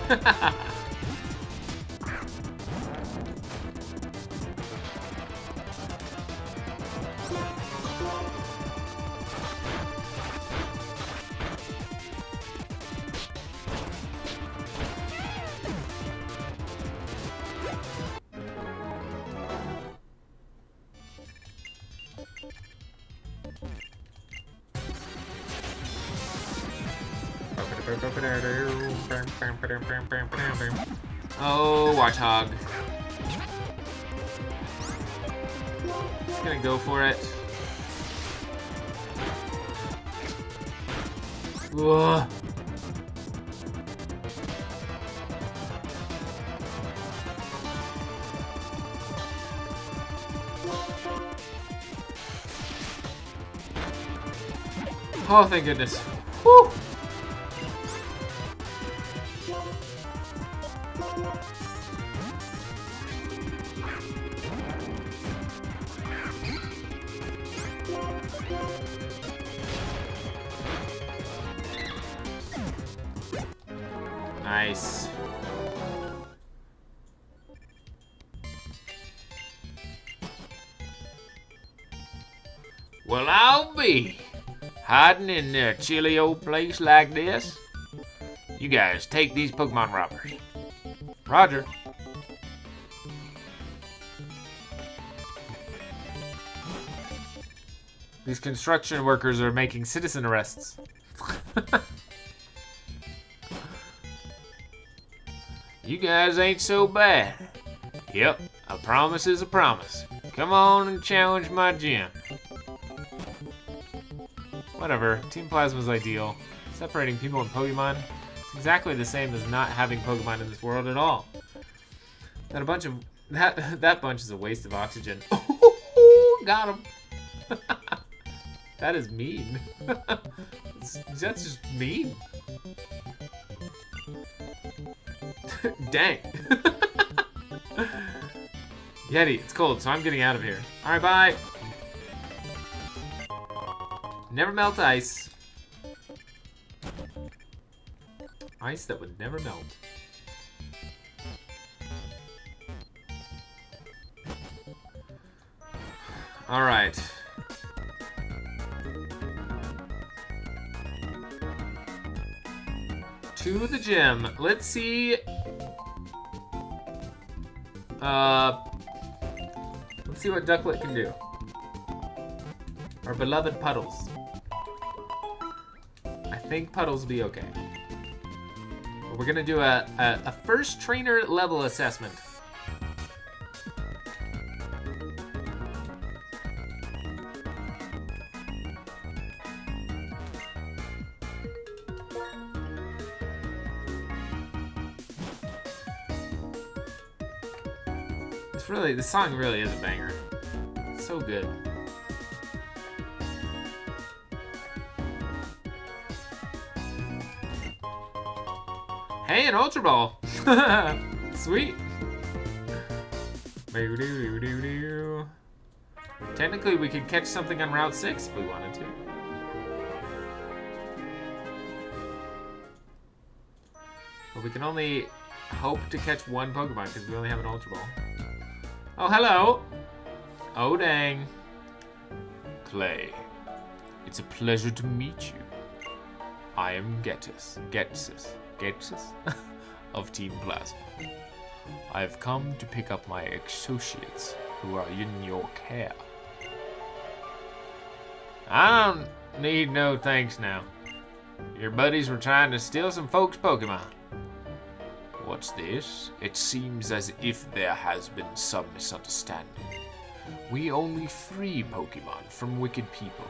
A: Oh, Watchhog. Just gonna go for it. Ugh. Oh, thank goodness. Whew. Nice. Well, I'll be hiding in a chilly old place like this. You guys take these Pokemon robbers. Roger. These construction workers are making citizen arrests. You guys ain't so bad. Yep, a promise is a promise. Come on and challenge my gym. Whatever, Team Plasma's ideal. Separating people and Pokemon, it's exactly the same as not having Pokemon in this world at all. That bunch is a waste of oxygen. Got him. That is mean. That's just mean. Dang. Yeti, it's cold, so I'm getting out of here. Alright, bye. Never melt ice. Ice that would never melt. Alright. To the gym. Let's see. Let's see what Ducklet can do. Our beloved Puddles. I think Puddles will be okay. But we're gonna do a first trainer level assessment. The song really is a banger. It's so good. Hey, an Ultra Ball! Sweet! Technically, we could catch something on Route 6 if we wanted to. But we can only hope to catch one Pokemon because we only have an Ultra Ball. Oh, hello! Oh, dang. Clay. It's a pleasure to meet you. I am Getsus of Team Plasma. I've come to pick up my associates who are in your care. I don't need no thanks now. Your buddies were trying to steal some folks' Pokemon. What's this? It seems as if there has been some misunderstanding. We only free Pokemon from wicked people.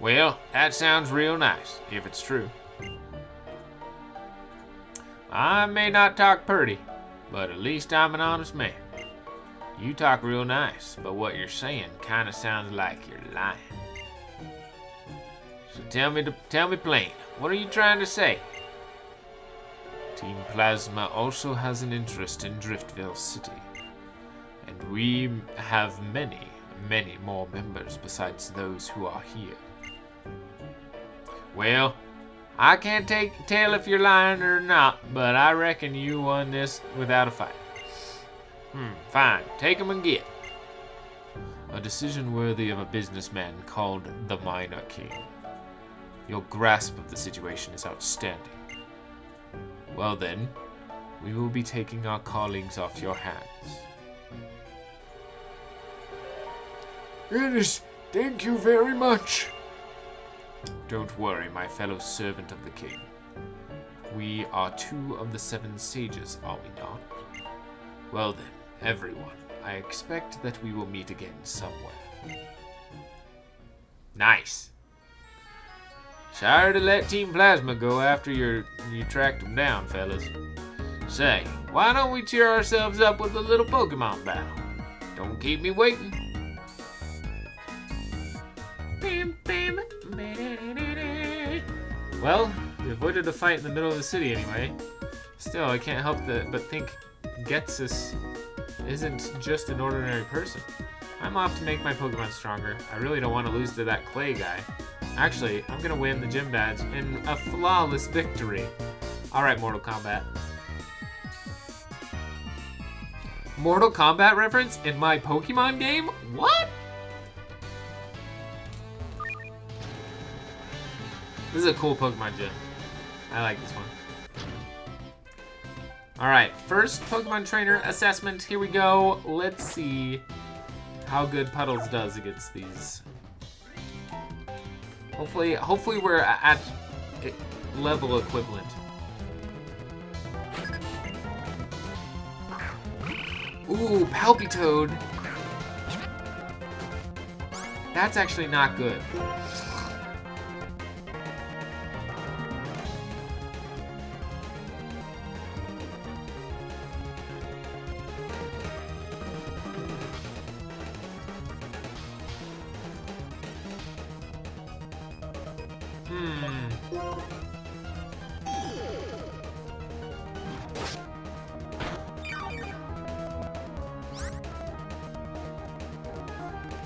A: Well, that sounds real nice, if it's true. I may not talk pretty, but at least I'm an honest man. You talk real nice, but what you're saying kind of sounds like you're lying. So tell me plain, what are you trying to say? Team Plasma also has an interest in Driftville City, and we have many, many more members besides those who are here. Well, I can't tell if you're lying or not, but I reckon you won this without a fight. Fine. Take 'em and get. A decision worthy of a businessman called the Minor King. Your grasp of the situation is outstanding. Well then, we will be taking our callings off your hands.
C: Ernest, thank you very much.
A: Don't worry, my fellow servant of the king. We are 2 of the 7 sages, are we not? Well then, everyone, I expect that we will meet again somewhere. Nice. Sorry to let Team Plasma go after you tracked them down, fellas. Say, why don't we cheer ourselves up with a little Pokemon battle? Don't keep me waiting. Well, we avoided a fight in the middle of the city anyway. Still, I can't help but think Getsus isn't just an ordinary person. I'm off to make my Pokemon stronger. I really don't want to lose to that Clay guy. Actually, I'm gonna win the gym badge in a flawless victory. Alright, Mortal Kombat. Mortal Kombat reference in my Pokemon game? What? This is a cool Pokemon gym. I like this one. Alright, first Pokemon Trainer assessment. Here we go. Let's see how good Puddles does against these. Hopefully we're at level equivalent. Ooh, Palpitoad. That's actually not good.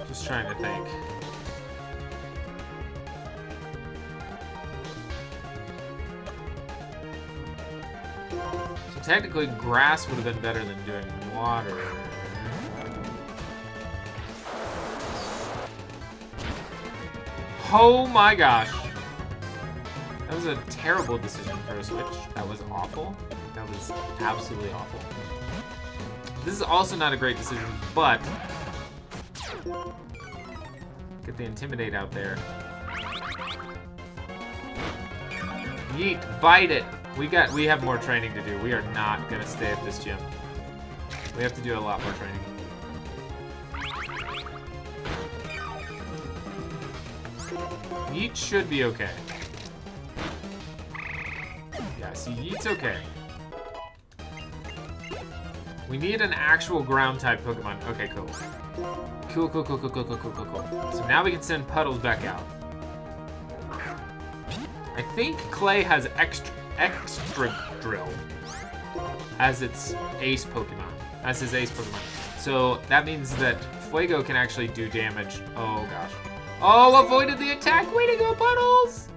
A: Just trying to think. So technically grass would have been better than doing water. Oh my gosh. That was a terrible decision for a switch. That was awful. That was absolutely awful. This is also not a great decision, but get the Intimidate out there. Yeet, bite it. We have more training to do. We are not gonna stay at this gym. We have to do a lot more training. Yeet should be okay. Yeah, see, Yeet's okay. We need an actual ground type Pokemon. Okay, cool. Cool. So now we can send Puddles back out. I think Clay has extra Drill as its ace Pokemon. As his ace Pokemon. So that means that Fuego can actually do damage. Oh gosh. Oh, avoided the attack. Way to go, Puddles!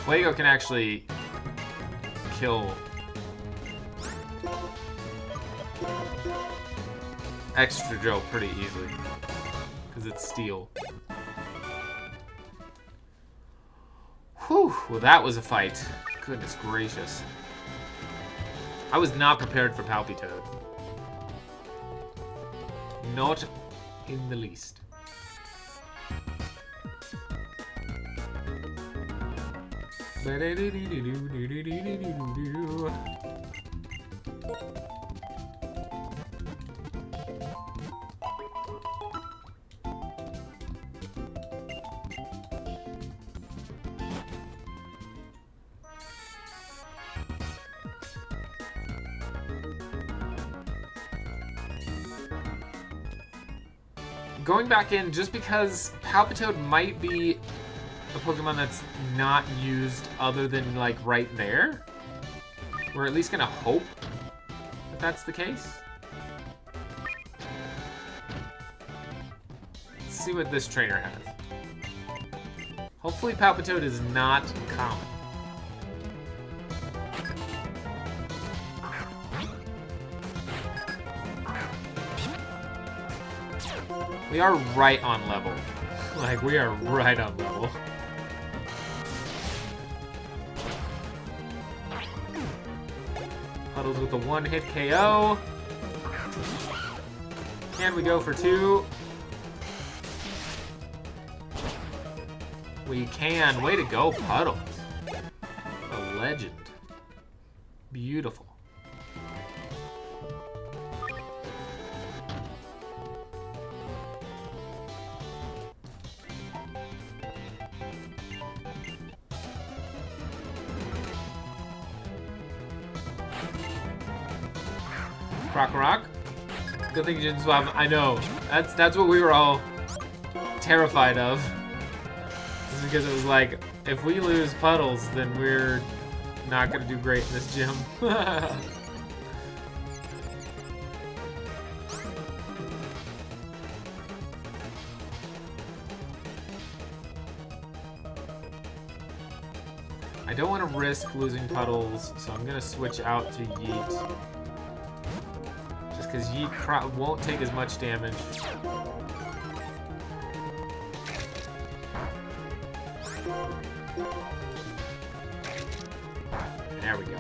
A: Fuego can actually kill. extra drill pretty easily. Because it's steel. Whew, well that was a fight. Goodness gracious. I was not prepared for Palpitoad. Not in the least. Going back in, just because Palpitoad might be a Pokemon that's not used other than, like, right there. We're at least gonna hope that that's the case. Let's see what this trainer has. Hopefully Palpitoad is not common. We are right on level. Like, we are right on level. Puddles with a one-hit KO. Can we go for 2? We can. Way to go, Puddles. A legend. Beautiful. Rock. Good thing you didn't swap. I know. That's what we were all terrified of. Just because it was like, if we lose Puddles, then we're not gonna do great in this gym. I don't want to risk losing Puddles, so I'm gonna switch out to Yeet. Because Yeet won't take as much damage. There we go.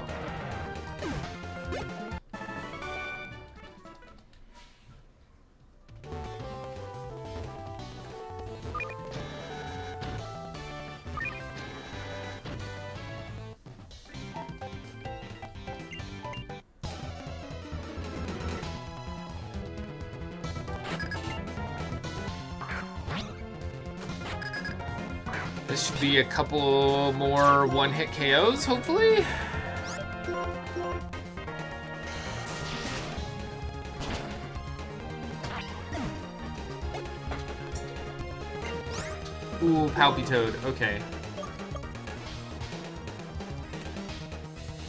A: This should be a couple more one-hit KOs, hopefully. Ooh, Palpitoad. Okay.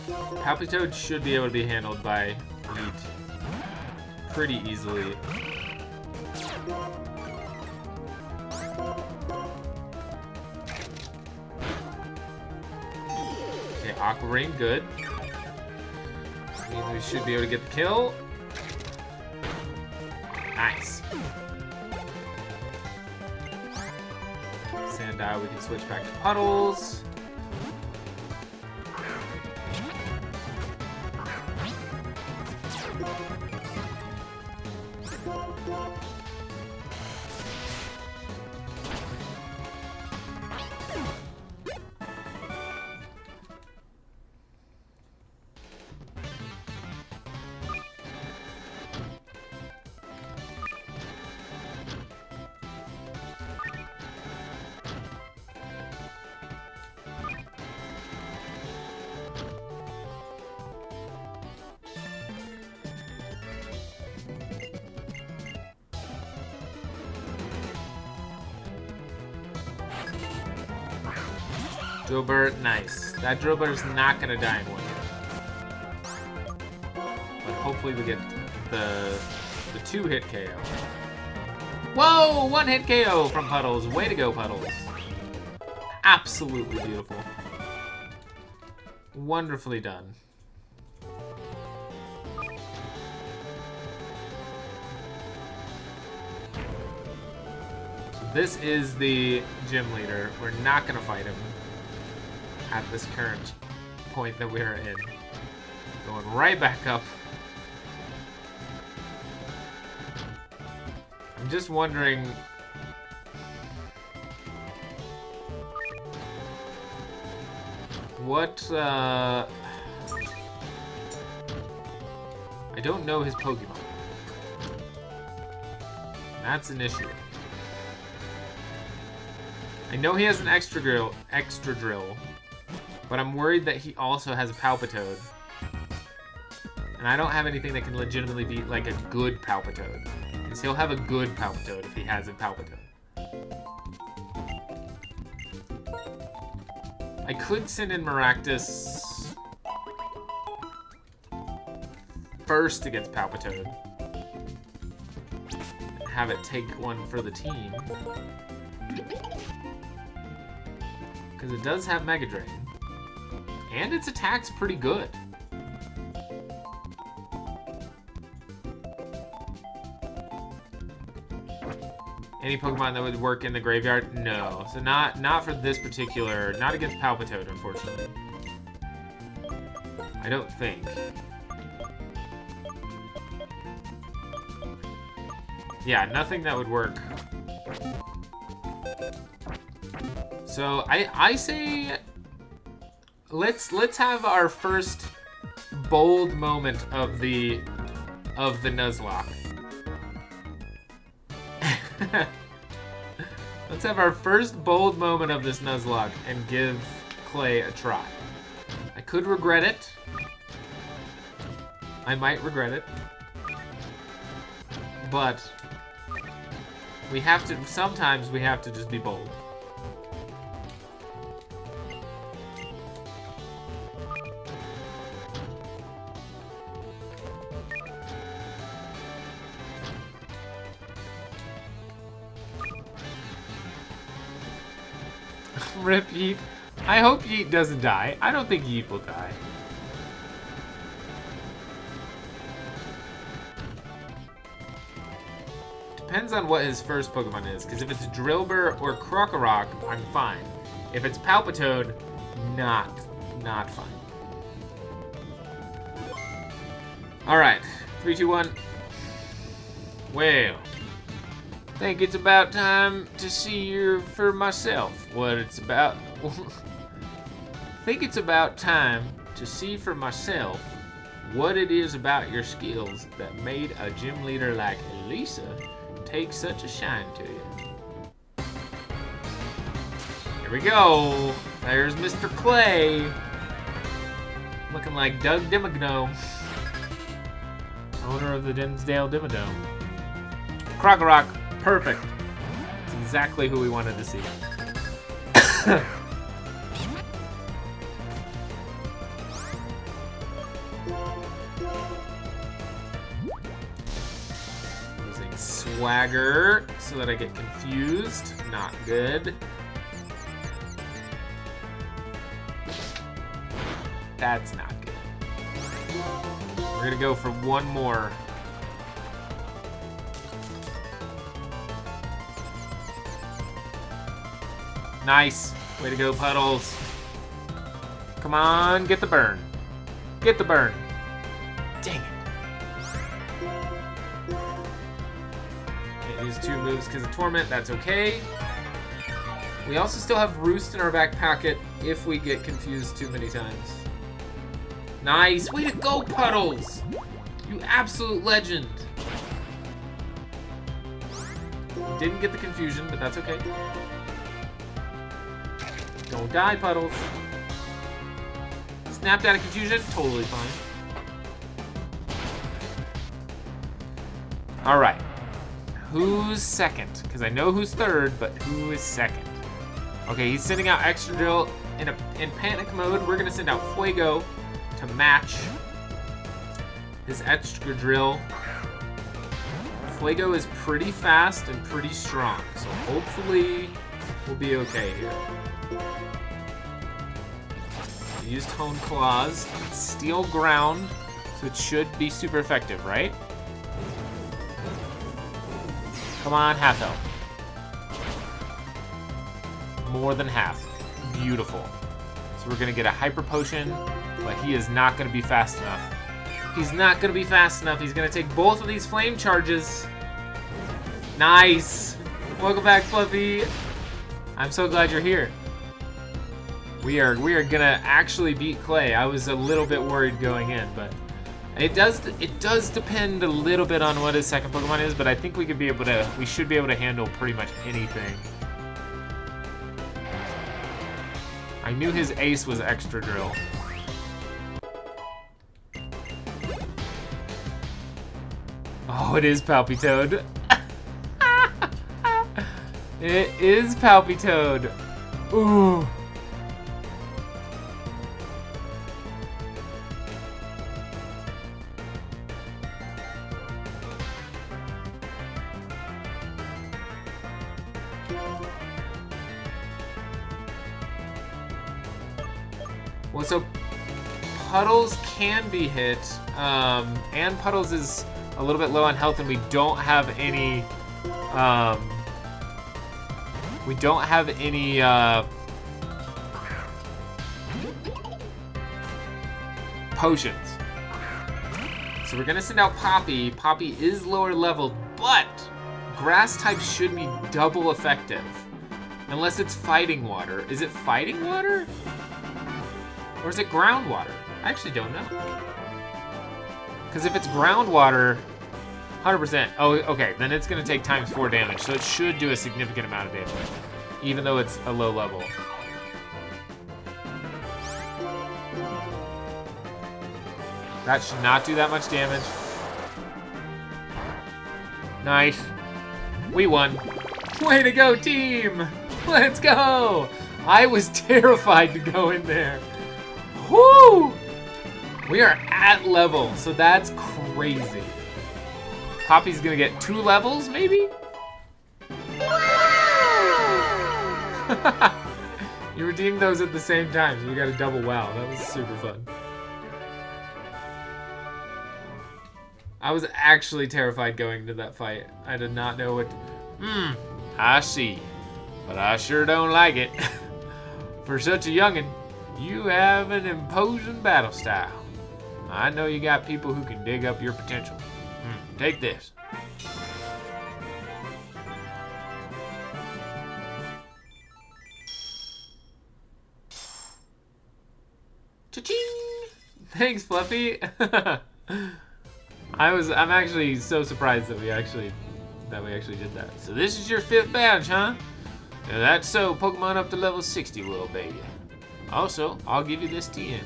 A: Palpitoad should be able to be handled by Yeet pretty easily. Aqua Rain, good. Means we should be able to get the kill. Nice. Sandile, we can switch back to Puddles. Drillbur, nice. That Drillbur's not gonna die in one hit. But hopefully we get the 2-hit KO. Whoa! 1-hit KO from Puddles. Way to go, Puddles. Absolutely beautiful. Wonderfully done. This is the gym leader. We're not gonna fight him at this current point that we're in. Going right back up. I'm just wondering. What, I don't know his Pokemon. That's an issue. I know he has an extra drill, but I'm worried that he also has a Palpitoad. And I don't have anything that can legitimately beat like a good Palpitoad. Because he'll have a good Palpitoad if he has a Palpitoad. I could send in Maractus first against Palpitoad. And have it take one for the team. Because it does have Mega Drain. And its attack's pretty good. Any Pokemon that would work in the graveyard? No. So not for this particular, not against Palpitoad, unfortunately. I don't think. Yeah, nothing that would work. So I say let's have our first bold moment of the Nuzlocke. Let's have our first bold moment of this Nuzlocke and give Clay a try. I could regret it. I might regret it. But we have to, sometimes we have to just be bold. Rip Yeet. I hope Yeet doesn't die. I don't think Yeet will die. Depends on what his first Pokemon is, because if it's Drillbur or Krokorok, I'm fine. If it's Palpitoad, not fine. Alright, 3, 2, 1. Well, think it's about time to see for myself what it's about. Think it's about time to see for myself what it is about your skills that made a gym leader like Elisa take such a shine to you. Here we go. There's Mr. Clay. Looking like Doug Dimmadome. Owner of the Dimsdale Dimmadome. Krokorok. Perfect. It's exactly who we wanted to see. Using Swagger so that I get confused. Not good. That's not good. We're gonna go for one more. Nice. Way to go, Puddles. Come on, get the burn. Get the burn. Dang it. Can't use 2 moves because of Torment. That's okay. We also still have Roost in our back pocket if we get confused too many times. Nice. Way to go, Puddles. You absolute legend. Didn't get the confusion, but that's okay. Don't die, Puddles. Snapped out of confusion. Totally fine. Alright. Who's second? Because I know who's third, but who is second? Okay, he's sending out Extra Drill in panic mode. We're going to send out Fuego to match his Extra Drill. Fuego is pretty fast and pretty strong, so hopefully we'll be okay here. Use Tone Claws. It's Steel Ground, so it should be super effective, right? Come on, half health. more than half. Beautiful. So we're going to get a hyper potion, but he is not going to be fast enough. He's not going to be fast enough. He's going to take both of these flame charges. Nice. Welcome back, Fluffy. I'm so glad you're here. We are going to actually beat Clay. I was a little bit worried going in, but it does depend a little bit on what his second Pokemon is, but I think we should be able to handle pretty much anything. I knew his ace was Extra Drill. Oh, it is Palpitoad. It is Palpitoad. Ooh. Well, so Puddles can be hit, and Puddles is a little bit low on health, and we don't have any, potions. So we're gonna send out Poppy. Poppy is lower leveled, but grass type should be double effective. Unless it's fighting water. Is it fighting water? Or is it groundwater? I actually don't know. Because if it's groundwater, 100%. Oh, okay. Then it's going to take times 4 damage. So it should do a significant amount of damage. Even though it's a low level. That should not do that much damage. Nice. We won. Way to go, team! Let's go! I was terrified to go in there. Woo! We are at level, so that's crazy. Poppy's gonna get 2 levels, maybe? You redeemed those at the same time, so we got a double wow. That was super fun. I was actually terrified going into that fight. I did not know what... I see. But I sure don't like it. For such a youngin', you have an imposing battle style. I know you got people who can dig up your potential. Take this. Cha-ching! Thanks, Fluffy. I'm actually so surprised that we actually did that. So this is your 5th badge, huh? Now that's so Pokemon up to level 60 will obey you. Also, I'll give you this TM.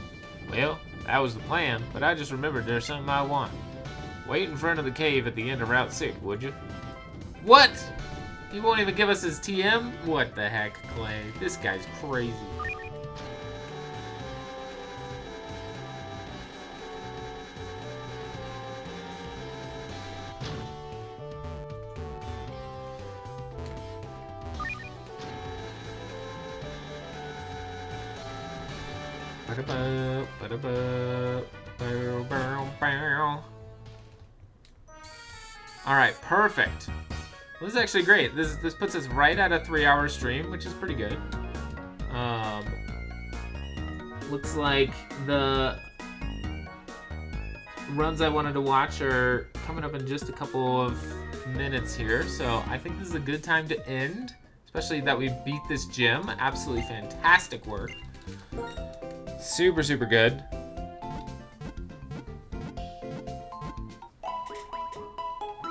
A: Well, that was the plan, but I just remembered there's something I want. Wait in front of the cave at the end of Route 6, would you? What? He won't even give us his TM? What the heck, Clay? This guy's crazy. All right, perfect. Well, this is actually great. This puts us right at a 3-hour stream, which is pretty good. Looks like the runs I wanted to watch are coming up in just a couple of minutes here, so I think this is a good time to end, especially that we beat this gym. Absolutely fantastic work. Super, super good.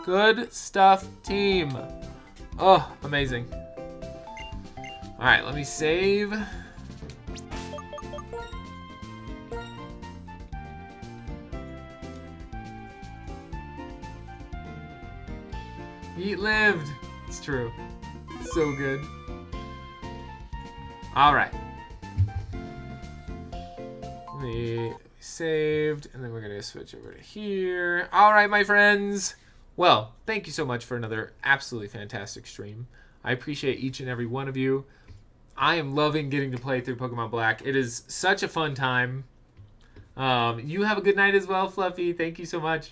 A: Good stuff, team. Oh, amazing. All right, let me save. Eat lived. It's true. So good. All right. We saved, and then we're gonna switch over to here. All right, my friends. Well, thank you so much for another absolutely fantastic stream. I appreciate each and every one of you. I am loving getting to play through Pokemon Black. It is such a fun time. You have a good night as well, Fluffy. Thank you so much.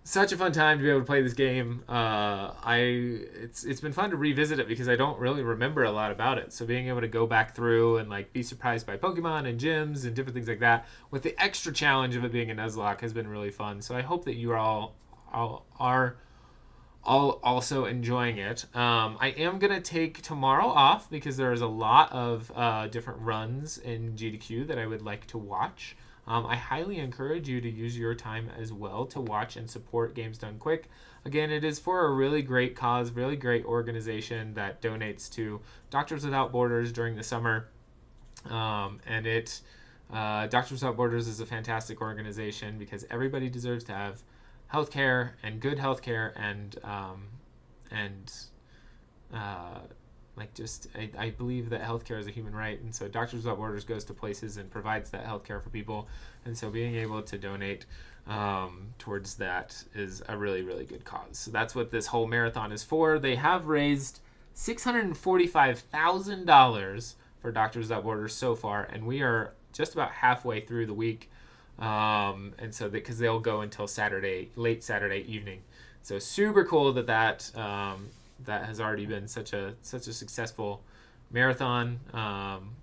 A: such a fun time to be able to play this game. It's been fun to revisit it because I don't really remember a lot about it. So being able to go back through and like be surprised by Pokemon and gyms and different things like that, with the extra challenge of it being a Nuzlocke, has been really fun. So I hope that you are all also enjoying it. I am gonna take tomorrow off because there's a lot of different runs in GDQ that I would like to watch. I highly encourage you to use your time as well to watch and support Games Done Quick. Again, it is for a really great cause, really great organization that donates to Doctors Without Borders during the summer. Doctors Without Borders is a fantastic organization because everybody deserves to have healthcare and good healthcare I believe that healthcare is a human right, and so Doctors Without Borders goes to places and provides that healthcare for people, and so being able to donate towards that is a really, really good cause. So that's what this whole marathon is for. They have raised $645,000 for Doctors Without Borders so far, and we are just about halfway through the week. And so because they'll go until late Saturday evening, so super cool that has already been such a successful marathon.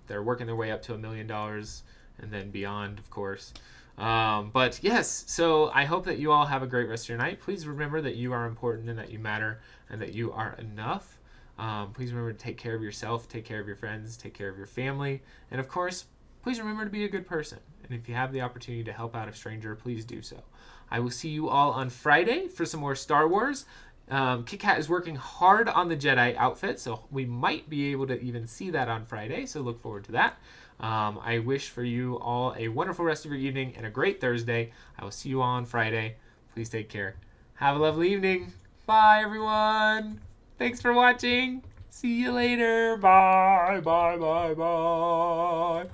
A: They're working their way up to $1 million and then beyond, of course. But yes, so I hope that you all have a great rest of your night. Please remember that you are important and that you matter and that you are enough. Please remember to take care of yourself, take care of your friends, take care of your family, and of course, please remember to be a good person. And if you have the opportunity to help out a stranger, please do so. I will see you all on Friday for some more Star Wars. Kit Kat is working hard on the Jedi outfit, so we might be able to even see that on Friday, so look forward to that. I wish for you all a wonderful rest of your evening and a great Thursday. I will see you all on Friday. Please take care. Have a lovely evening. Bye, everyone. Thanks for watching. See you later. Bye, bye, bye, bye.